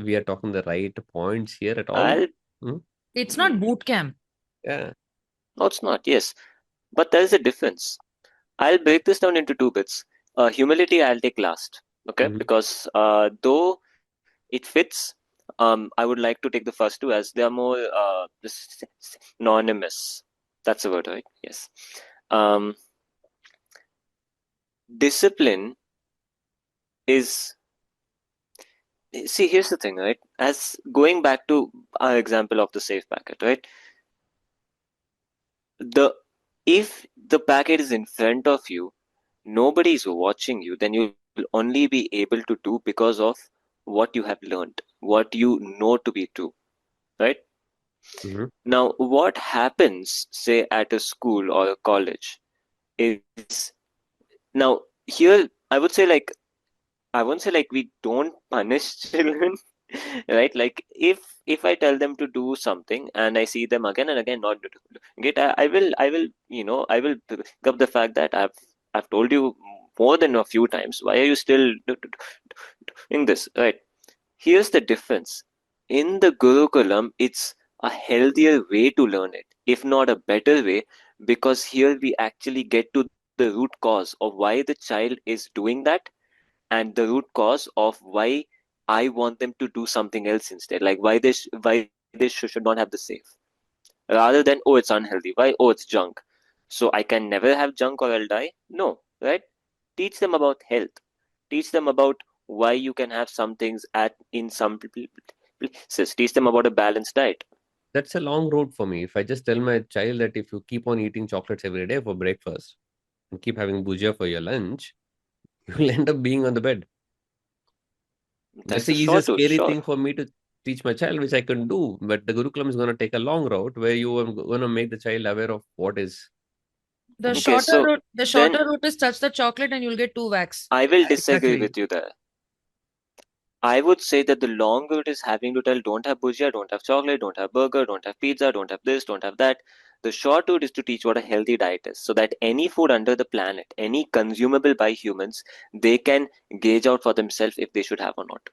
Speaker 1: we are talking the right points here at all.
Speaker 4: I'll.
Speaker 3: It's not boot camp.
Speaker 1: Yeah.
Speaker 4: No, it's not. Yes, but there is a difference. I'll break this down into two bits. Humility, I'll take last. Okay,
Speaker 1: Mhm.
Speaker 4: because though it fits, I would like to take the first two as they are more anonymous. That's the word, right? Yes. Um, Discipline is. See, here's the thing, right? As going back to our example of the safe packet, right? The If the packet is in front of you, nobody is watching you, then you'll only be able to do because of what you have learned, what you know to be true, right?
Speaker 1: Mhm.
Speaker 4: Now, what happens, say, at a school or a college is now here I would say like I won't say like we don't punish children, right? Like if I tell them to do something and I see them again and again not doing it, I will I will pick up the fact that I've told you more than a few times. Why are you still doing this? Right? Here's the difference. In the Gurukulam, it's a healthier way to learn it, if not a better way, because here we actually get to the root cause of why the child is doing that and the root cause of why I want them to do something else instead. Like why they should not have the safe, rather than oh it's unhealthy. Why oh it's junk. So I can never have junk or I'll die. No, right? Teach them about health. Teach them about why you can have some things at in some places. Teach them about a balanced diet.
Speaker 1: That's a long road for me. If I just tell my child that if you keep on eating chocolates every day for breakfast and keep having bhujia for your lunch, you'll end up being on the bed. That's
Speaker 4: That's
Speaker 1: the
Speaker 4: a short
Speaker 1: easiest,
Speaker 4: route,
Speaker 1: scary
Speaker 4: sure.
Speaker 1: thing for me to teach my child, which I can do. But the Gurukulam is going to take a long route where you are going to make the child aware of what is.
Speaker 3: The
Speaker 4: Okay,
Speaker 3: shorter
Speaker 4: so
Speaker 3: route,
Speaker 4: then
Speaker 3: is touch the chocolate and you'll get 2 wax.
Speaker 4: I will disagree
Speaker 1: Exactly.
Speaker 4: with you there. I would say that the long route is having to tell don't have bhujia, don't have chocolate, don't have burger, don't have pizza, don't have this, don't have that. The short route is to teach what a healthy diet is so that any food under the planet, any consumable by humans, they can gauge out for themselves if they should have or not.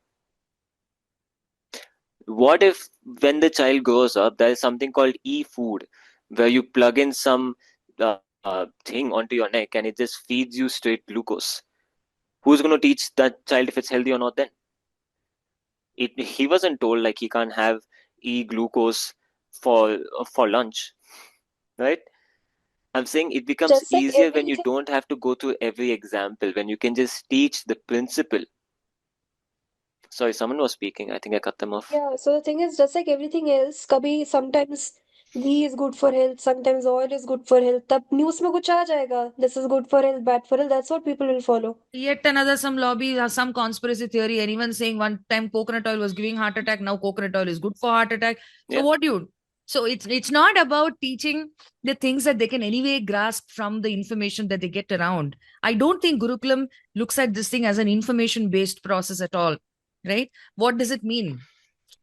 Speaker 4: What if when the child grows up, there is something called e-food where you plug in some thing onto your neck and it just feeds you straight glucose? Who's going to teach that child if it's healthy or not then? He wasn't told like he can't have e-glucose for lunch, right? I'm saying it becomes
Speaker 5: Just like
Speaker 4: easier when you
Speaker 5: everything.
Speaker 4: don't have to go through every example, when you can just teach the principle. Sorry, someone was speaking. I think I cut them off.
Speaker 5: Yeah, so the thing is, just like everything else, kabhi sometimes ghee is good for health, sometimes oil is good for health. तब news में कुछ आ जाएगा, this is good for health, bad for health. That's what people will follow.
Speaker 3: Yet another some lobby, some conspiracy theory, anyone saying one time coconut oil was giving heart attack, now coconut oil is good for heart attack. So
Speaker 4: Yeah.
Speaker 3: what do you? So it's not about teaching the things that they can anyway grasp from the information that they get around. I don't think Gurukulam looks at this thing as an information based process at all, right? What does it mean?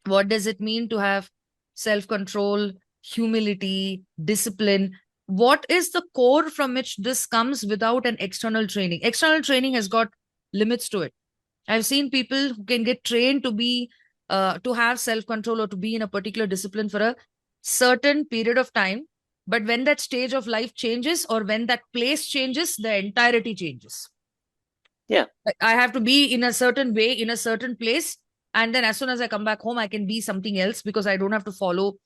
Speaker 3: What does it mean to have self control, humility, discipline? What is the core from which this comes without an external training? External training has got limits to it. I've seen people who can get trained to be to have self control or to be in a particular discipline for a certain period of time, but when that stage of life changes or when that place changes, the entirety changes.
Speaker 4: Yeah.
Speaker 3: I have to be in a certain way in a certain place, and then as soon as I come back home I can be something else because I don't have to follow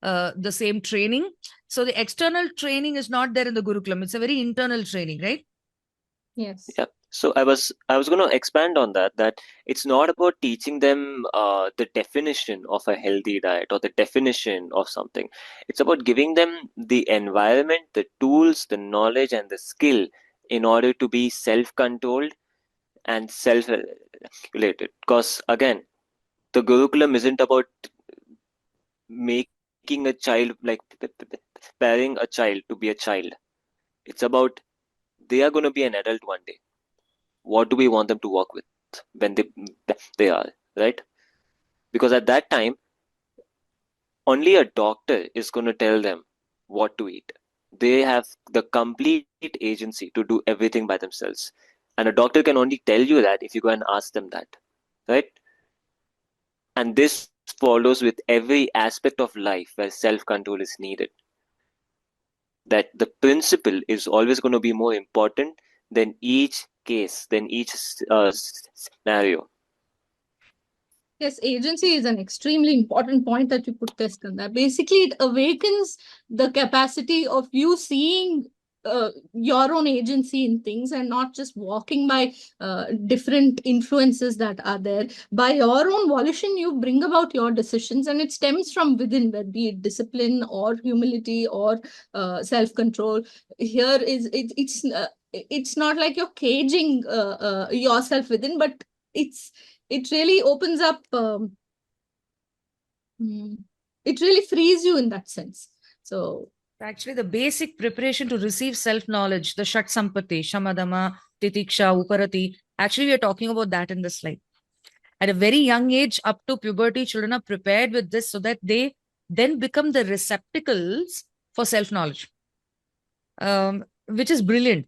Speaker 3: the same training. So the external training is not there in the Gurukulam. It's a very internal training, right?
Speaker 2: Yes.
Speaker 4: Yeah. So I was going to expand on that it's not about teaching them the definition of a healthy diet or the definition of something. It's about giving them the environment, the tools, the knowledge, and the skill in order to be self-controlled and self-related. Because again, the Gurukulam isn't about making a child like preparing a child to be a child. It's about they are going to be an adult one day. What do we want them to work with when they are, right? Because at that time only a doctor is going to tell them what to eat. They have the complete agency to do everything by themselves, and a doctor can only tell you that if you go and ask them that, right? And this follows with every aspect of life where self-control is needed, that the principle is always going to be more important than each case, than each scenario.
Speaker 2: Yes, agency is an extremely important point that you put this on that. Basically, it awakens the capacity of you seeing your own agency in things and not just walking by different influences that are there. By your own volition, you bring about your decisions, and it stems from within, whether be it discipline or humility or self-control. Here is it's not like you're caging yourself within, but it really opens up it really frees you in that sense. So
Speaker 3: Actually, the basic preparation to receive self-knowledge, the Shat Sampati, Shamadama, Titiksha, Uparati, actually we are talking about that in this slide. At a very young age, up to puberty, children are prepared with this so that they then become the receptacles for self-knowledge, which is brilliant.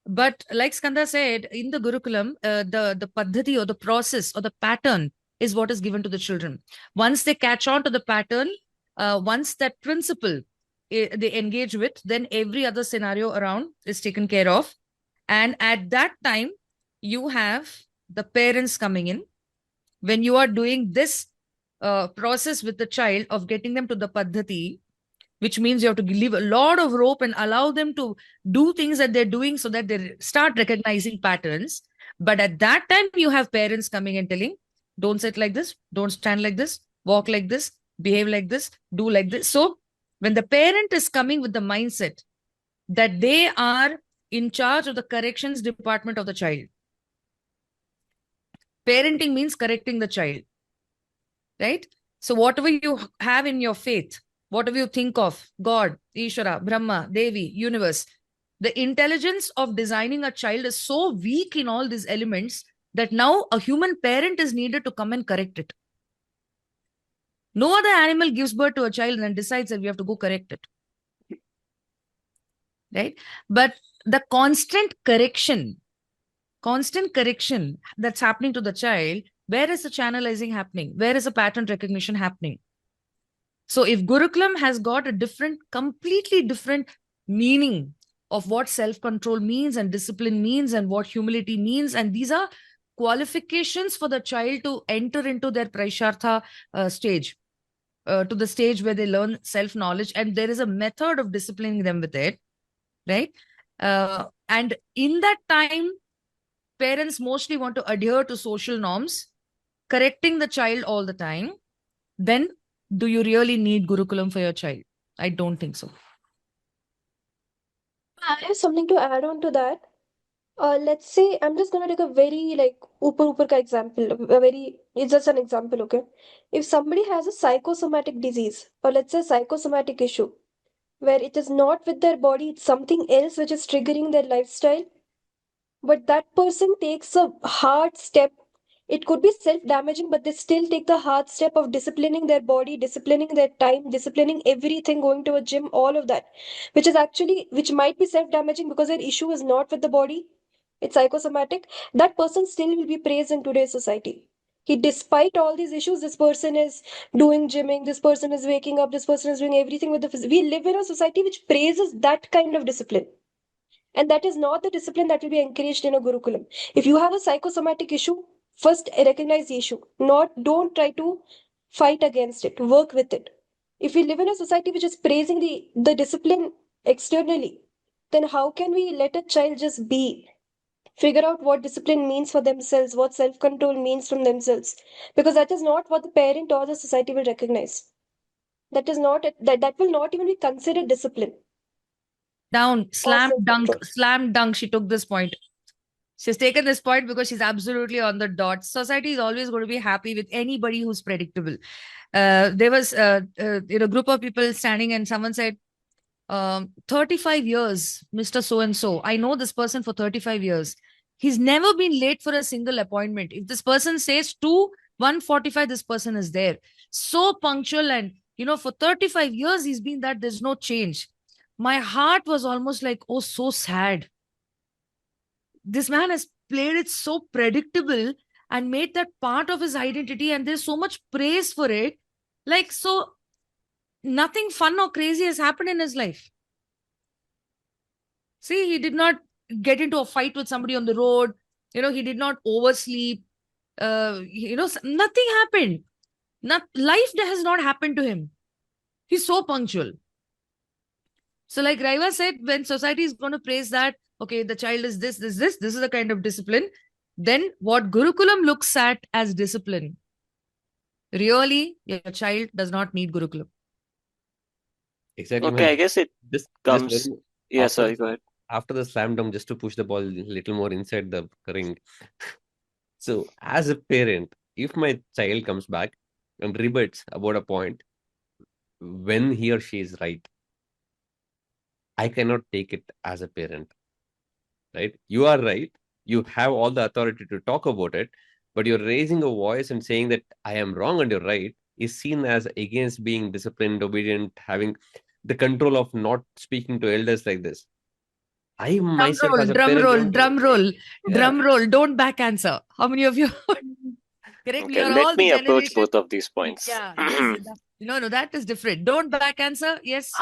Speaker 3: But like Skanda said, in the Gurukulam, the paddhati or the process or the pattern is what is given to the children. Once they catch on to the pattern, once that principle they engage with, then every other scenario around is taken care of. And at that time, you have the parents coming in. When you are doing this process with the child of getting them to the paddhati, which means you have to leave a lot of rope and allow them to do things that they're doing so that they start recognizing patterns. But at that time, you have parents coming and telling, don't sit like this, don't stand like this, walk like this, behave like this, do like this. So when the parent is coming with the mindset that they are in charge of the corrections department of the child, parenting means correcting the child, right? So whatever you have in your faith, whatever you think of, God, Ishvara, Brahma, Devi, universe, the intelligence of designing a child is so weak in all these elements that now a human parent is needed to come and correct it. No other animal gives birth to a child and decides that we have to go correct it. Right? But the constant correction that's happening to the child, where is the channelizing happening? Where is the pattern recognition happening? So if Gurukulam has got a completely different meaning of what self-control means and discipline means and what humility means, and these are qualifications for the child to enter into their Praishartha stage, to the stage where they learn self-knowledge, and there is a method of disciplining them with it, right? And in that time, parents mostly want to adhere to social norms, correcting the child all the time. Then do you really need Gurukulam for your child? I don't think so.
Speaker 5: I have something to add on to that. Let's say I'm just gonna take a very like upper ka example. It's just an example, okay? If somebody has a psychosomatic disease, or let's say psychosomatic issue, where it is not with their body, it's something else which is triggering their lifestyle, but that person takes a hard step. It could be self-damaging, but they still take the hard step of disciplining their body, disciplining their time, disciplining everything, going to a gym, all of that, which might be self-damaging because their issue is not with the body, it's psychosomatic. That person still will be praised in today's society. Despite all these issues, this person is doing gymming, this person is waking up, this person is doing everything with we live in a society which praises that kind of discipline. And that is not the discipline that will be encouraged in a Gurukulam. If you have a psychosomatic issue, first recognize the issue. Don't try to fight against it. Work with it. If we live in a society which is praising the discipline externally, then how can we let a child just be? Figure out what discipline means for themselves, what self-control means from themselves. Because that is not what the parent or the society will recognize. That will not even be considered discipline
Speaker 3: Down,
Speaker 5: or
Speaker 3: slam dunk,
Speaker 5: self-control.
Speaker 3: slam dunk. She took this point. She's taken this point because she's absolutely on the dot. Society is always going to be happy with anybody who's predictable. There was a group of people standing, and someone said, 35 years, Mr. So and so. I know this person for 35 years. He's never been late for a single appointment. If this person says 1:45, this person is there. So punctual, and for 35 years, he's been that. There's no change. My heart was almost like, oh, so sad. This man has played it so predictable and made that part of his identity, and there's so much praise for it. Like, so nothing fun or crazy has happened in his life. See, he did not get into a fight with somebody on the road. He did not oversleep. Nothing happened. Life has not happened to him. He's so punctual. So like Raiva said, when society is going to praise that, okay, the child is this is the kind of discipline, then what Gurukulam looks at as discipline, really, your child does not need Gurukulam.
Speaker 1: Exactly,
Speaker 4: Okay,
Speaker 1: man.
Speaker 4: I guess it
Speaker 1: This
Speaker 4: comes.
Speaker 1: very,
Speaker 4: Yeah,
Speaker 1: after
Speaker 4: sorry, go ahead.
Speaker 1: after the slam dunk, just to push the ball a little more inside the ring. So, as a parent, if my child comes back and rebuts about a point when he or she is right, I cannot take it as a parent, right? You are right. You have all the authority to talk about it, but you're raising a voice and saying that I am wrong and you're right is seen as against being disciplined, obedient, having the control of not speaking to elders like this. I myself as a
Speaker 3: Drum
Speaker 1: parent
Speaker 3: roll,
Speaker 1: want
Speaker 3: drum
Speaker 1: to,
Speaker 3: roll,
Speaker 1: yeah.
Speaker 3: drum roll. Don't back answer. How many of you? Correct. We
Speaker 4: Okay,
Speaker 3: are
Speaker 4: let
Speaker 3: all the
Speaker 4: me approach
Speaker 3: generation.
Speaker 4: both of these points.
Speaker 3: Yeah. Yes. No, that is different. Don't back answer. Yes.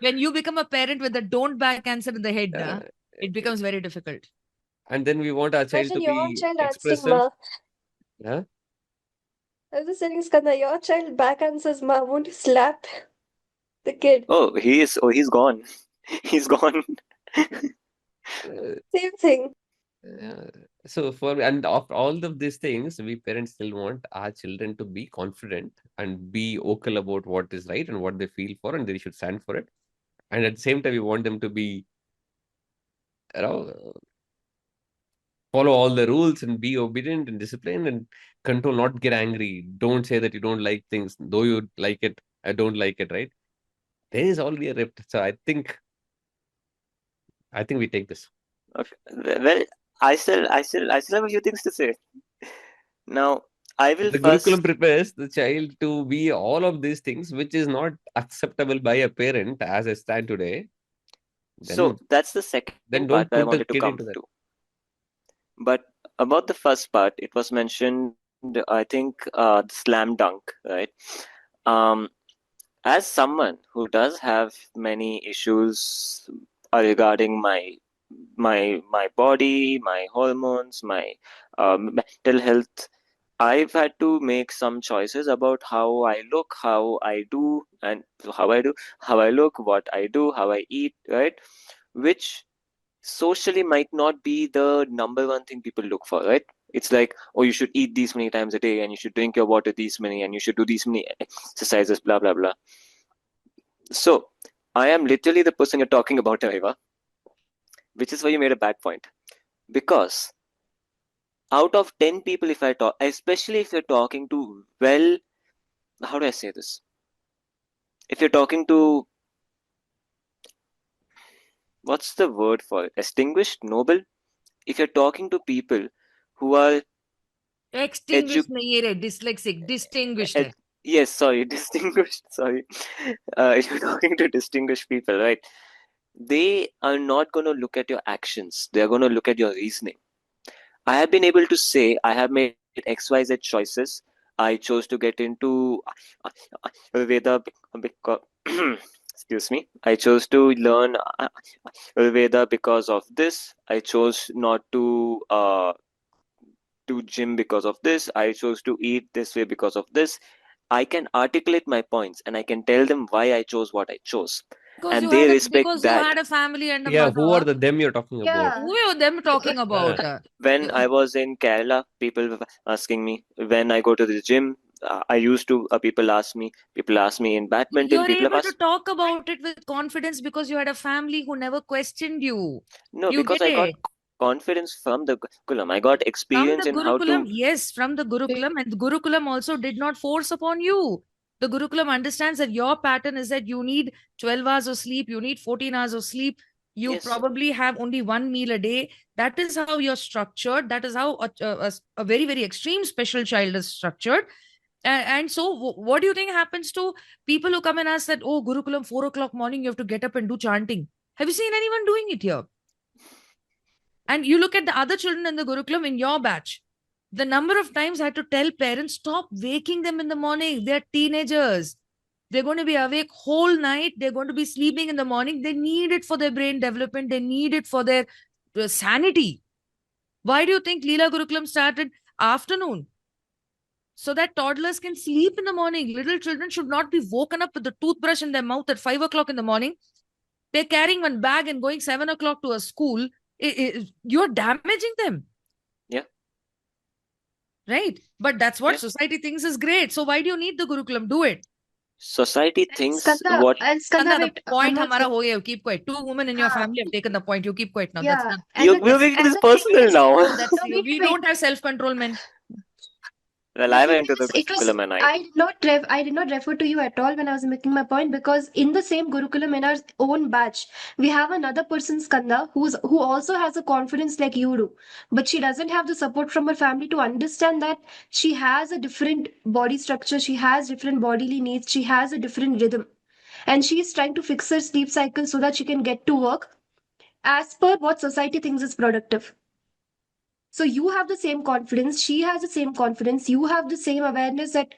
Speaker 3: When you become a parent with the don't back answer in the head, it becomes very difficult.
Speaker 1: And then we want our child
Speaker 5: Imagine
Speaker 1: to
Speaker 5: your
Speaker 1: be
Speaker 5: child answering
Speaker 1: expressive.
Speaker 5: ma.
Speaker 1: Yeah.
Speaker 5: I was just saying, Skanda, your child back answers ma. Won't you slap the kid?
Speaker 4: Oh, he's gone. He's gone.
Speaker 5: Same thing.
Speaker 1: So and after all of these things, we parents still want our children to be confident and be vocal about what is right and what they feel for, and they should stand for it. And at the same time, we want them to be, follow all the rules and be obedient and disciplined and control, not get angry. Don't say that you don't like things, though you like it. I don't like it, right? There is already a rift. So I think we take this.
Speaker 4: Okay. Well, I still have a few things to say. Now, I will
Speaker 1: The Gurukulam
Speaker 4: first.
Speaker 1: prepares the child to be all of these things, which is not acceptable by a parent as I stand today.
Speaker 4: So that's the second
Speaker 1: Then
Speaker 4: part
Speaker 1: don't
Speaker 4: that I
Speaker 1: put the
Speaker 4: wanted to
Speaker 1: kid
Speaker 4: come
Speaker 1: into that.
Speaker 4: to. But about the first part, it was mentioned, I think, the slam dunk, right? As someone who does have many issues regarding my body, my hormones, my mental health, I've had to make some choices about how I look, how I do, and how I look, what I do, how I eat, right? Which socially might not be the number one thing people look for, right? It's like, oh, you should eat these many times a day, and you should drink your water these many, and you should do these many exercises, blah blah blah. So I am literally the person you're talking about, Eva, which is why you made a bad point. Because out of 10 people, if I talk, especially if you're talking to, well, how do I say this? If you're talking to, what's the word for it? Distinguished, noble? If you're talking to people who are edu
Speaker 3: Extinguished नहीं है रे, dyslexic, distinguished है.
Speaker 4: yes, sorry, distinguished, sorry. If you're talking to distinguished people, right? They are not going to look at your actions. They are going to look at your reasoning. I have been able to say I have made XYZ choices. I chose to get into Veda because, excuse me, I chose to learn Veda because of this. I chose not to do gym because of this. I chose to eat this way because of this. I can articulate my points and I can tell them why I chose what I chose.
Speaker 3: Because
Speaker 4: And they respect
Speaker 3: because you
Speaker 4: that.
Speaker 3: had a family and a
Speaker 1: Yeah,
Speaker 3: mother.
Speaker 1: who are the them you're talking about?
Speaker 5: Yeah.
Speaker 3: Who are them talking about?
Speaker 4: When I was in Kerala, people were asking me when I go to the gym. I used to people ask me in badminton.
Speaker 3: You're
Speaker 4: People have
Speaker 3: able to
Speaker 4: asked
Speaker 3: talk about it with confidence because you had a family who never questioned you.
Speaker 4: no
Speaker 3: You
Speaker 4: because
Speaker 3: get
Speaker 4: I got
Speaker 3: it.
Speaker 4: confidence from the Gurukulam. I got
Speaker 3: From
Speaker 4: experience
Speaker 3: the
Speaker 4: in how
Speaker 3: Gurukulam,
Speaker 4: to.
Speaker 3: yes, from the Gurukulam, and the Gurukulam also did not force upon you. The Gurukulam understands that your pattern is that you need 12 hours of sleep, you need 14 hours of sleep, you
Speaker 4: Yes,
Speaker 3: probably have only one meal a day. That is how you're structured. That is how a very, very extreme special child is structured. And so, what do you think happens to people who come and ask that, oh, Gurukulam, 4 o'clock morning, you have to get up and do chanting? Have you seen anyone doing it here? And you look at the other children in the Gurukulam in your batch. The number of times I had to tell parents, stop waking them in the morning. They're teenagers. They're going to be awake whole night. They're going to be sleeping in the morning. They need it for their brain development. They need it for their sanity. Why do you think Leela Gurukulam started afternoon? So that toddlers can sleep in the morning. Little children should not be woken up with the toothbrush in their mouth at 5 o'clock in the morning. They're carrying one bag and going 7 o'clock to a school. You're damaging them.
Speaker 4: yeah,
Speaker 3: Right? But that's what
Speaker 4: yeah.
Speaker 3: society thinks is great. So why do you need the Gurukulam? Do it.
Speaker 4: Society
Speaker 5: And
Speaker 4: thinks
Speaker 5: Skanda,
Speaker 4: what
Speaker 3: Skanda, the
Speaker 5: wait,
Speaker 3: point
Speaker 5: Hamad,
Speaker 3: hamara ho gaya. Keep quiet. 2 women in your
Speaker 5: हाँ,
Speaker 3: family have taken the point. You keep quiet now. That's
Speaker 5: yeah,
Speaker 3: done.
Speaker 5: and
Speaker 4: you're
Speaker 5: the
Speaker 4: making
Speaker 5: and
Speaker 4: this
Speaker 5: the thing
Speaker 4: personal
Speaker 5: is,
Speaker 4: now.
Speaker 3: No, that's
Speaker 5: no, wait,
Speaker 3: we
Speaker 5: wait.
Speaker 3: don't have self-control, men.
Speaker 4: Well,
Speaker 5: The
Speaker 4: I
Speaker 5: thing
Speaker 4: went to the
Speaker 5: is, it was
Speaker 4: Gurukulam and
Speaker 5: I did not refer to you at all when I was making my point, because in the same Gurukulam in our own batch, we have another person, Skanda, who also has a confidence like you do, but she doesn't have the support from her family to understand that she has a different body structure, she has different bodily needs, she has a different rhythm, and she is trying to fix her sleep cycle so that she can get to work as per what society thinks is productive. So you have the same confidence, she has the same confidence, you have the same awareness that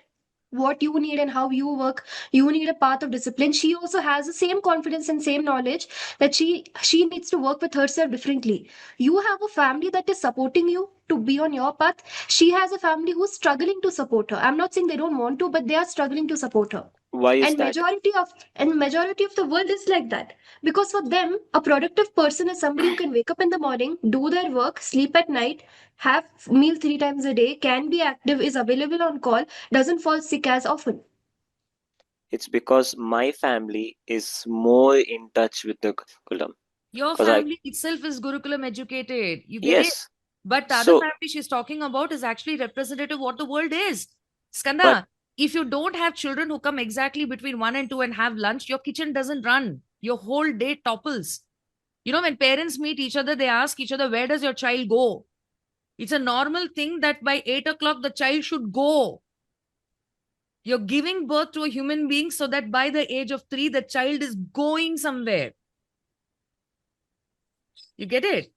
Speaker 5: what you need and how you work, you need a path of discipline. She also has the same confidence and same knowledge that she needs to work with herself differently. You have a family that is supporting you to be on your path. She has a family who's struggling to support her. I'm not saying they don't want to, but they are struggling to support her.
Speaker 4: why is
Speaker 5: And
Speaker 4: that?
Speaker 5: majority of the world is like that, because for them a productive person is somebody who can wake up in the morning, do their work, sleep at night, have meal 3 times a day, can be active, is available on call, doesn't fall sick as often.
Speaker 4: It's because my family is more in touch with the Gurukulam.
Speaker 3: Your
Speaker 4: 'Cause I
Speaker 3: family itself is Gurukulam educated. You get it?
Speaker 4: yes,
Speaker 3: But the other
Speaker 4: so
Speaker 3: family she's talking about is actually representative of what the world is.
Speaker 4: but
Speaker 3: Skanda, if you don't have children who come exactly between 1 and 2 and have lunch, your kitchen doesn't run. Your whole day topples. You know, when parents meet each other, they ask each other, where does your child go? It's a normal thing that by 8 o'clock, the child should go. You're giving birth to a human being so that by the age of 3, the child is going somewhere. You get it?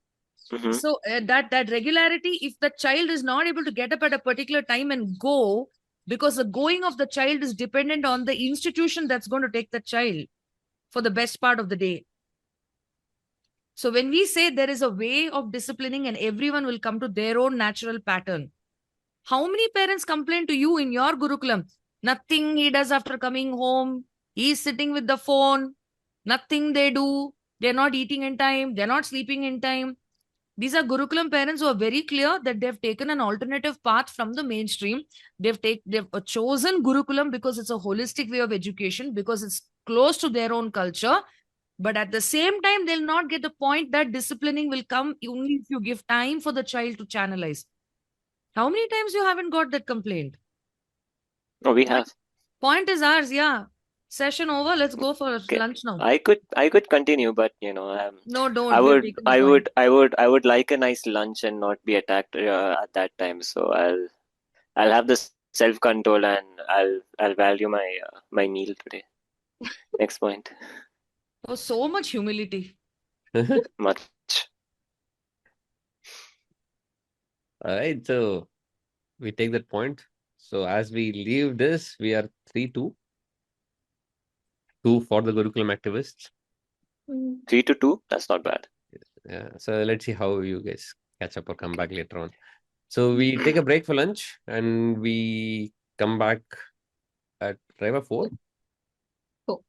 Speaker 4: mhm.
Speaker 3: So that regularity, if the child is not able to get up at a particular time and go, because the going of the child is dependent on the institution that's going to take the child for the best part of the day. So when we say there is a way of disciplining and everyone will come to their own natural pattern, how many parents complain to you in your Gurukulam? Nothing he does after coming home. He's sitting with the phone. Nothing they do. They're not eating in time. They're not sleeping in time. These are Gurukulam parents who are very clear that they've taken an alternative path from the mainstream. They've chosen Gurukulam because it's a holistic way of education, because it's close to their own culture. But at the same time, they'll not get the point that disciplining will come only if you give time for the child to channelize. How many times you haven't got that complaint?
Speaker 4: Oh, we have.
Speaker 3: Point is ours, yeah. Session over. Let's go for
Speaker 4: Okay.
Speaker 3: lunch now.
Speaker 4: I could continue, but
Speaker 3: No, don't.
Speaker 4: I
Speaker 3: We've
Speaker 4: would
Speaker 3: taken the
Speaker 4: I
Speaker 3: point.
Speaker 4: would I would I would like a nice lunch and not be attacked at that time. So I'll have the self control, and I'll value my meal today. Next point.
Speaker 3: Oh, so much humility.
Speaker 4: Much.
Speaker 1: All right, so we take that point. So as we leave this, we are 3-2. 2 for the Gurukulam activists.
Speaker 4: 3-2. That's not bad.
Speaker 1: Yeah, so let's see how you guys catch up or come back later on. So we take a break for lunch and we come back at driver 4.
Speaker 2: 4.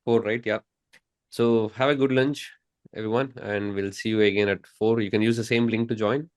Speaker 1: 4, right? Yeah. So have a good lunch, everyone, and we'll see you again at 4. You can use the same link to join.